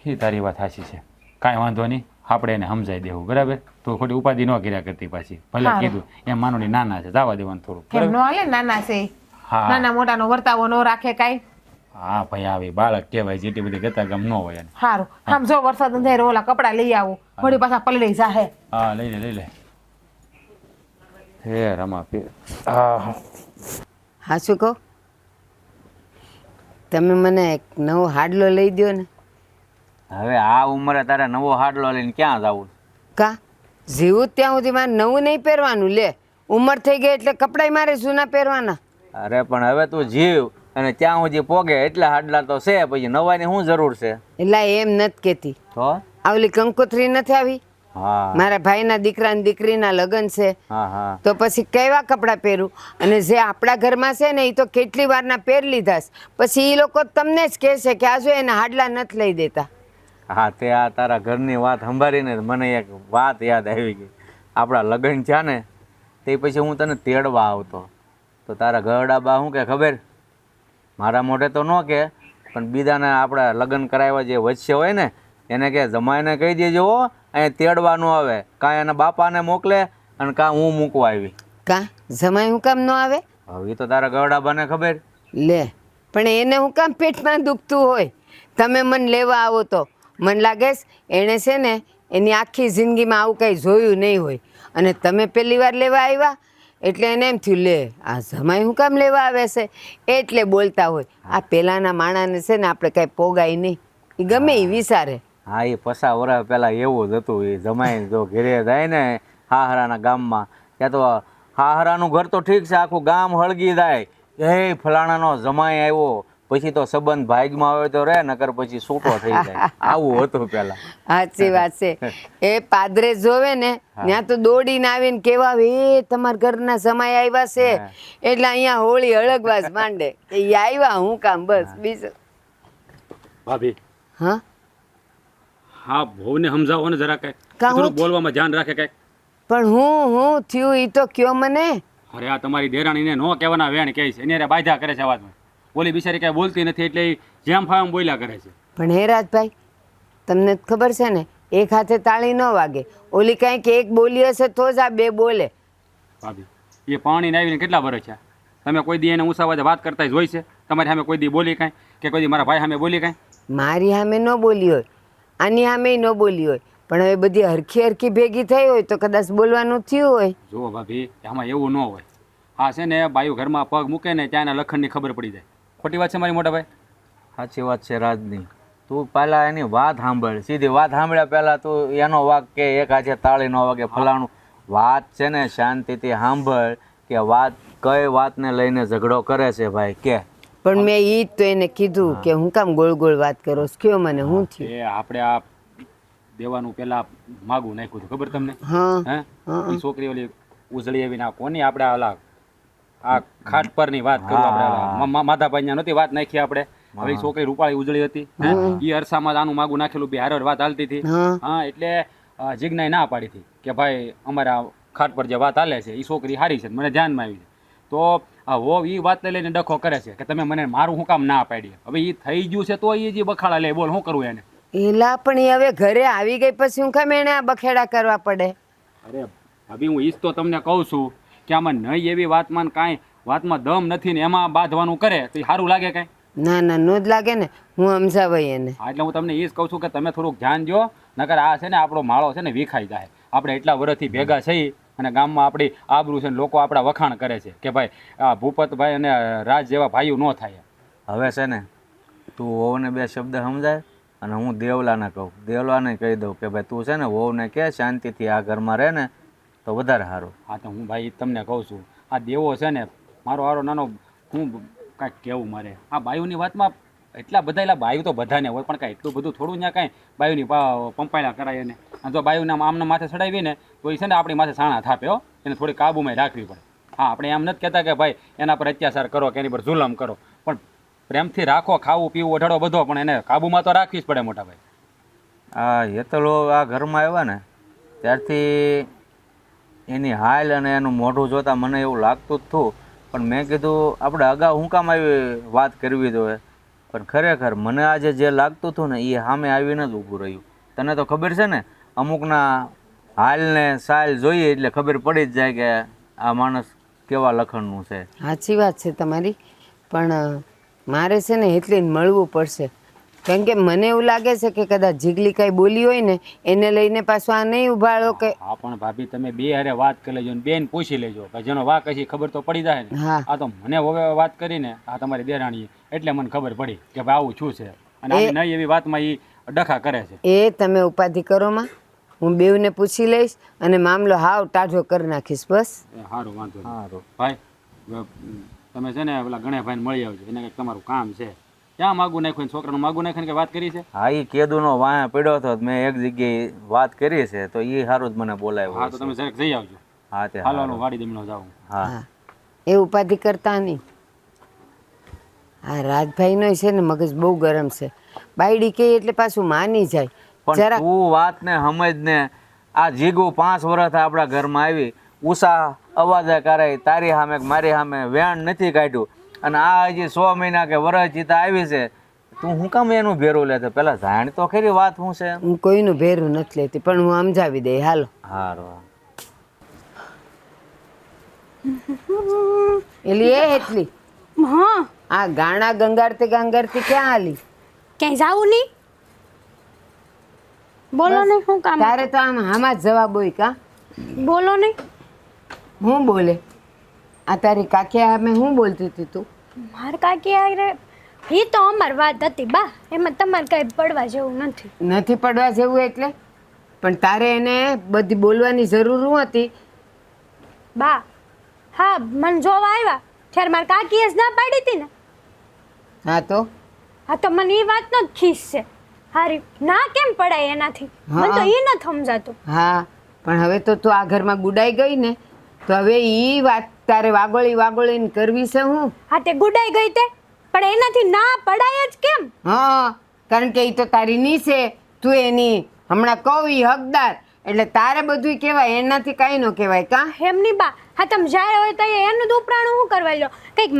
એ તારી વાત હાસી છે, કાંઈ વાંધો નહીં, આપણે એને સમજાઈ દેવું બરાબર. તો ખોટી ઉપાધિ ન કર્યા કરતી પાછી. ભલે કીધું એમ માનોની નાના છે, જવા દેવાનું થોડું. એમ ન હાલે, નાના છે, નાના મોટાનો વર્તાવો ન રાખે કાંઈ. હા ભાઈ આવી બાળક કહેવાય, જેટલી બધી ગતા ગમ ન હોય એને. સારું આમ જો વરસાદ અંધારે ઓલા કપડા લઈ આવું, વળી પાછા પલળી જાહે. હા લઈ લે લઈ લે. હે રમા પીર. હા હા શું કહો તમે મને એક નવો હાડલો લઈ દ્યો ને. હવે આ ઉંમરે તારે નવો હાડલો લઈને ક્યાં જવું? કા જીવું ત્યાં સુધી મારે નવું નહીં પહેરવાનું લે. ઉંમર થઈ ગઈ એટલે કપડાય મારે જૂના પહેરવાના. અરે પણ હવે તું જીવ અને ત્યાં સુધી પોગે એટલા હાડલા તો છે, પછી નવાની શું જરૂર છે? એટલે એમ નથી કહેતી. તો આવલી કંકોત્રી નથી આવી? હા મારા ભાઈના દીકરા ને દીકરીના લગ્ન છે, હા હા તો પછી કેવા કપડાં પહેરું? અને જે આપણા ઘરમાં છે ને એ તો કેટલી વારના પહેર લીધા છે. પછી એ લોકો તમને જ કહેશે કે આ જો એને હાડલા નથી લઈ દેતા. હા તે આ તારા ઘરની વાત સંભાળીને મને એક વાત યાદ આવી ગઈ. આપણા લગ્ન છે ને તે પછી હું તને તેડવા આવતો તો તારા ઘરડા બા શું કે ખબર? મારા મોઢે તો ન કે પણ બીજાને આપણા લગ્ન કરાવ્યા જે વચ્ચે હોય ને એને કે જમાઈને કહી દેજો હો અહીંયા તેડવાનું આવે, કાં એના બાપાને મોકલે અને કાં હું મૂકવા આવી. કા જમાઈ હું કામ ન આવે? હવે ઈ તો તારા ઘરડા બાને ખબર. લે પણ એને હું કામ પેટમાં દુખતું હોય? તમે મને લેવા આવો તો મને લાગે છે એણે છે ને એની આખી જિંદગીમાં આવું કંઈ જોયું નહીં હોય, અને તમે પહેલી વાર લેવા આવ્યા એટલે એને એમ થયું લે આ જમાઈ હું કામ લેવા આવે છે એટલે બોલતા હોય. આ પહેલાંના માણાને છે ને આપણે કાંઈ પોગાય નહીં, એ ગમે એ વિચારે. હા એ 50 વર્ષ પહેલાં એવું જ હતું. એ જમાઈ જો ઘેરે જાય ને હાહરાના ગામમાં ત્યાં તો હાહરાનું ઘર તો ઠીક છે, આખું ગામ હળગી જાય એ ફલાણાનો જમાઈ આવ્યો, પછી તો સંબંધ ભાગમાં આવે તો રે નકર પછી છૂટો થઈ જાય. આવું હતું પહેલાં. સાચી વાત છે. એ પાદરે જોવે ને ત્યાં તો દોડીને આવીને કેવા એ તમારા ઘરના જમાઈ આવ્યા છે એટલે અહીંયા હોળી હળગવા જ માંડે કે ઈ આવ્યા હું કામ બસ બીજું. ભાભી હા હા બહુને સમજાવો ને જરા કઈ, કાં હું થોડું બોલવામાં ધ્યાન રાખે કઈ. પણ હું થયું એ તો કયો મને. અરે આ તમારી દેરાણીને નો કહેવાના વેણ કહે છે, એની હારે બાધા કરે છે અવાજમાં. ઓલી બિચારી કઈ બોલતી નથી એટલે ઈ જેમ ફાવે એમ બોલ્યા કરે છે. પણ હે રાજભાઈ તમને ખબર છે ને એક હાથે તાળી ન વાગે. ઓલી કાંઈક એક બોલી હશે તો જ આ બે બોલે. ભાભી એ પાણીને આવીને કેટલા વર્ષ છે? તમે કોઈ દી એને ઊંચા અવાજે વાત કરતા જ હોય છે? તમારી સામે કોઈ દી બોલી કાંઈ કે કોઈ દી મારા ભાઈ સામે બોલી કાંઈ? મારી સામે ન બોલી હોય, આની સામે ન બોલી હોય, પણ હવે બધી હરખી હરખી ભેગી થઈ હોય તો કદાચ બોલવાનું થયું હોય. જુઓ ભાભી આમાં એવું ન હોય. હા છે ને બાયું ઘરમાં પગ મૂકે ને ત્યાં એના લખણની ખબર પડી જાય. ખોટી વાત છે મારી મોટા ભાઈ? સાચી વાત છે રાજની. તું પહેલાં એની વાત સાંભળ, સીધી વાત સાંભળ્યા પહેલાં તું એનો વાક કે એક આજે તાળી ન વાગે ફલાણું. વાત છે ને શાંતિથી સાંભળ કે વાત કઈ વાતને લઈને ઝઘડો કરે છે ભાઈ કે. પણ મેં ઈ જ તો એને કીધું કે હું કામ ગોળ ગોળ વાત કરો છો, કયો મને હું થયું? એ આપણે આ દેવાનું પેલા માગું નાખ્યું હતું ખબર તમને? હા હે ઈ છોકરી ઓલી ઉજળી આવીને આ કોની આપણે ઓલા આ ખાટ પરની વાત કરું આપણે માધાભાઈ ત્યાં નહોતી વાત નાખી આપણે. હવે ઈ છોકરી રૂપાળી ઉજળી હતી, ઈ અરસામાં આનું માગું નાખેલું બે હારે વાત હાલતી હતી. હા એટલે જીજ્ઞાએ ના પાડી હતી કે ભાઈ અમારા ખાટ પર જે વાત હાલે છે એ છોકરી સારી છે, મને ધ્યાનમાં આવી છે. તો આ વહુ એ વાતને લઈને ડખો કરે છે કે તમે મને મારું શું કામ ના પાડી? હવે એ થઈ ગયું છે તો એ જે બખાડા લે બોલ શું કરવું એને? એલા પણ ઈ હવે ઘરે આવી ગઈ પછી હું કામ એને આ બખેડા કરવા પડે? અરે ભાભી હું ઈજ તો તમને કહું છું કે આમાં નહીં એવી વાતમાં કાંઈ વાતમાં દમ નથી ને એમાં બાંધવાનું કરે તો એ સારું લાગે કાંઈ? ના ના નો જ લાગે ને, હું સમજાવાય એને. હા એટલે હું તમને એ જ કહું છું કે તમે થોડુંક ધ્યાન દો, નકર આ છે ને આપણો માળો છે ને વિખાઈ જાય. આપણે એટલા વર્ષથી ભેગા થઈ અને ગામમાં આપણી આબરૂ છે ને લોકો આપણા વખાણ કરે છે કે ભાઈ આ ભૂપતભાઈ અને રાજ જેવા ભાઈઓ ન થાય. હવે છે ને તું વહુને બે શબ્દ સમજાય અને હું દેવલાને કહું, દેવલાને કહી દઉં કે ભાઈ તું છે ને વહુને કે શાંતિથી આ ઘરમાં રહે ને તો વધારે સારું. હા તો હું ભાઈ તમને કહું છું આ દેવો છે ને મારો હારો નાનો હું કાંઈક કહેવું મારે આ બાયુની વાતમાં એટલા બધા એલા બાયુ તો બધાને હોય પણ કાંઈ એટલું બધું થોડું ત્યાં કાંઈ બાયુની પંપાયલા કરાય એને. અને જો બાયુના આમના માથે ચડાવી ને તો એ છે ને આપણી માથે સાણા થાપે હો, એને થોડી કાબુમાં રાખવી પડે. હા આપણે એમ નથી કહેતા કે ભાઈ એના પર અત્યાચાર કરો કે એની પર જુલમ કરો, પણ પ્રેમથી રાખો, ખાવું પીવું ઓઢાડો બધો, પણ એને કાબુમાં તો રાખવી જ પડે મોટા ભાઈ. આ હેતલો આ ઘરમાં આવ્યા ને ત્યારથી એની હાલ અને એનું મોઢું જોતાં મને એવું લાગતું જ હતું, પણ મેં કીધું આપણે અગાઉ હું કામ આવી વાત કરવી જોઈએ. પણ ખરેખર મને આજે જે લાગતું હતું ને એ સામે આવીને જ ઊભું રહ્યું. તને તો ખબર છે ને અમુકના હાલને સાલ જોઈએ એટલે ખબર પડી જ જાય કે આ માણસ કેવા લખણનું છે. સાચી વાત છે તમારી, પણ મારે છે ને એટલી મળવું પડશે. કારણ કે મને એવું લાગે છે કે કદાચ જીગલી કઈ બોલી હોય ને એને લઈને પાછું આ નહીં ઉભાડો કે હા પણ ભાભી તમે બે હારે વાત કરી લેજો ને બેન પૂછી લેજો કે જેનો વાક હશે ખબર તો પડી જાય ને. હા. આ તો મને હવે વાત કરીને આ તમારી દેરાણીએ એટલે મને ખબર પડી કે ભાઈ આવું શું છે અને આવી નહીં એવી વાતમાં એ ડખા કરે છે. એ તમે ઉપાધિ કરો માં, હું બેવને પૂછી લઈશ અને મામલો હાવ ટાઢો કરી નાખીશ બસ. સારું વાંધો નહીં. ભાઈ તમે છે ને પેલા ગણેશભાઈને મળી આવજો, એને કંઈક તમારું કામ છે. ક્યાં માગું નાખ્યું છોકરાનું માગું નાખ્યું કે વાત કરી છે? હા એ કેદુનો વાયા પડ્યો હતો મેં એક જગ્યાએ વાત કરી છે તો એ સારું જ મને બોલાવ્યો હા તો તમે જરાક જઈ આવજો. હા તે હાલો હાલો વાડી દમણો જાઉં. હા હા એ ઉપાધિ કરતા નહીં. હા રાજભાઈનો છે ને મગજ બહુ ગરમ છે, બાયડી કહે એટલે પાછું માની જાય. પણ જરા તું વાત ને સમજ ને આ જીગુ 5 વર્ષ આપણા ઘરમાં આવી ઉષા અવાજે કરે તારી સામે કે મારી સામે વેણ નથી કાઢ્યું અને આ હજી 6 મહિના કે વર્ષ જીતા આવી છે તું હું કામ એનું ભેરું લેતો પેલા જાણ તો ખરી વાત શું છે. હું કોઈનું ભેરું નથી લેતી પણ હું સમજાવી દઈ હાલો. હારું એલી એ એટલી હા આ ગાણા ગંગારતી ગંગારતી ક્યાં હાલી? ક્યાંય જાવું નહીં. બોલો ને શું કામ? તારે તો આમ આમાં જ જવાબ હોય કા? બોલો નહીં. હું બોલે આ તારી કાકી અમે હું બોલતી હતી તું? માર કાકી આરે એ તો અમાર વાત હતી બા, એમાં તમારે કઈ પડવા જેવું નથી. નથી પડવા જેવું એટલે પણ તારે એને બધી બોલવાની જરૂર શું હતી? બા હા મને જોવા આવ્યા ત્યારે મારી કાકીએ જ ના પાડી હતી ને. હા તો હા તો મને એ વાતનો જ ખીસ છે. હારી ના કેમ પડાય એનાથી મને તો એ નથી સમજાતું. હા પણ હવે તો તું આ ઘરમાં ગુડાઈ ગઈ ને તો હવે ઈ વાત તારે વાગોળી વાગોળીને કરવી છે હું? હા તે ગુડાઈ ગઈ તે પણ એનાથી ના પડાય જ કેમ? હા કારણ કે એ તો તારી ની છે, તું એની હમણાં કહું ઈ હકદાર એટલે તારે બધું કહેવાય એનાથી કાંઈ ન કહેવાય કા? એમની બા હા તમે જાય હોય તો એનું દુપરાણું શું કરવા લો? કંઈક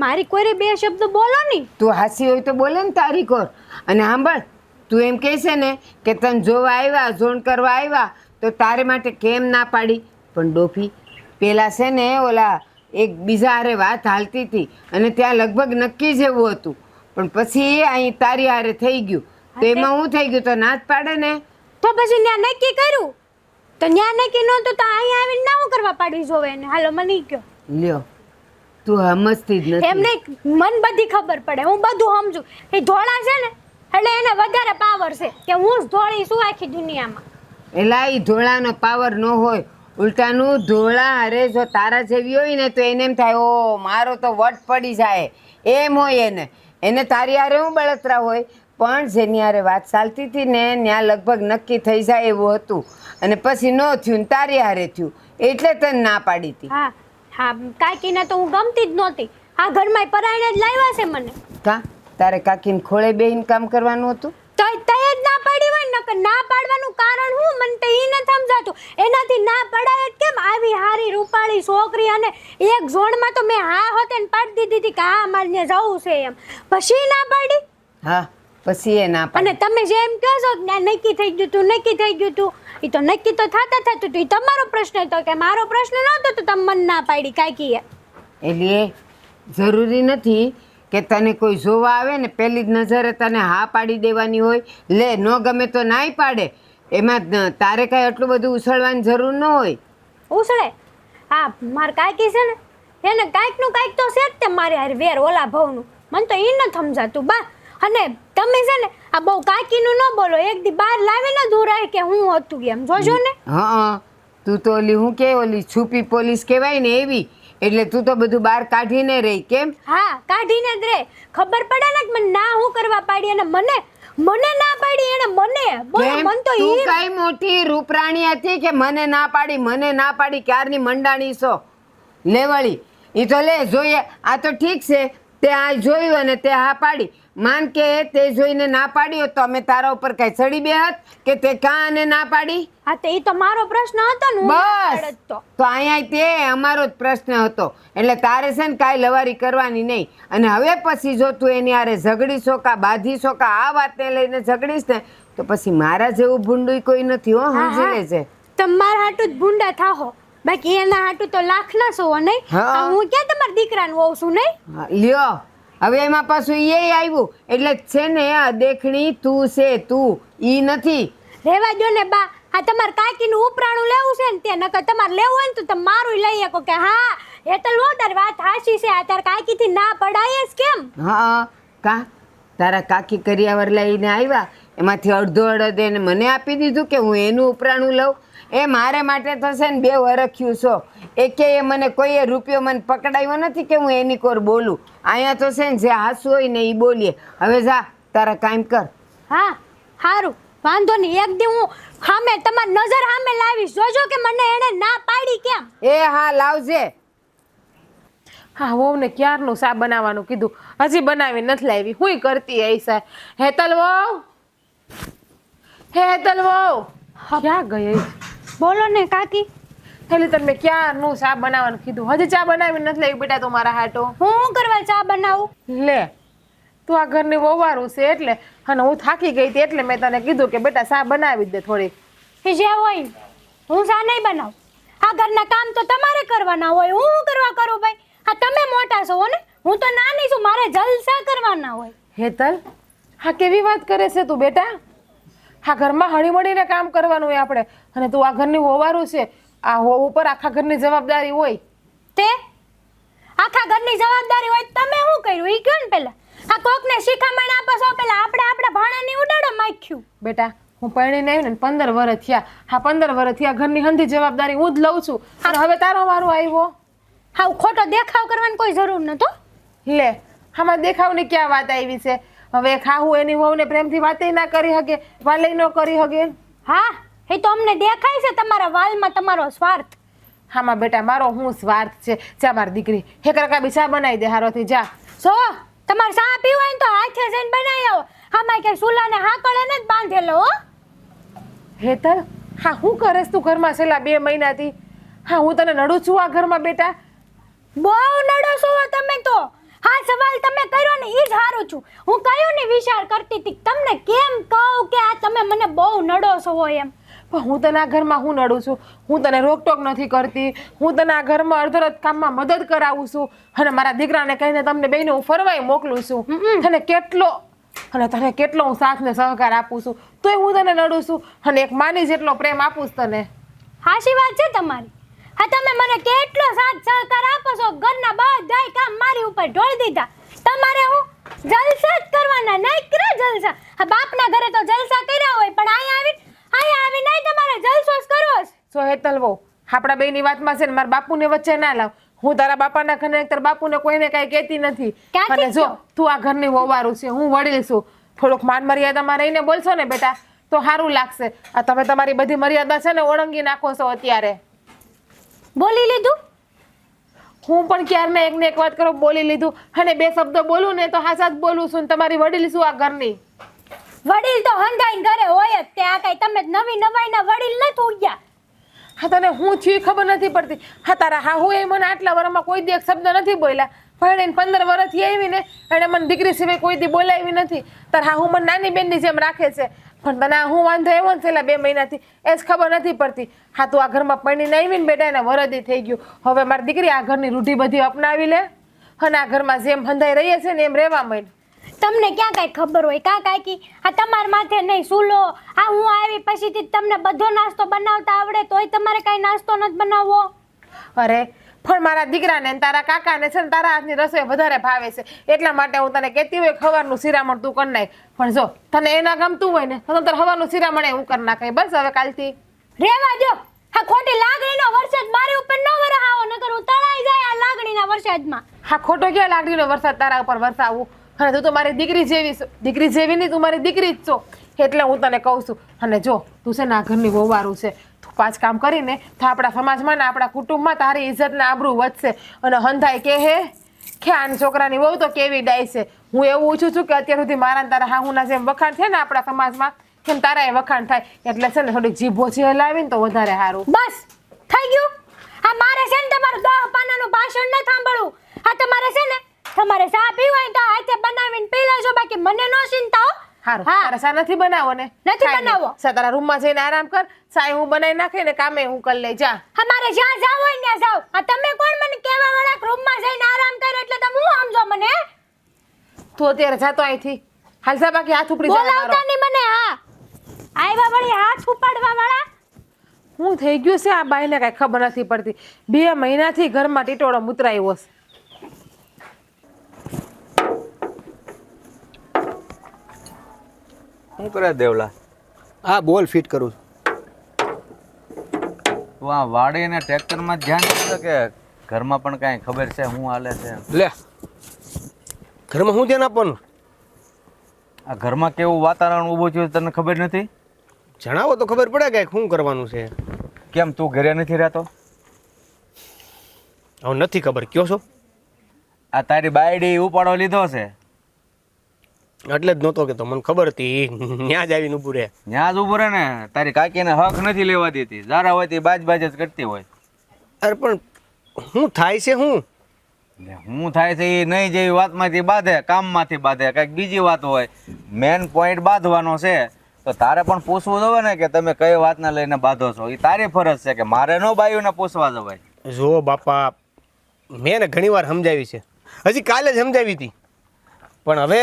મારી કોઈને બે શબ્દ બોલો નહીં. તું હાસી હોય તો બોલે ને તારી કોર. અને સાંભળ તું એમ કહે છે ને કે તને જોવા આવ્યા ઝોણ કરવા આવ્યા તો તારે માટે કેમ ના પાડી? પણ ડોફી પેલા છે ને ઓલા એક બીજા હારે વાત હાલતી હતી અને ત્યાં લગભગ નક્કી જેવું હતું પણ પછી અહીં તારી હારે થઈ ગયું તો એમાં હું થઈ ગયું તો ના જ પાડે ને. તો પછી ત્યાં નક્કી કર્યું તો ત્યાં નક્કી નહોતું તો અહીંયા આવીને ના હું કરવા પાડવી જોવે એને? હાલો મને ઈ કહો. લ્યો તું સમજતી જ નથી. એમને મન બધી ખબર પડે, હું બધું સમજુ. એ ધોળા છે ને એટલે એને વધારે પાવર છે કે હું જ ધોળી છું આખી દુનિયામાં. એલા ઈ ધોળાનો પાવર ન હોય, ઉલટાનું ધોળા હારે જો તારા જેવી હોય ને તો એને એમ થાય ઓ મારો તો વટ પડી જાય એમ હોય એને તારી હારે હું બળતરા હોય. પણ જેની હારે વાત ચાલતી હતી ને ત્યાં લગભગ નક્કી થઈ જાય એવું હતું અને પછી ન થયું ને તારી હારે થયું એટલે તને ના પાડી હતી. હા હા કાકીને તો હું ગમતી જ નહોતી. આ ઘરમાં પરાયણે જ લાવ્યા છે મને. કા તારે કાકીને ખોળે બેહીને કામ કરવાનું હતું? તો જ ના પાડી હોય ને નકર ના પાડવાનું કારણ હું મને તો ઈ નથી સમજાતું. એનાથી ના પડાય જ કેમ? આવી હારી રૂપાળી છોકરી અને એક ઝોનમાં તો મેં હા હોતે ને પાડી દીધી હતી કે હા મારે ત્યાં જવું છે એમ, પછી ના પાડી. હા પછી એ ના પાડી. અને તમે જેમ કહો છો કે નક્કી થઈ ગયું તું નક્કી થઈ ગયું તું, એ તો નક્કી તો થતું હતું. એ તમારો પ્રશ્ન હતો કે મારો પ્રશ્ન નહોતો તો તમે મને ના પાડી કાકીએ. એટલે જરૂરી નથી કે તને કોઈ જોવા આવે ને પહેલી જ નજરે તને હા પાડી દેવાની હોય. લે ન ગમે તો નાય પાડે, એમાં તારે કાંઈ આટલું બધું ઉછળવાની જરૂર ન હોય. ઉછળે હા માર કાકી છે ને એને કાંઈકનું કાંઈક તો છે જ તે મારે હારે વેર ઓલા ભાવનું. મને તો એ નથી સમજાતું બા. અને તમે છે ને આ બહુ કાકીનું ન બોલો, એક દી બહાર લાવીને દૂર આવે કે હું હતું એમ જોજો ને. હા તું તો ઓલી હું કે ઓલી છુપી પોલીસ કહેવાય ને એવી, એટલે તું તો બધું બહાર કાઢીને રહી કેમ? હા કાઢીને જ રે. ખબર પડે ને કે મને ના હું કરવા પાડી અને મને ના પાડી એને મને બોલો. કેમ? મન તો તું ઈ કઈ મોટી રૂપરાણી હતી કે મને ના પાડી ક્યારની મંડાણી છો લેવળી? ઈ તો લે જોઈએ. આ તો ઠીક છે તે આ જોયું અને તે હા પાડી. માન કે તે જોઈને ના પાડ્યો તો અમે તારા ઉપર કઈ ચડી બેહત કે તે કાં અને ના પાડી? હા તો ઈ તો મારો પ્રશ્ન હતો ને હું ના બસ પાડત તો. તો અહીંયા તે અમારો જ પ્રશ્ન હતો એટલે તારે છે ને કાંઈ લવારી કરવાની નહીં. અને હવે પછી જો તું એની હારે ઝઘડીશો કા બાંધીશો કા આ વાતને લઈને ઝઘડીશ ને તો પછી મારા જેવું ભૂંડું કોઈ નથી હો, સમજી લેજે. તમારા હાટું જ ભૂંડા થાહો, બાકી એના હાટું તો લાખ ના છો નહીં. હા. હું ક્યાં તમારા દીકરાનું હોઉં છું નહીં? હા, લ્યો હવે એમાં પાછું એ આવ્યું એટલે છે ને આ દેખણી તું છે તું ઈ નથી. રેવા દો ને બા, આ તમારે કાકીનું ઉપરાણું લેવું છે ને તે નકર તમારે લેવું હોય ને તો તમે મારું લઈ શકો કે હા હેતલ વો તારી વાત હાચી છે, આ તાર કાકીથી ના પડાય જ કેમ? હા કા તારા કાકી કરિયાવર લઈને આવ્યા એમાંથી અડધો અડધ એને મને આપી દીધું કે હું એનું ઉપરાણું લઉં. એ મારે માટે તો છે ને 2 વરખ્યું છો, એકે મને કોઈએ રૂપિયો મને પકડાયો નથી કે હું એની કોર બોલું. અહીંયા તો છે ને જે હાસુ હોય ને એ બોલીએ. હવે જા તારા કામ કર. હા સારું વાંધો નહીં, એક દી હું સામે તમારી નજર સામે લાવીશ, જોજો કે મને એને ના પાડી કેમ. એ હા લાવજે. હા વહુને ક્યારનું શા બનાવવાનું કીધું, હજી બનાવી નથી લાવી. હુંય કરતી ऐसा. હેતલ વહુ, હેતલ વહુ ક્યાં ગઈ? બોલો ને કાકી. એટલે તમે ક્યારનું શા બનાવવાનું કીધું, હજી ચા બનાવી નથી લાવી બેટા તમારા હાટો? હું શું કરવા ચા બનાવું? લે તું આ ઘરની વહુવારું છે એટલે, અને હું થાકી ગઈ હતી એટલે મેં તને કીધું કે બેટા શા બનાવી દે થોડીક. એ જે હોય હું ચા નહીં બનાવું. આ ઘરના કામ તો તમારે કરવાના હોય, હું શું કરવા કરું ભાઈ? હા તમે મોટા છો ને, હું તો નાની છું, મારે જલસા કરવાના હોય. હેતલ હા કેવી વાત કરે છે તું બેટા? આ ઘરમાં હળીમળીને કામ કરવાનું હોય આપણે, અને તું આ ઘરની વહુવારું છે, આ વહુ ઉપર આખા ઘરની જવાબદારી હોય. તે આખા ઘરની જવાબદારી હોય તમે શું કર્યું ઈ કયો ને પેલા? આ કોકને શિખામણ આપો છો પેલા આપણે આપણા ભાણાની ઉડાડો માખ્યું. બેટા હું પરણીને આવી ને 15 વર્ષ થયા, હા 15 વર્ષ થયા ઘરની હંધી જવાબદારી હું જ લઉં છું, અને હવે તારો વારો આવ્યો. હા ખોટો દેખાવ કરવાની કોઈ જરૂર નતો. લે આમાં દેખાવની ક્યાં વાત આવી છે? હવે ખાવું એની વહુને પ્રેમથી વાતે ના કરી શકે, વાલે ન કરી શકે. હા એ તો અમને દેખાય છે તમારા વાલમાં તમારો સ્વાર્થ. હામાં બેટા મારો હું સ્વાર્થ છે? જા મારી દીકરી હે કરકા બી ચા બનાવી દે હારોથી જા. સો તમારે ચા પીવું હોય ને તો હાથે જઈને બનાવી આવો, આમાં કે સુલાને હાકળે ને જ બાંધેલો હો. હેતલ હા હું કરેશ તું ઘરમાં છેલ્લા 2 મહિનાથી? હા હું તને નડું છું આ ઘરમાં બેટા? બહુ નડો છો તમે તો. હા સવાલ તમે કર્યો ને ઈ જ હારું છું. હું કયો ને વિચાર કરતી હતી તમને કેમ કહું કે આ તમે મને બહુ નડો છો હોય એમ. પણ હું તને આ ઘરમાં હું નડું છું? હું તને રોકટોક નથી કરતી, હું તને આ ઘરમાં અડધરત કામમાં મદદ કરાવું છું, અને મારા દીકરાને કહીને તમને બેને હું ફરવાય મોકલું છું. તને કેટલો હું સાથ ને સહકાર આપું છું, તોય હું તને નડું છું, અને એક માની જેટલો પ્રેમ આપું છું તને. હાચી વાત છે તમારી. હા તમે મને કેટલો સાથ સહકાર આપો છો, ઘરના બધાય કામ મારી ઉપર ઢોળી દીધા. તમારે હું જલસા જ કરવાના, નહીં કરે જલસા. હા બાપના ઘરે તો જલસા કર્યા હોય, પણ અહીંયા આવી નહીં તમારે જલસો જ કરવો છે. સો હેતલ વહુ આપણા બેની વાતમાં છે ને મારા બાપુને વચ્ચે ના લાવ. હું તારા બાપાના ઘરે તારા બાપુને કોઈને કાંઈ કહેતી નથી. ક્યાંથી અને જો તું આ ઘરની વહુવારું છે, હું વડીલ છું, થોડુંક માન મર્યાદામાં રહીને બોલશો ને બેટા તો સારું લાગશે. આ તમે તમારી બધી મર્યાદા છે ને ઓળંગી નાખો છો અત્યારે. બોલી લીધું? હું પણ ક્યારના એકને એક વાત કરો બોલી લીધું, અને 2 શબ્દો બોલું ને તો હાસા જ બોલું છું. તમારી વડીલ છું આ ઘરની. વડીલ તો હંધાઈને ઘરે હોય જ તે, આ કઈ તમે નવી નવાઈના વડીલ નથી ઉગ્યા. હા તને હું થયું એ ખબર નથી પડતી. હા તારા હાહુ એ મને આટલા વર્ષમાં કોઈ દી એક શબ્દ નથી બોલ્યા. પરણીને 15 વર્ષથી આવી ને એને મને દીકરી સિવાય કોઈ દી બોલાવી નથી. તારા હાહુ મને નાની બેનની જેમ રાખે છે, પણ તને હું વાંધો એવો ને છેલ્લા 2 મહિનાથી એ જ ખબર નથી પડતી. હા તું આ ઘરમાં પરણીને આવી ને બેટા એને વરદી થઈ ગયું. હવે મારી દીકરી આ ઘરની રૂઢી બધી અપનાવી લે, અને આ ઘરમાં જેમ હંધાઈ રહીએ છે ને એમ રહેવા માંડ. તમને ક્યાં કઈ ખબર હોય કા કાકી? આ તમાર માથે નહીં સુલો. આ હું આવી પછીથી તમને બધો નાસ્તો બનાવતા આવડે તોય તમારે કઈ નાસ્તો નથી બનાવવો. અરે પણ મારા દીકરાને તારા કાકાને છે ને તારા હાથની રસોઈ વધારે ભાવે છે, એટલા માટે હું તને કહેતી હોય ખવારનું શિરામણ તું કરી નાખ. પણ જો તને એના ગમતું હોય ને તો તારે હવાનું શિરામણ હું કરી નાખાય. બસ હવે કાલથી રેવા દો. આ ખોટી લાગણીનો વરસાદ મારી ઉપર ન વરહાવો, નકર હું તળાઈ જાય આ લાગણીના વરસાદમાં. હા ખોટો ક્યાં લાગણીનો વરસાદ તારા ઉપર વરસાવું? અને તું તો મારી દીકરી જેવી છો. દીકરી જેવી નહીં, તું મારી દીકરી જ છો, એટલે હું તને કહું છું. અને જો તું છે ને આ ઘરની વહુવારું છે, તું 5 કામ કરીને તો આપણા સમાજમાં ને આપણા કુટુંબમાં તારી ઇજ્જત ને આબરૂ વધશે. અને હંધાય કે હે કે આની છોકરાની વહુ તો કેવી ડાય છે. હું એવું ઈચ્છું છું કે અત્યાર સુધી મારા તારા હાહુના જેમ વખાણ છે ને આપણા સમાજમાં, કેમ તારા એ વખાણ થાય. એટલે છે ને થોડીક જીભ ઓછી હલાવીને તો વધારે સારું. બસ થઈ ગયું. આ મારે છે ને તમારું 10 પાનાનું ભાષણ ન સાંભળવું. આ તમારે છે ને તમારે ચા પીવી હોય તો હાથે બનાવીને પી લેજો, બાકી મને નો ચિંતા હો. સારું તારે ચા નથી બનાવો ને? નથી બનાવો. તારા રૂમમાં જઈને આરામ કર, ચા હું બનાવી નાખી ને કામે હું કરી લઈ જા. અમારે જ્યાં જાવ હોય ત્યાં જાવ. આ તમે કોણ મને કહેવા વાળા રૂમમાં જઈને આરામ કરે એટલે તમે હું સમજો મને? તું અત્યારે જાતો અહીંથી હાલસા બાકી હાથ ઉપડી જાય બોલાવતા મારો. નહીં મને. હા આવ્યા વળી હાથ ઉપાડવા વાળા. હું થઈ ગયું છે આ બાઈને કાંઈ ખબર નથી પડતી 2 મહિનાથી ઘરમાં ટીટોળો મુતરાયો છે. શું કરે દેવલા? હા બોલ ફિટ કરું તું આ વાડી અને ટ્રેક્ટરમાં જ ધ્યાન આપે કે ઘરમાં પણ કાંઈ ખબર છે શું હાલે છે? લે ઘરમાં શું ધ્યાન આપવાનું આ ઘરમાં કેવું વાતાવરણ ઊભું થયું તને ખબર નથી? જણાવો તો ખબર પડે કે શું કરવાનું છે. કેમ તું ઘરે નથી રહેતો? હવે નથી ખબર કયો છો આ તારી બાયડી ઉપાડો લીધો છે, એટલે જ નહોતો કે તો મને ખબર હતી ત્યાં જ આવીને ઊભું રહે. ત્યાં જ ઊભું રહે ને. તારી કાકીને હક નથી લેવા દેતી, જારા હોય તે બાજ બાજ જ કરતી હોય. અરે પણ શું થાય છે શું એટલે હું થાય છે એ નહીં જેવી વાતમાંથી બાંધે, કામમાંથી બાંધે, કંઈક બીજી વાત હોય. મેન પોઈન્ટ બાંધવાનો છે તો તારે પણ પૂછવું જોઈએ ને કે તમે કઈ વાતને લઈને બાંધો છો. એ તારી ફરજ છે કે મારે ન બાયુને પૂછવા જવાય. જો બાપા મેં ને ઘણી વાર સમજાવી છે, હજી કાલે જ સમજાવી હતી, પણ હવે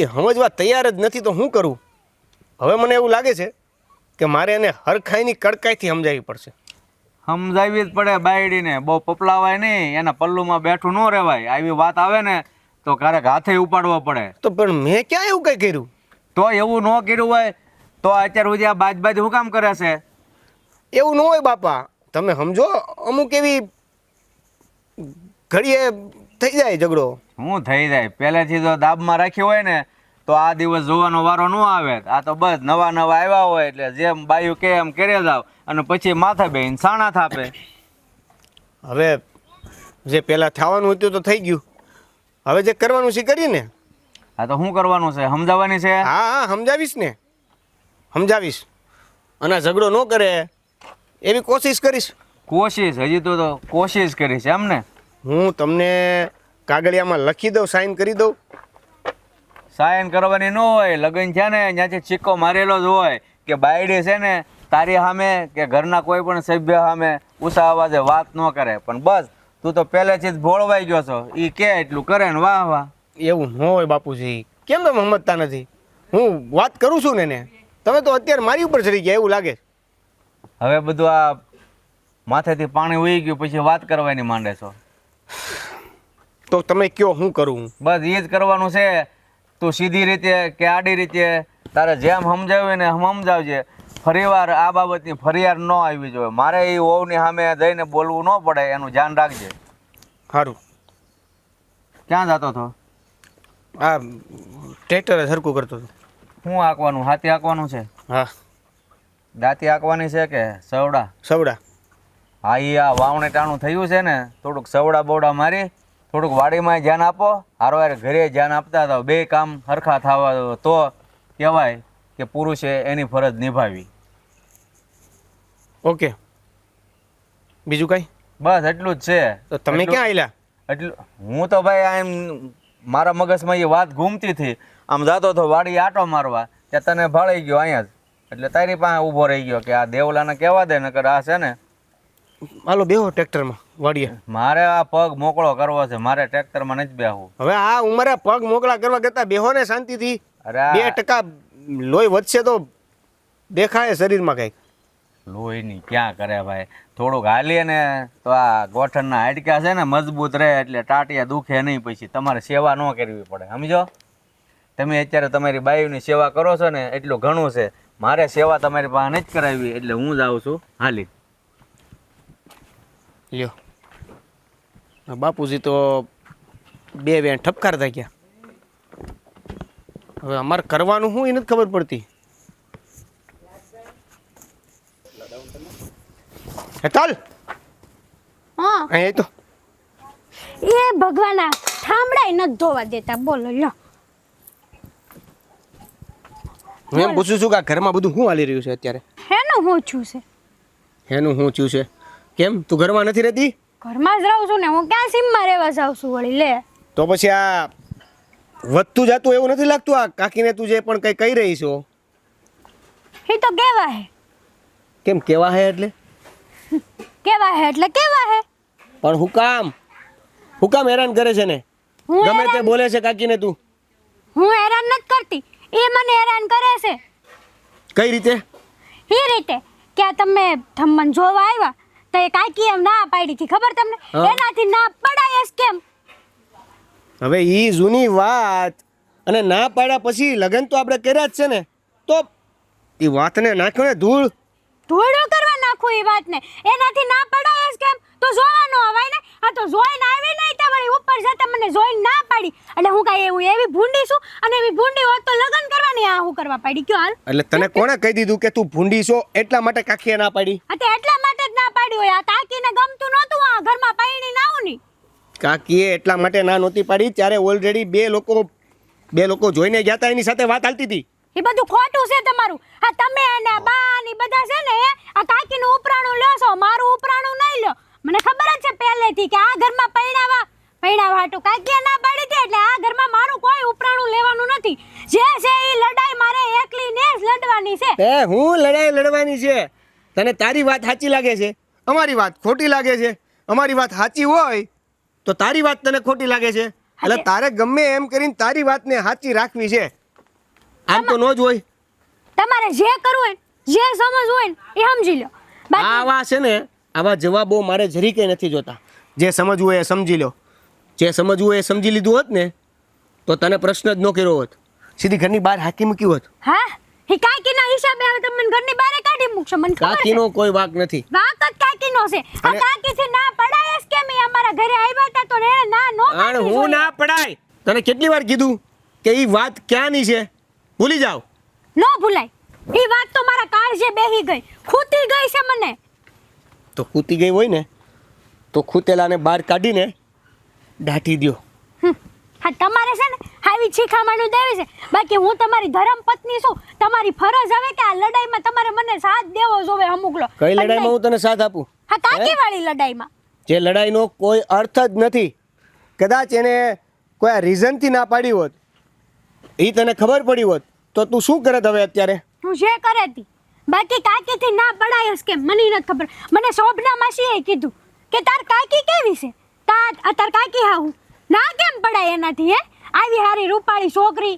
એ સમજવા તૈયાર જ નથી તો શું કરું. હવે મને એવું લાગે છે કે મારે એને હરખાઈની કડકાઈથી સમજાવવી પડશે. સમજાવવી જ પડે બાયડીને, બહુ પપલાવાય નહીં, એના પલ્લુમાં બેઠું ન રહેવાય. આવી વાત આવે ને તો ક્યારેક હાથે ઉપાડવો પડે. તો પણ મેં ક્યાં એવું કંઈ કર્યું. તો એવું ન કર્યું હોય તો અત્યાર સુધી આ બાજ બાજ શું કામ કરે છે? એવું ન હોય બાપા, તમે સમજો અમુક એવી ઘડીએ થઈ જાય ઝઘડો. શું થઈ જાય? પહેલેથી જો દાબમાં રાખ્યું હોય ને તો આ દિવસ જોવાનો વારો ન આવે. આ તો બસ નવા નવા આવ્યા હોય એટલે જેમ બાયું કે એમ કરે જાવ અને પછી માથે બેહીને સાણા થાપે. હવે જે પહેલાં થવાનું હતું તો થઈ ગયું, હવે જે કરવાનું છે કરીએ ને. આ તો શું કરવાનું છે? સમજાવવાની છે. હા હા સમજાવીશ ને, સમજાવીશ અને આ ઝઘડો ન કરે એવી કોશિશ કરીશ. કોશિશ? હજી તો કોશિશ કરી છે એમ ને? હું તમને કાગળિયામાં લખી દઉં, સાઈન કરી દઉં. સાયન કરવાની ન હોય. લગ્ન છે ને ત્યાંથી સિક્કો મારેલો જ હોય કે બાયડી છે ને તારી સામે કે ઘરના કોઈ પણ સભ્ય સામે ઊંચા અવાજે વાત ન કરે. પણ બસ તું તો પહેલેથી જ ભોળવાઈ ગયો છો. એ કે એટલું કરે ને વાહ વાહ. એવું ન હોય બાપુજી, કેમ તમે સમજતા નથી? હું વાત કરું છું ને એને, તમે તો અત્યારે મારી ઉપર ચડી ગયા એવું લાગે. હવે બધું આ માથેથી પાણી ઉઈ ગયું પછી વાત કરવાની માંડે છો. તો તમે કયો શું કરું? બસ એ જ કરવાનું છે. તું સીધી રીતે કે આડી રીતે તારે જેમ સમજાવ્યું ને સમજાવજે. ફરીવાર આ બાબતની ફરિયાદ ન આવી જોઈએ. મારે એ વહુની સામે જઈને બોલવું ન પડે એનું ધ્યાન રાખજે. સારું. ક્યાં જતો હતો? આ ટ્રેક્ટર સરખું કરતો હતો. શું હાંકવાનું? હાથી હાંકવાનું છે? હા. દાંતી હાંકવાની છે કે સવડા? સવડા. હા એ આ વાવણે ટાણું થયું છે ને થોડુંક સવડા બવડા મારી થોડુંક વાડીમાં ધ્યાન આપો, હારવાર ઘરે ધ્યાન આપતા હતા. બે કામ હરખા થવા તો કહેવાય કે પુરુષે એની ફરજ નિભાવી. ઓકે, બીજું કાંઈ? બસ એટલું જ છે. તો તમે ક્યાં આવેલા? એટલું હું તો ભાઈ એમ મારા મગજમાં એ વાત ઘૂમતી હતી, આમ જતો હતો વાડી આટો મારવા, ત્યાં તને ભાળી ગયો અહીંયા જ. એટલે તારી પાસે ઊભો રહી ગયો કે આ દેવલાને કહેવા દે નકર આ છે ને. હાલો બેહો ટ્રેક્ટરમાં વાડીએ. મારે આ પગ મોકળો કરવો છે, મારે ટ્રેક્ટરમાં નથી બેહવું. હવે આ ઉંમરે પગ મોકળા કરવા કરતા બેહો ને શાંતિથી. અરે આ 2% લોહી વધશે તો દેખાય શરીરમાં કંઈક. લોહીની ક્યાં કરે ભાઈ? થોડુંક હાલીએ ને તો આ ગોઠણના હાડકા છે ને મજબૂત રહે એટલે ટાટિયા દુખે નહીં. પછી તમારે સેવા ન કરવી પડે, સમજો? તમે અત્યારે તમારી બાયુની સેવા કરો છો ને એટલું ઘણું છે. મારે સેવા તમારી પાસે નથી કરાવી એટલે હું જ આવું છું હાલી. લ્યો બાપુજી તો 2 વેણ ઠપકારતા ગયા. હવે અમારે કરવાનું શું એ નથી ખબર પડતી. હેતાલ હા અહીં તો એ ભગવાના ઠામડાય નથી ધોવા દેતા. બોલો લ્યો. હું એમ પૂછું છું કે આ ઘરમાં બધું શું હાલી રહ્યું છે અત્યારે? હેનું હું છું છે? એનું શું થયું છે? કેમ તું ઘરમાં નથી રહેતી? ઘરમાં જ રહું છું ને, હું ક્યાં સીમમાં રહેવા જાઉં છું વળી. લે તો પછી આ વધતું જાતું એવું નથી લાગતું? આ કાકીને તું જે પણ કંઈ કહી રહી છો એ તો કેવા હે? કેમ કેવા હે એટલે? કેવા હે એટલે કેવા હે? પણ હું કામ હેરાન કરે છે ને? હું ગમે તે હેરાન- બોલે છે કાકીને તું હું હેરાન નથી કરતી, એ મને હેરાન કરે છે. કઈ રીતે? એ રીતે કે આ તમે મને જોવા આવ્યા તો એ કાકી એમ ના પાડી હતી, ખબર તમને? હા. એનાથી ના પડાય જ કેમ? હવે ઈ જૂની વાત, અને ના પાડ્યા પછી લગ્ન તો આપણે કર્યા જ છે ને, તો એ વાતને નાખ્યો ને ધૂળ. ધોળો કરવા નાખું એ વાતને, એનાથી ના પડાય જ કેમ? તો જોવાનો હવાય ને. આ તો જોઈને આવી નહીં તો વળી ઉપર જતા મને જોઈને ના પાડી. એટલે હું કાંઈ એવું એવી ભૂંડી છું? અને એવી ભૂંડી હોત તો લગ્ન કરવાની આ હું કરવા પાડી કયો હાલ? એટલે તને કોણે કહી દીધું કે તું ભૂંડી છો એટલા માટે કાકીએ ના પાડી? આ તો એટલા માટે જ ના પાડી હોય. આ કાકીને ગમતું નહોતું આ ઘરમાં પૈણીને આવું ની. કાકીએ એટલા માટે ના નહોતી પાડી, ત્યારે ઓલરેડી બે લોકો જોઈને ગયા હતા, એની સાથે વાત હાલતી હતી. એ બધું ખોટું છે તમારું. આ તમે અને આ બા ને બધા છે ને આ કાકીનું ઉપરાણું લ્યો છો, મારું ઉપરાણું નહીં લ્યો. મને ખબર જ છે પહેલેથી કે આ ઘરમાં પૈણાવા હાટું કાકીએ ના પાડી હતી, એટલે આ ઘરમાં મારું કોઈ ઉપરાણું લેવાનું નથી. જે છે એ લડાઈ મારે એકલીને જ લડવાની છે. તે હું લડાઈ લડવાની છે? તને તારી વાત સાચી લાગે છે, અમારી વાત ખોટી લાગે છે. અમારી વાત સાચી હોય તો તારી વાત તને ખોટી લાગે છે, એટલે તારે ગમે એમ કરીને તારી વાતને સાચી રાખવી છે. આમ તો નો જ હોય. તમારે જે કરવું હોય ને, જે સમજવું હોય ને એ સમજી લો. બાકી આવા છે ને, આવા જવાબો મારે જરી કંઈ નથી જોતા. જે સમજવું હોય એ સમજી લો. જે સમજવું હોય એ સમજી લીધું હોત ને તો તને પ્રશ્ન જ ન કર્યો હોત, સીધી ઘરની બહાર હાકી મૂકી હોત. હા, એ કાકીના હિસાબે હવે તમે મને ઘરની બહાર કાઢી મૂકશો, મને ખબર છે. કાકીનો કોઈ વાંક નથી. વાંક જ કાકીનો છે. આ કાકીથી ના પડાય જ કેમ? એ અમારા ઘરે આવ્યા હતા તો એને ના નો આણ પાડવી હું જોઈએ. ના પડાય. તને કેટલી વાર કીધું કે ઈ વાત ક્યાંની છે? ભૂલી જાવ. નો ભૂલાય. એ વાત તો મારા કાળજે બેહી ગઈ, ખૂતી ગઈ છે મને. તો ખૂતી ગઈ હોય ને તો ખૂતેલાને બહાર કાઢીને દાટી દ્યો. હા, તમારે છે ને આવી શીખામણું દેવી છે. બાકી હું તમારી ધર્મ પત્ની છું. તમારી ફરજ હવે કે આ લડાઈમાં તમારે મને સાથ દેવો જોવે અમુક લો. કઈ લડાઈમાં હું તને સાથ આપું? હા, કાકી વાળી લડાઈમાં. જે લડાઈનો કોઈ અર્થ જ નથી. કદાચ એને કોઈ રીઝનથી ના પાડી હોત, એ તને ખબર પડી હોત તો તું શું કરત હવે અત્યારે? હું જે કરે તી. બાકી કાકીથી ના પડાય જ કેમ? મને નથી ખબર. મને શોભના માસીએ કીધું કે તાર કાકી કેવી છે, તાર કાકી હા હું ના કેમ પડાય એનાથી? હે, આવી હારી રૂપાળી છોકરી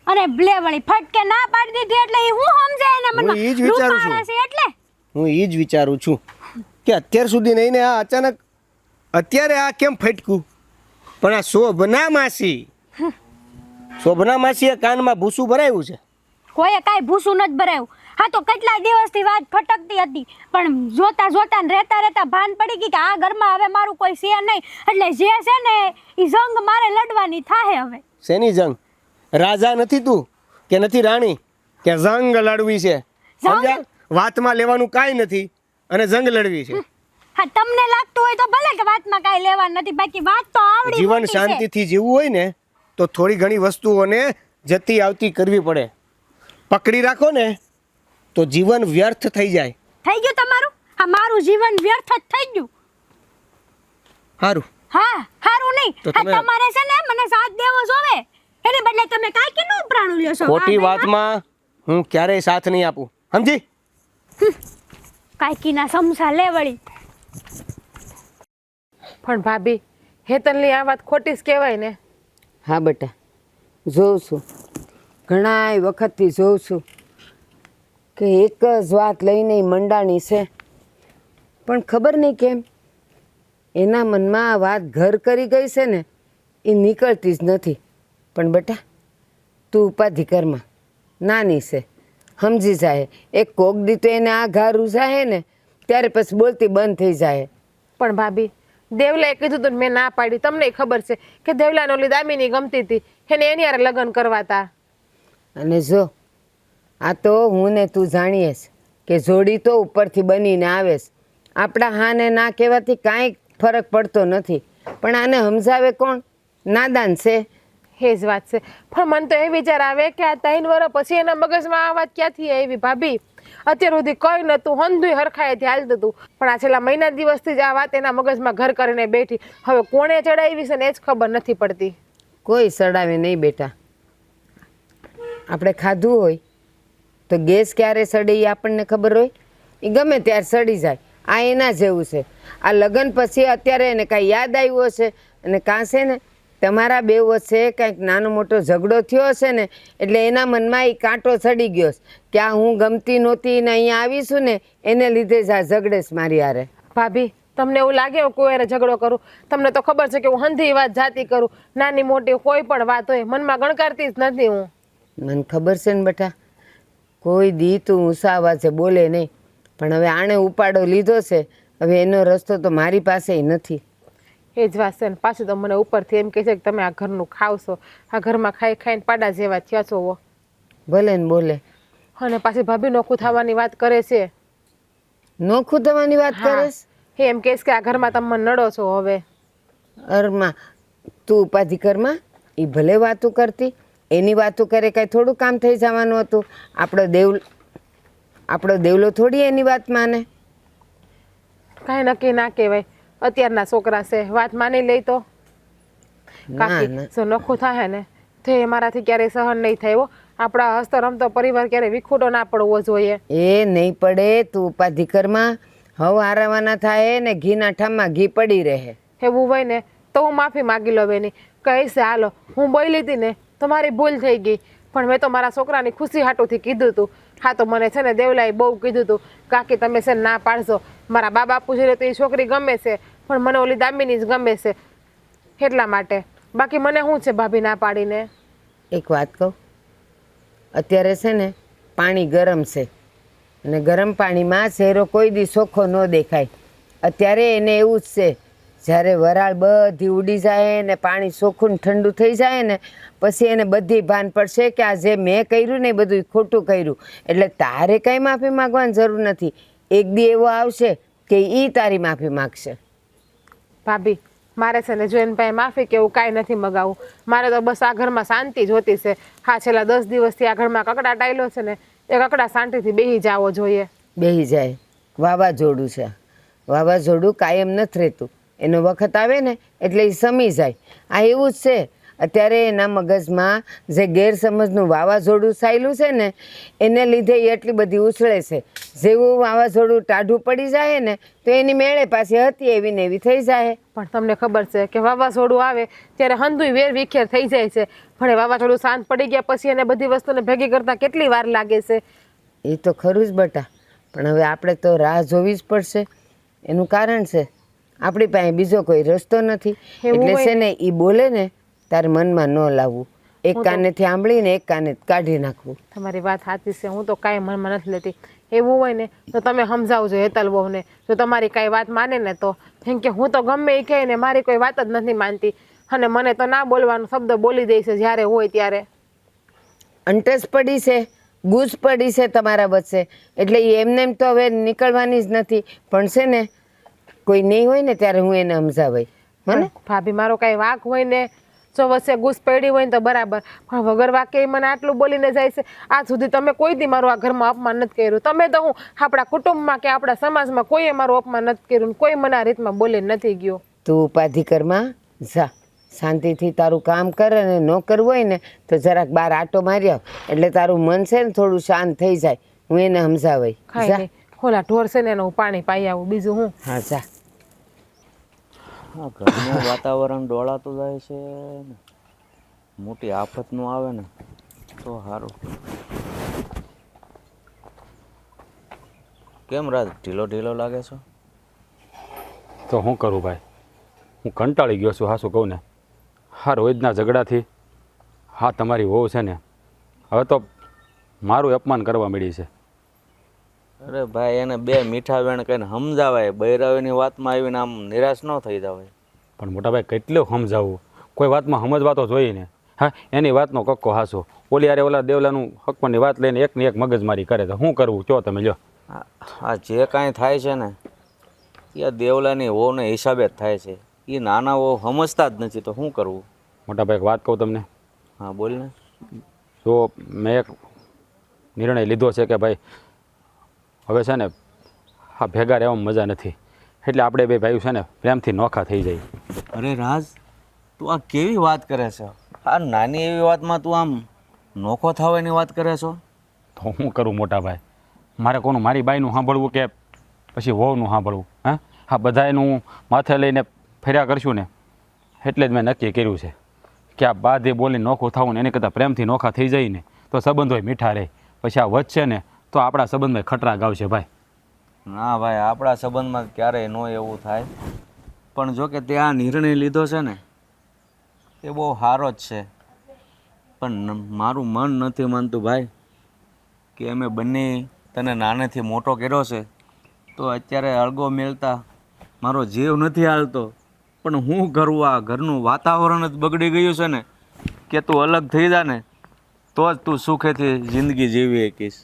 અને બ્લે વળી ફટકે ના પાડી દીધી એટલે એ હું સમજે એને હું ઈ જ મનમાં વિચારું છું. રૂપાળા છે એટલે. હું એ જ વિચારું છું કે અત્યાર સુધી નહીં ને આ અચાનક અત્યારે આ કેમ ફટકું? પણ આ શોભના માસીએ કાનમાં ભૂસું ભરાયું છે. કોઈએ કાંઈ ભૂસું નથી ભરાયું. હા, તો કેટલા દિવસથી વાત ખટકતી હતી, પણ જોતા ને રહેતા ભાન પડી ગઈ કે આ ઘરમાં હવે મારું કોઈ છે નહીં. એટલે જે છે ને એ જંગ મારે લડવાની થાય હવે. શેની જંગ? રાજા નથી તું કે નથી રાણી કે જંગ લડવી છે? જંગ? સમજ્યા? વાતમાં લેવાનું કાંઈ નથી અને જંગ લડવી છે. હા, તમને લાગતું હોય તો ભલે કે વાતમાં કાંઈ લેવા નથી, બાકી વાત તો આવડી જીવન મોટી છે. શાંતિથી જીવવું હોય ને તો થોડી ઘણી વસ્તુઓને જતી આવતી કરવી પડે. પકડી રાખો ને તો જીવન વ્યર્થ થઈ જાય. થઈ ગયું તમારું? હા, મારું જીવન વ્યર્થ જ થઈ ગયું. સારું. હા, હારું નહીં. તો હા, તમે- તમારે છે ને મને સાથ દેવો જોવે. એને બદલે તમે કાકીનું ઉપરાણું લ્યો છો. ખોટી હા, વાતમાં હું ક્યારેય સાથ નહીં આપું, સમજી? કાકીના સમસા લે વળી. પણ ભાભી, હેતલની આ વાત ખોટી જ કહેવાય ને. હા બેટા, જોઉં છું, ઘણા વખતથી જોઉં છું કે એક જ વાત લઈને ઈ મંડાણી છે, પણ ખબર નહીં કેમ એના મનમાં આ વાત ઘર કરી ગઈ છે ને એ નીકળતી જ નથી. પણ બેટા, તું ઉપાધિ કરમાં, નાની છે, સમજી જાય. એક કોક દી તો એને આ ઘા રૂઝાય ને ત્યારે પછી બોલતી બંધ થઈ જાય. પણ ભાભી, દેવલાએ કીધું તું ને મેં ના પાડી. તમને ખબર છે કે દેવલાને ઓલી દામિની ગમતી હતી, એને એની હારે લગ્ન કરવા હતા. અને જો આ તો હું ને તું જાણીએ છે કે જોડી તો ઉપરથી બનીને આવે છે. આપણા હા ને ના કહેવાથી કાંઈ ફરક પડતો નથી, પણ આને સમજાવે કોણ? નાદાન છે. એ જ વાત છે. પણ મને તો એ વિચાર આવે કે આ 3 વર્ષ પછી એના મગજમાં આ વાત ક્યાંથી આવી ભાભી? અત્યાર સુધી કંઈ નહોતું, હંધુય હરખાયેથી હાલતું હતું, પણ આ છેલ્લા મહિના દિવસથી જ આ વાત એના મગજમાં ઘર કરીને બેઠી. હવે કોણે ચડાવી છે ને એ જ ખબર નથી પડતી. કોઈ સડાવે નહીં બેટા. આપણે ખાધું હોય તો ગેસ ક્યારે સડે એ આપણને ખબર હોય? એ ગમે ત્યારે સડી જાય. આ એના જેવું છે. આ લગ્ન પછી અત્યારે એને કાંઈ યાદ આવ્યું હશે અને કાં છે ને તમારા બે વચ્ચે કંઈક નાનો મોટો ઝઘડો થયો હશે ને એટલે એના મનમાં એ કાંટો ચડી ગયો છે કે આ હું ગમતી નહોતી ને અહીંયા આવીશું ને એને લીધે જ આ ઝઘડેશ મારી હારે. ભાભી તમને એવું લાગે હું કોઈ હારે ઝઘડો કરું? તમને તો ખબર છે કે હું હંધી વાત જાતી કરું, નાની મોટી કોઈ પણ વાત હોય મનમાં ગણકારતી જ નથી હું. મને ખબર છે ને બેટા, કોઈ દી તું ઊંચા અવાજે બોલે નહીં, પણ હવે આણે ઉપાડો લીધો છે, હવે એનો રસ્તો તો મારી પાસે નથી. એ જ વાત છે ને, પાછું તો મને ઉપરથી એમ કહે છે કે તમે આ ઘરનું ખાવશો, આ ઘરમાં ખાઈ ખાઈને પાડા જેવા થયા છો. ભલે ને બોલે. અને પાછી ભાભી નોખું થવાની વાત કરે છે. નોખું થવાની વાત કરીશ? એમ કહેશ કે આ ઘરમાં તમે મને નડો છો. હવે અરમાં તું ઉપાધિ કરમાં, એ ભલે વાતું કરતી, એની વાતું કરે કાંઈ થોડું કામ થઈ જવાનું હતું. આપણો દેવલો થોડી એની વાત માને. કાંઈ નક્કી ના કહેવાય, અત્યારના છોકરા છે, વાત માની લઈ તો. કાકી જો નોખું થાય ને તો એ મારાથી ક્યારેય સહન નહીં થાય. આપણા હસતો રમતો પરિવાર ક્યારે વિખૂટો ના પડવો જોઈએ. એ નહીં પડે, તું ઉપાધિ કરમાં. હવે હારવાના થાય ને ઘીના ઠામમાં ઘી પડી રહે. એવું હોય ને તો હું માફી માગી લો બેની, કહીશ હાલો હું બોલી હતી ને તો મારી ભૂલ થઈ ગઈ, પણ મેં તો મારા છોકરાની ખુશી હાટુથી કીધું હતું. હા તો મને છે ને દેવલાએ બહુ કીધું હતું કાકી તમે છે ને ના પાડશો, મારા બા બાપુ છે તો એ છોકરી ગમે છે પણ મને ઓલી દામિની જ ગમે છે એટલા માટે. બાકી મને શું છે ભાભી ના પાડીને. એક વાત કહું, અત્યારે છે ને પાણી ગરમ છે અને ગરમ પાણીમાં ચહેરો કોઈ દી ચોખ્ખો ન દેખાય. અત્યારે એને એવું જ છે, જ્યારે વરાળ બધી ઉડી જાય ને પાણી ચોખ્ખું ને ઠંડુ થઈ જાય ને પછી એને બધી ભાન પડશે કે આ જે મેં કર્યું ને એ બધું ખોટું કર્યું. એટલે તારે કંઈ માફી માગવાની જરૂર નથી. એક દી એવો આવશે કે એ તારી માફી માગશે. ભાભી મારે છે ને જો એને પાસે માફી કે એવું કાંઈ નથી મગાવું. મારે તો બસ આ ઘરમાં શાંતિ જોતી છે. હા છેલ્લા 10 દિવસથી આ ઘરમાં કકડાટ આવેલો છે ને એ કકડા શાંતિથી બેસી જાવો જોઈએ. બેસી જાય. વાવાઝોડું છે, વાવાઝોડું કાયમ નથી રહેતું. એનો વખત આવે ને એટલે એ સમી જાય. આ એવું જ છે, અત્યારે એના મગજમાં જે ગેરસમજનું વાવાઝોડું ચાલ્યું છે ને એને લીધે એ એટલી બધી ઉછળે છે. જેવું વાવાઝોડું ટાઢું પડી જાય ને તો એની મેળે પાછી હતી એવી ને એવી થઈ જાય. પણ તમને ખબર છે કે વાવાઝોડું આવે ત્યારે હંધુય વેર વિખેર થઈ જાય છે, પણ એ વાવાઝોડું શાંત પડી ગયા પછી એને બધી વસ્તુને ભેગી કરતા કેટલી વાર લાગે છે. એ તો ખરું જ બટા, પણ હવે આપણે તો રાહ જોવી જ પડશે. એનું કારણ છે આપણી પાસે બીજો કોઈ રસ્તો નથી. એટલે છે ને એ બોલે ને તારે મનમાં ન લાવવું. એક કાનેથી સાંભળીને એક કાને કાઢી નાખવું. તમારી વાત સાચી છે, હું તો કાંઈ મનમાં નથી લેતી. એવું હોય ને તો તમે સમજાવજો હેતલ બહુને, જો તમારી કાંઈ વાત માને ને તો. કેમ કે હું તો ગમે એ કહે ને મારી કોઈ વાત જ નથી માનતી અને મને તો ના બોલવાનો શબ્દ બોલી દે છે જ્યારે હોય ત્યારે. અંટસ પડી છે, ગૂંચ પડી છે તમારા વચ્ચે, એટલે એ એમને એમ તો હવે નીકળવાની જ નથી. પણ છે ને કોઈ નહીં હોય ને ત્યારે હું એને સમજાવાય. મને ભાભી મારો કાંઈ વાંક હોય ને જો વચ્ચે ગુસ્સ પડી હોય ને તો બરાબર, પણ વગર વાકે મને આટલું બોલીને જાય છે. આજ સુધી તમે કોઈ દી મારું આ ઘરમાં અપમાન નથી કર્યું. તમે તો હું આપણા કુટુંબમાં કે આપણા સમાજમાં કોઈએ મારું અપમાન નથી કર્યું, કોઈ મને આ રીતમાં બોલી નથી ગયો. તું ઉપાધિ કરમાં જા, શાંતિથી તારું કામ કર અને ન કરવું હોય ને તો જરાક બહાર આટો મારી આવ એટલે તારું મન છે ને થોડું શાંત થઈ જાય. હું એને સમજાવાય. ખાઈ નહીં ખોલા ઢોર છે ને એનું પાણી પાઈ આવું, બીજું હું. હા જા. હા, ઘરનું વાતાવરણ ડોળાતું જાય છે ને મોટી આફતનું આવે ને તો સારું. કેમ રાજ ઢીલો ઢીલો લાગે છે? તો શું કરું ભાઈ, હું કંટાળી ગયો છું. હા શું કહું ને, હા રોજના ઝઘડાથી હા તમારી વહુ છે ને હવે તો મારું અપમાન કરવા મળી છે. અરે ભાઈ એને બે મીઠા વેણ કહીને સમજાવાય, બૈરાવીની વાતમાં આવીને આમ નિરાશ ન થઈ જવાય. પણ મોટા ભાઈ કેટલું સમજાવવું, કોઈ વાતમાં સમજવા તો જોઈએ ને. હા એની વાતનો કક્કો હાસો, ઓલી યારે ઓલા દેવલાનું હકમાની વાત લઈને એકની એક મગજમારી કરે તો શું કરવું કહો તમે. લ્યો આ જે કાંઈ થાય છે ને એ દેવલાની વહુને હિસાબે જ થાય છે. એ નાના વહુ સમજતા જ નથી તો શું કરવું. મોટા ભાઈ એક વાત કહું તમને. હા બોલ ને. તો મેં એક નિર્ણય લીધો છે કે ભાઈ હવે છે ને હા ભેગા રહેવામાં મજા નથી, એટલે આપણે બે ભાઈઓ છે ને પ્રેમથી નોખા થઈ જાય. અરે રાજ તું આ કેવી વાત કરે છે? આ નાની એવી વાતમાં તું આમ નોખો થવાની વાત કરે છો? તો હું કરું મોટા ભાઈ, મારે કોનું મારી બાઈનું સાંભળવું કે પછી વહુનું સાંભળવું? હા બધાયનું માથે લઈને ફર્યા કરશું ને એટલે જ મેં નક્કી કર્યું છે કે આ બાધે બોલી નોખું થવું ને એને કરતાં પ્રેમથી નોખા થઈ જાય ને તો સંબંધોય મીઠા રહે. પછી આ વધશે ને તો આપણા સંબંધમાં ખતરાગ આવશે ભાઈ. ના ભાઈ, આપણા સંબંધમાં ક્યારેય ન એવું થાય. પણ જો કે તે આ નિર્ણય લીધો છે ને એ બહુ સારો જ છે. પણ મારું મન નથી માનતું ભાઈ કે અમે બંને તને નાનેથી મોટો કર્યો છે તો અત્યારે અળગો મેળતા મારો જીવ નથી હાલતો. પણ હું કરવું, આ ઘરનું વાતાવરણ જ બગડી ગયું છે ને કે તું અલગ થઈ જા ને તો જ તું સુખેથી જિંદગી જીવી શકીશ.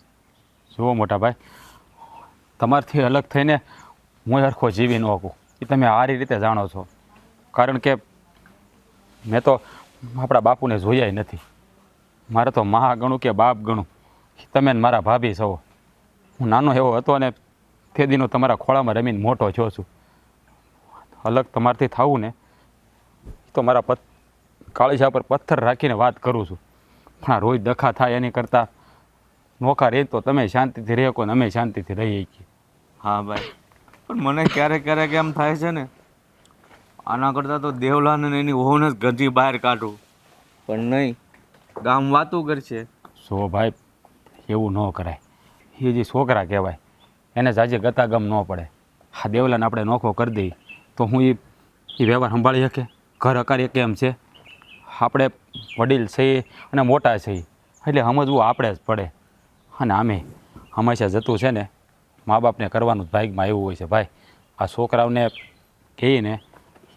જુઓ મોટા ભાઈ, તમારથી અલગ થઈને હું સરખો જીવી ન શકું એ તમે સારી રીતે જાણો છો. કારણ કે મેં તો આપણા બાપુને જોયા નથી. મારે તો મહા ગણું કે બાપ ગણું તમે ને મારા ભાભી છો. હું નાનો એવો હતો ને તે દીનો તમારા ખોળામાં રમીને મોટો થયો છું. અલગ તમારથી થવું ને તો મારા કાળીજા પર પથ્થર રાખીને વાત કરું છું. પણ આ રોજ ડખા થાય એની કરતાં નોખા રહે તો તમે શાંતિથી રહી શકો ને અમે શાંતિથી રહીએ છીએ. હા ભાઈ, પણ મને ક્યારેક ક્યારેક એમ થાય છે ને આના કરતાં તો દેવલાને ને એની વહુને જ ઘરથી બહાર કાઢું. પણ નહીં, ગામ વાતું કરશે. સો ભાઈ, એવું ન કરાય. એ જે છોકરા કહેવાય એને જાજે ગતાગમ ન પડે. આ દેવલાને આપણે નોખો કરી દઈએ તો હું એ વ્યવહાર સંભાળી શકે, ઘર હકારી શકે એમ છે? આપણે વડીલ છીએ અને મોટા છીએ એટલે સમજવું આપણે જ પડે. અને આમે હંમેશા જતું છે ને મા બાપને કરવાનું જ ભાગમાં એવું હોય છે ભાઈ. આ છોકરાઓને કહીએ ને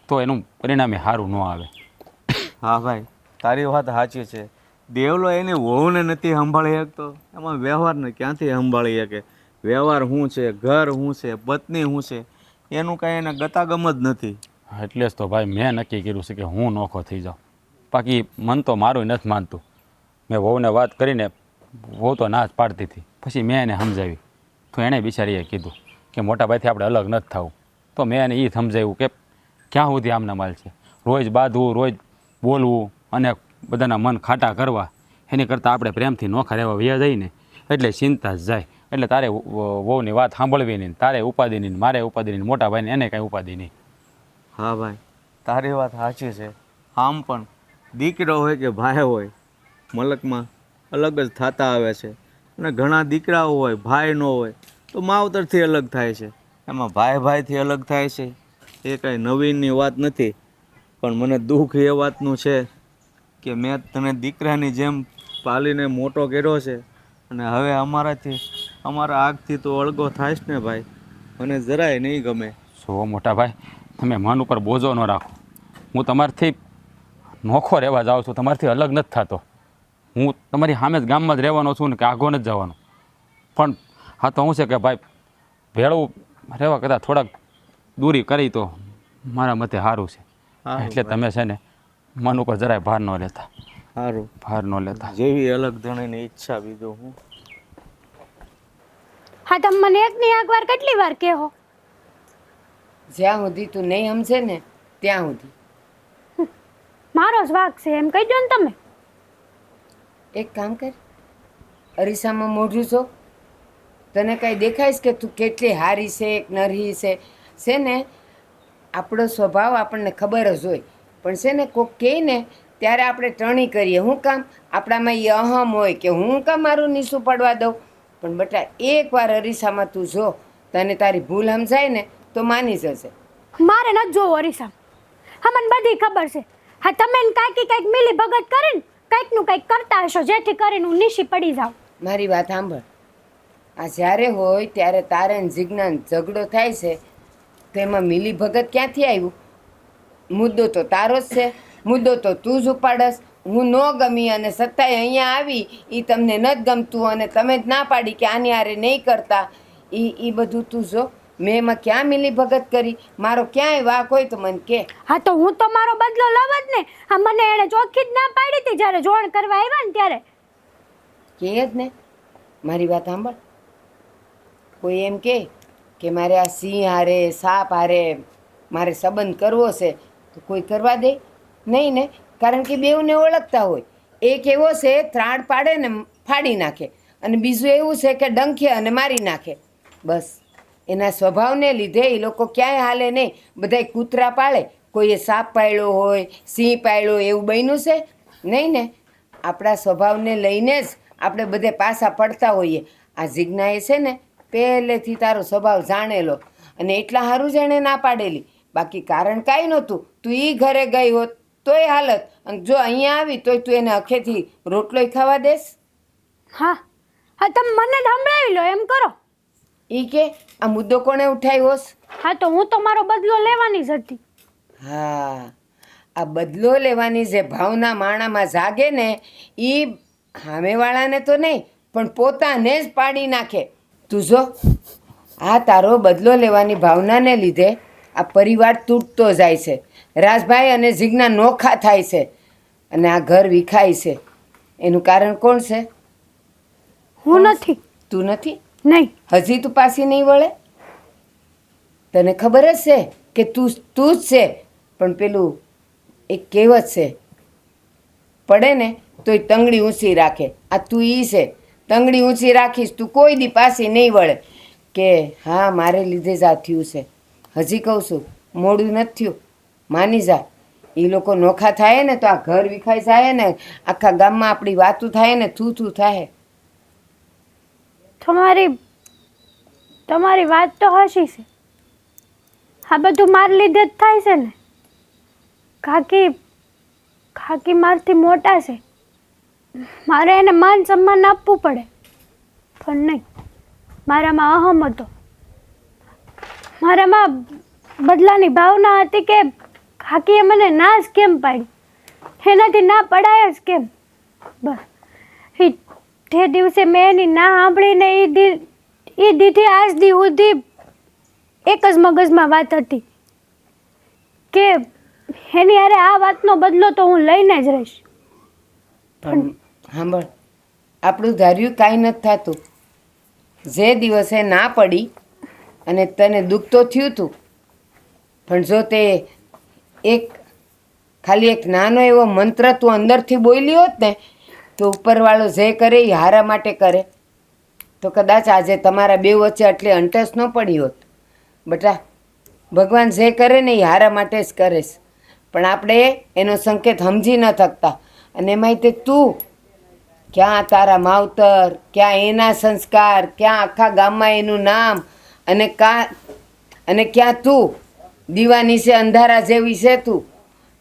તો એનું પરિણામે સારું ન આવે. હા ભાઈ, તારી વાત સાચી છે. દેવલો એની વહુને નથી સંભાળી શકતો, એમાં વ્યવહારને ક્યાંથી સંભાળી શકે? વ્યવહાર શું છે, ઘર શું છે, પત્ની શું છે, એનું કાંઈ એને ગતાગમ જ નથી. એટલે જ તો ભાઈ મેં નક્કી કર્યું છે કે હું નોખો થઈ જાઉં. બાકી મન તો મારું નથી માનતું. મેં વહુને વાત કરીને વહુ તો ના જ પાડતી હતી. પછી મેં એને સમજાવી તો એણે બિચારીએ કીધું કે મોટા ભાઈથી આપણે અલગ નથી થવું. તો મેં એને એ સમજાવ્યું કે ક્યાં સુધી આમના માલ છે, રોજ બાંધવું, રોજ બોલવું અને બધાના મન ખાટા કરવા એની કરતાં આપણે પ્રેમથી નોખા રહેવા વયા જઈને એટલે ચિંતા જ જાય. એટલે તારે વહુની વાત સાંભળવી નહીં, તારે ઉપાધિ નહીં, મારે ઉપાધિ નહીં, મોટા ભાઈને એને કાંઈ ઉપાધિ નહીં. હા ભાઈ, તારી વાત સાચી છે. આમ પણ દીકરો હોય કે ભાઈ હોય મલકમાં અલગ જ થતા આવે છે. અને ઘણા દીકરાઓ હોય ભાઈ ન હોય તો માવતરથી અલગ થાય છે. એમાં ભાઈથી અલગ થાય છે એ કાંઈ નવીનની વાત નથી. પણ મને દુઃખ એ વાતનું છે કે મેં તને દીકરાની જેમ પાલીને મોટો કર્યો છે અને હવે અમારા આગથી તો અળગો થાયશ ને ભાઈ, મને જરાય નહીં ગમે. સો મોટા ભાઈ, તમે મન ઉપર બોજો ન રાખો. હું તમારથી નોખો રહેવા જાઉં છું, તમારથી અલગ નથી થતો. હું તમારી સામે જ ગામમાં જ રહેવાનો છું ને કે આઘો નથી જવાનો. પણ હા તો શું છે કે ભાઈ ભેળું રહેવા કરતાં થોડાક દૂરી કરી તો મારા મતે સારું છે. એટલે તમે છે ને મન ઉપર જરાય ભાર ન લેતા. સારું, ભાર ન લેતા. જેવી અલગ ધણીની ઈચ્છા, બીજું હું. હા, તમે મને એકની એક વાર કેટલી વાર કહો? જ્યાં સુધી તું નહીં સમજે ને ત્યાં સુધી. મારો જ વાક છે એમ કહી દો ને તમે. એક કામ કર, અરીસામાં મોઢું જો, તને કાંઈ દેખાઈશ કે તું કેટલી હારી છે એક નરહી છે ને? આપણો સ્વભાવ આપણને ખબર જ હોય, પણ છે ને કોક કહે ને ત્યારે આપણે ટણી કરીએ. હું કામ આપણામાં એ અહમ હોય કે હું કામ મારું નીસું પડવા દઉં? પણ બટા એકવાર અરીસામાં તું જો, તને તારી ભૂલ સમજાય ને તો માની જશે. મારે નથી જોવું અરીસા. હા, મને બધી ખબર છે. હા, તમે કાંઈક મિલી ભગત કરીને કંઈકનું કંઈક કરતા હશો જેથી કરીને હું નીશી પડી જાઉં. મારી વાત સાંભળ, આ જ્યારે હોય ત્યારે તારે ને જીજ્ઞાન ઝઘડો થાય છે તો એમાં મિલી ભગત ક્યાંથી આવ્યું? મુદ્દો તો તારો જ છે, મુદ્દો તો તું જ ઉપાડસ. હું ન ગમી અને સત્તાએ અહીંયા આવી, એ તમને નથી ગમતું અને તમે જ ના પાડી કે આની હારે નહીં કરતા. એ બધું તું જો. મેં એમાં ક્યાં મિલી ભગત કરી? મારો ક્યાંય વાક હોય તો મને કે. હા, તો હું તો મારો બદલો લવ જ ને. હા, મને એણે ચોખ્ખી જ ના પાડી હતી જ્યારે જોણ કરવા આવ્યા ને ત્યારે. કે જ ને, મારી વાત સાંભળ. કોઈ એમ કે મારે આ સિંહ હારે સાપ હારે મારે સંબંધ કરવો છે તો કોઈ કરવા દે નહીં ને? કારણ કે બેઉને ઓળખતા હોય. એક એવો છે ત્રાડ પાડે ને ફાડી નાખે, અને બીજું એવું છે કે ડંખે અને મારી નાખે. બસ એના સ્વભાવને લીધે એ લોકો ક્યાંય હાલે નહીં. બધાય કૂતરા પાળે કોઈએ સાપ પાળ્યો હોય સિંહ પાળ્યો એવું બન્યું છે નહીં ને. આપણા સ્વભાવને લઈને જ આપણે બધે પાછા પડતા હોઈએ. આ જિજ્ઞાએ છે ને પહેલેથી તારો સ્વભાવ જાણેલો અને એટલા સારું જ એણે ના પાડેલી. બાકી કારણ કાંઈ નહોતું. તું એ ઘરે ગઈ હોત તોય હાલત, અને જો અહીંયા આવી તોય તું એને અખેથી રોટલોય ખાવા દેસ. હા હા તમે મને જ સંભળાવી લો એમ કરો. એ કે આ મુદ્દો કોણે ઉઠાવ્યો હોસ? હા તો હું તો મારો બદલો લેવાની જ હતી. હા, આ બદલો લેવાની જે ભાવના માણામાં જાગે ને એ સામેવાળાને તો નહીં પણ પોતાને જ પાડી નાખે. તું જો આ તારો બદલો લેવાની ભાવનાને લીધે આ પરિવાર તૂટતો જાય છે. રાજભાઈ અને જીજ્ઞા નોખા થાય છે અને આ ઘર વિખાય છે. એનું કારણ કોણ છે? હું નથી. તું નથી? નહીં. હજી તું પાછી નહીં વળે? તને ખબર જ છે કે તું જ છે, પણ પેલું એક કહેવત છે, પડે ને તોય તંગડી ઊંચી રાખે. આ તું ઈ છે, તંગડી ઊંચી રાખીશ તું કોઈ દી પાછી નહીં વળે કે હા મારે લીધે જ આ થયું છે. હજી કહું છું મોડું નથી થયું, માની જા. એ લોકો નોખા થાય ને તો આ ઘર વિખાઈ જાય ને આખા ગામમાં આપણી વાતું થાય ને થૂ થાય. તમારી વાત તો હસી છે. આ બધું મારા લીધે જ થાય છે ને. કાકી મારથી મોટા છે, મારે એને માન સન્માન આપવું પડે, પણ નહીં. મારામાં અહમ હતો, મારામાં બદલાની ભાવના હતી કે કાકીએ મને ના જ કેમ પાડી, એનાથી ના પડાય જ કેમ. બસ તે દિવસે મેં એની ના સાંભળીને એ દીધી આજ દી સુધી એક જ મગજમાં વાત હતી કે એની હારે આ વાતનો બદલો તો હું લઈને જ રહીશ. પણ સાંભળ, આપણું ધાર્યું કાંઈ નથી થતું. જે દિવસે ના પડી અને તને દુઃખ તો થયું હતું, પણ જો તે ખાલી એક નાનો એવો મંત્ર તું અંદરથી બોલી હોત ને તો ઉપરવાળો જે કરે એ હારા માટે કરે, તો કદાચ આજે તમારા બે વચ્ચે આટલી અંટસ ન પડી હોત. બટા, ભગવાન જે કરે ને એ હારા માટે જ કરે છે, પણ આપણે એનો સંકેત સમજી ન થકતા. અને એમાંય તે તું ક્યાં તારા માવતર, ક્યાં એના સંસ્કાર, ક્યાં આખા ગામમાં એનું નામ, અને ક્યાં તું દીવાની છે અંધારા જેવી છે તું.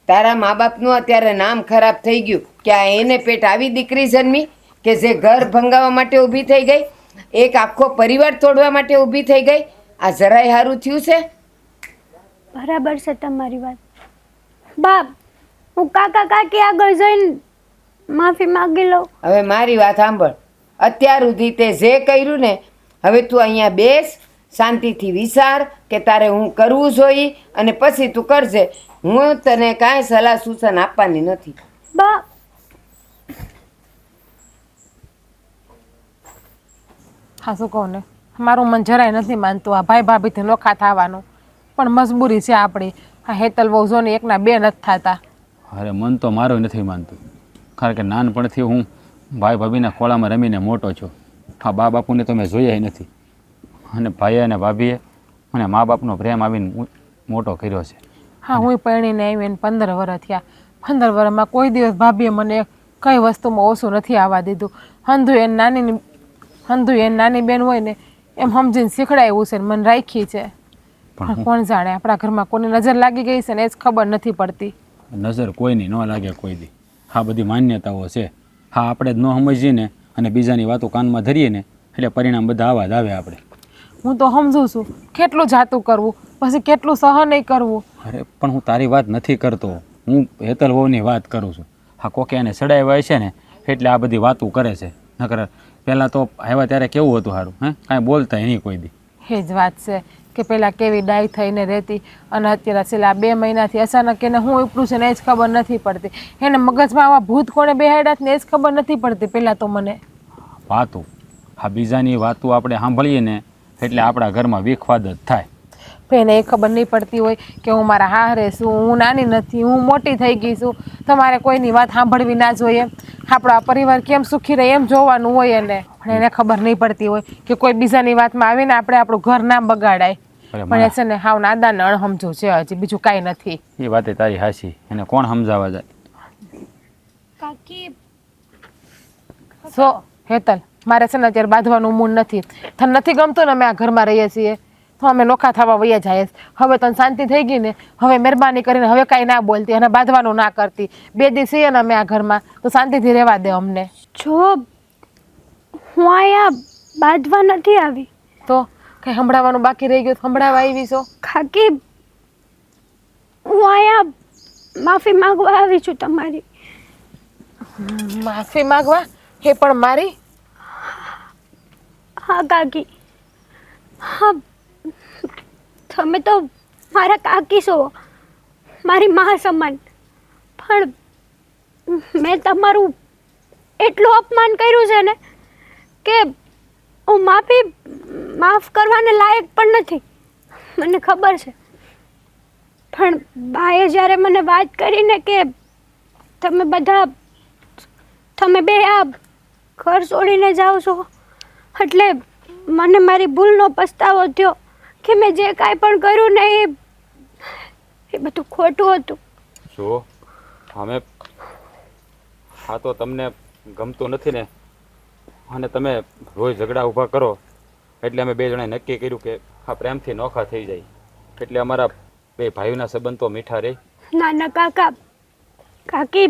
તારા મા બાપનું અત્યારે નામ ખરાબ થઈ ગયું કે આ એને પેટ આવી દીકરી જન્મી કે જે ઘર ભંગાવવા માટે ઊભી થઈ ગઈ, એક આખો પરિવાર તોડવા માટે ઊભી થઈ ગઈ. આ જરાય સારું થયું છે? બરાબર છે તમારી વાત. બાપ, હું કાકા કાકી આગળ જઈને માફી માંગી લઉં. હવે મારી વાત સાંભળ. અત્યાર સુધી તે જે કર્યું ને, હવે તું અહીંયા બેસ, શાંતિથી વિચાર કે તારે હું કરવું જોઈએ અને પછી તું કરજે. હું તને કાંઈ સલાહ સૂચન આપવાની નથી. બા, હા શું કહું ને, મારું મન જરાય નથી માનતું આ ભાઈ ભાભીથી નોખા થવાનું, પણ મજબૂરી છે આપણી. આ હેતલ વહુ જો ને એકના બે નથી થતા. અરે મન તો મારું નથી માનતું, કારણ કે નાનપણથી હું ભાઈ ભાભીના ખોળામાં રમીને મોટો છું. હા, બા બાપુને તો મેં જોયા નથી, અને ભાઈ અને ભાભીએ મને મા બાપનો પ્રેમ આવીને મોટો કર્યો છે. હા, હું પરણીને આવીને 15 વર્ષ થયા. 15 વર્ષમાં કોઈ દિવસ ભાભીએ મને કઈ વસ્તુમાં ઓછું નથી આવવા દીધું. હંધુ એની નાની બેન હોય ને એમ સમજીને શીખડાયું છે ને મને રાખી છે. પણ કોણ જાણે આપણા ઘરમાં કોની નજર લાગી ગઈ છે ને એ જ ખબર નથી પડતી. નજર કોઈની ન લાગે કોઈ દી. હા, બધી માન્યતાઓ છે. હા, આપણે જ ન સમજીએ ને અને બીજાની વાતો કાનમાં ધરીએ ને એટલે પરિણામ બધા આવા જ આવે. આપણે હું તો સમજુ છું કેટલું જાતું કરવું, પછી કેટલું સહન નહીં કરવું. અરે પણ હું તારી વાત નથી કરતો, હું હેતલ વહુની વાત કરું છું. હા, કોકે એને સડાવ્યા છે ને એટલે આ બધી વાતો કરે છે. નકર પહેલાં તો આવ્યા ત્યારે કેવું હતું સારું, હે કાંઈ બોલતા નહીં કોઈ દી. એ જ વાત છે કે પહેલાં કેવી ડાય થઈને રહેતી અને અત્યારે છેલ્લા 2 મહિનાથી અચાનક એને હું ઉપડું છે ને એ જ ખબર નથી પડતી. એને મગજમાં આવા ભૂત કોણે બેહાડ્યા ને એ જ ખબર નથી પડતી પહેલાં તો મને. વાતું, હા, બીજાની વાતો આપણે સાંભળીએ ને એટલે આપણા ઘરમાં વિખવાદ જ થાય. એને એ ખબર નહીં પડતી હોય કે હું મારા હારે છું, હું નાની નથી, હું મોટી થઈ ગઈ છું, તમારે કોઈની વાત સાંભળવી ના જોઈએ. આપણો આ પરિવાર કેમ સુખી રહે એમ જોવાનું હોય એને. પણ એને ખબર નહીં પડતી હોય કે કોઈ બીજાની વાતમાં આવીને આપણે આપણું ઘર ના બગાડાય. અરે પણ એ છે ને હાવ નાદા ને અણહમજો છે હજી, બીજું કાંઈ નથી. એ વાતે તારી હાસી, એને કોણ સમજાવવા જાય? કાકી સો હેતલ, મારે છે ને અત્યારે બાંધવાનું મૂડ નથી. તને નથી ગમતું ને અમે આ ઘરમાં રહીએ છીએ તો અમે નોખા થવા વયા જાય. હવે તને શાંતિ થઈ ગઈ ને, હવે મહેરબાની કરીને હવે કાંઈ ના બોલતી અને બાંધવાનું ના કરતી. 2 દિવસ છીએ ને અમે આ ઘરમાં, તો શાંતિથી રહેવા દે અમને. જો હું અહીંયા બાંધવા નથી આવી તો કંઈ સંભળાવવાનું બાકી રહી ગયું તો સંભળાવવા આવી છો? કાકી, હું અહીંયા માફી માંગવા આવી છું તમારી. માફી માંગવા? એ પણ મારી? હા કાકી, હા, તમે તો મારા કાકી છો, મારી મા સમાન, પણ મેં તમારું એટલું અપમાન કર્યું છે ને કે હું માફ કરવાને લાયક પણ નથી, મને ખબર છે. પણ બાએ જ્યારે મને વાત કરીને કે તમે બે આ ઘર છોડીને જાઓ છો, એટલે મને મારી ભૂલનો પસ્તાવો થયો કે મેં જે કાંઈ પણ કર્યું ને એ બધું ખોટું હતું. જો અમે હા તો તમને ગમતું નથી ને, અને તમે રોજ ઝઘડા ઊભા કરો એટલે અમે 2 જણાએ નક્કી કર્યું કે આ પ્રેમથી નોખા થઈ જાય, એટલે અમારા 2 ભાઈઓના સંબંધ તો મીઠા રહે. ના ના કાકા, કાકી,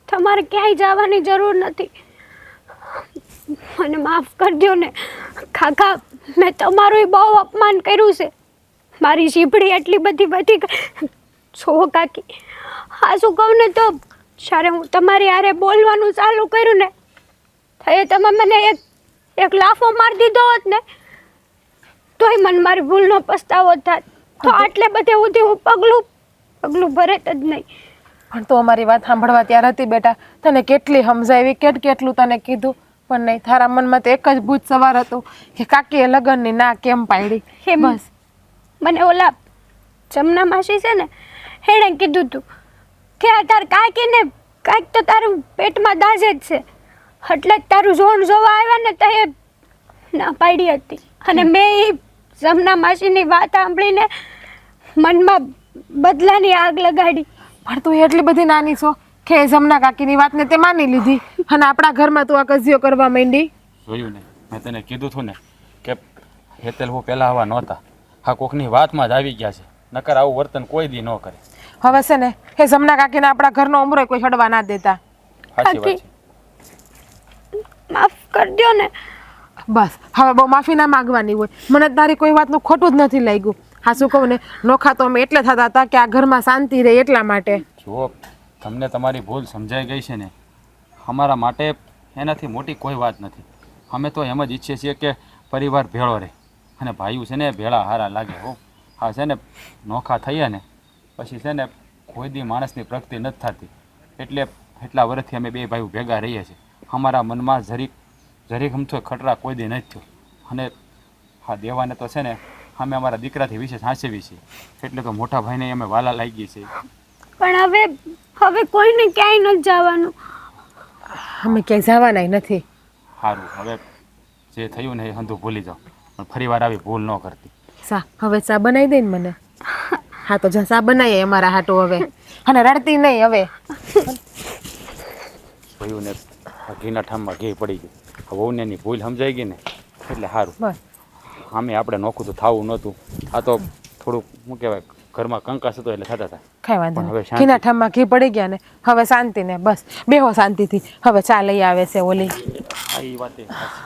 તમારે ક્યાંય જવાની જરૂર નથી, મને માફ કરી દો ને. કાકા, મેં તમારું બહુ અપમાન કર્યું છે, મારી જીભડી એટલી બધી વધી ગઈ. છો કાકી, હા શું કહું ને, તો જ્યારે હું તમારી હારે બોલવાનું ચાલુ કર્યું ને, તો એ તમે મને એક લાફો મારી દીધો હોત ને, તોય મને મારી ભૂલનો પસ્તાવો થાત. તો આટલે બધે સુધી હું પગલું ભરેત જ નહીં. પણ તું અમારી વાત સાંભળવા ત્યાર હતી બેટા. તને કેટલી સમજાવી, કેટલું તને કીધું, પણ નહીં. તારા મનમાં તો એક જ ભૂત સવાર હતું કે કાકીએ લગ્નની ના કેમ પાડી. બસ મને ઓલા જમના માસી છે ને, એણે કીધું તું કે આ તાર કાકીને કાંઈક તો તારું પેટમાં દાજે જ છે, એટલે જ તારું જોણ જોવા આવ્યા ને તો એ ના પાડી હતી. અને મેં એ જમના માસીની વાત સાંભળીને મનમાં બદલાની આગ લગાડી. પણ તું એટલી બધી નાની છો કે જમના કાકીની વાતને તે માની લીધી અને આપણા ઘરમાં તું આ કજિયો કરવા માંડી. જોયું ને, મેં તને કીધું હતું ને કે હેતલ હું પહેલાં આવા નહોતા, હા કોકની વાતમાં જ આવી ગયા છે, નકર આવું વર્તન કોઈ દી ન કરે. હવે છે ને એ જમના કાકીને આપણા ઘરનો ઉમરો કોઈ છોડવા ના દેતા. સાચી વાત છે. માફ કરી દો ને. બસ હવે બહુ માફી ના માંગવાની હોય. મને તારી કોઈ વાતનું ખોટું જ નથી લાગ્યું. હા શું કહું ને, નોખા તો અમે એટલે થતા હતા કે આ ઘરમાં શાંતિ રહે એટલા માટે. જો તમને તમારી ભૂલ સમજાઈ ગઈ છે ને, અમારા માટે એનાથી મોટી કોઈ વાત નથી. અમે તો એમ જ ઈચ્છીએ છીએ કે પરિવાર ભેળો રહે અને ભાઈઓ છે ને ભેળા હારા લાગે. હો હા છે ને, નોખા થઈએ ને પછી છે ને કોઈ દી માણસની પ્રગતિ નથી થતી, એટલે એટલા વર્ષથી અમે 2 ભાઈઓ ભેગા રહીએ છીએ. અમારા મનમાં જરીક હમથો ખટરા કોઈ દી નથી થયો. અને હા દેવાને તો છે ને અમે અમારા દીકરાથી વિશેષ હાંસવી છીએ, એટલે તો મોટા ભાઈને અમે વાલા લાગીએ છીએ. પણ હવે કોઈને ક્યાંય નથી જવાનું. અમે ક્યાંય જવાના નથી. સારું, હવે જે થયું ને એ હંધું ભૂલી જાઓ, પણ ફરી વાર આવી ભૂલ ન કરતી. સા હવે ચા બનાવી દે ને મને. હા તો જા ચા બનાવીએ અમારા હાટું હવે, અને રડતી નહીં હવે. ભયું ને ઘીના ઠામમાં ઘી પડી ગયું. વહુને એની ભૂલ સમજાઈ ગઈ ને એટલે સારું. બસ આમે આપણે નોખું તો થવું નહોતું. આ તો થોડુંક શું કહેવાય, ઘરમાં કંકાસ હતો એટલે થતા હતા. કઈ વાંધો પણ હવે નહીં. શાંતિ. ઘીના ઠામમાં ઘી પડી ગયા ને, હવે શાંતિ ને બસ બેહો શાંતિથી. હવે ચા લઈ આવે છે ઓલી. હા એ વાત એ સાચી.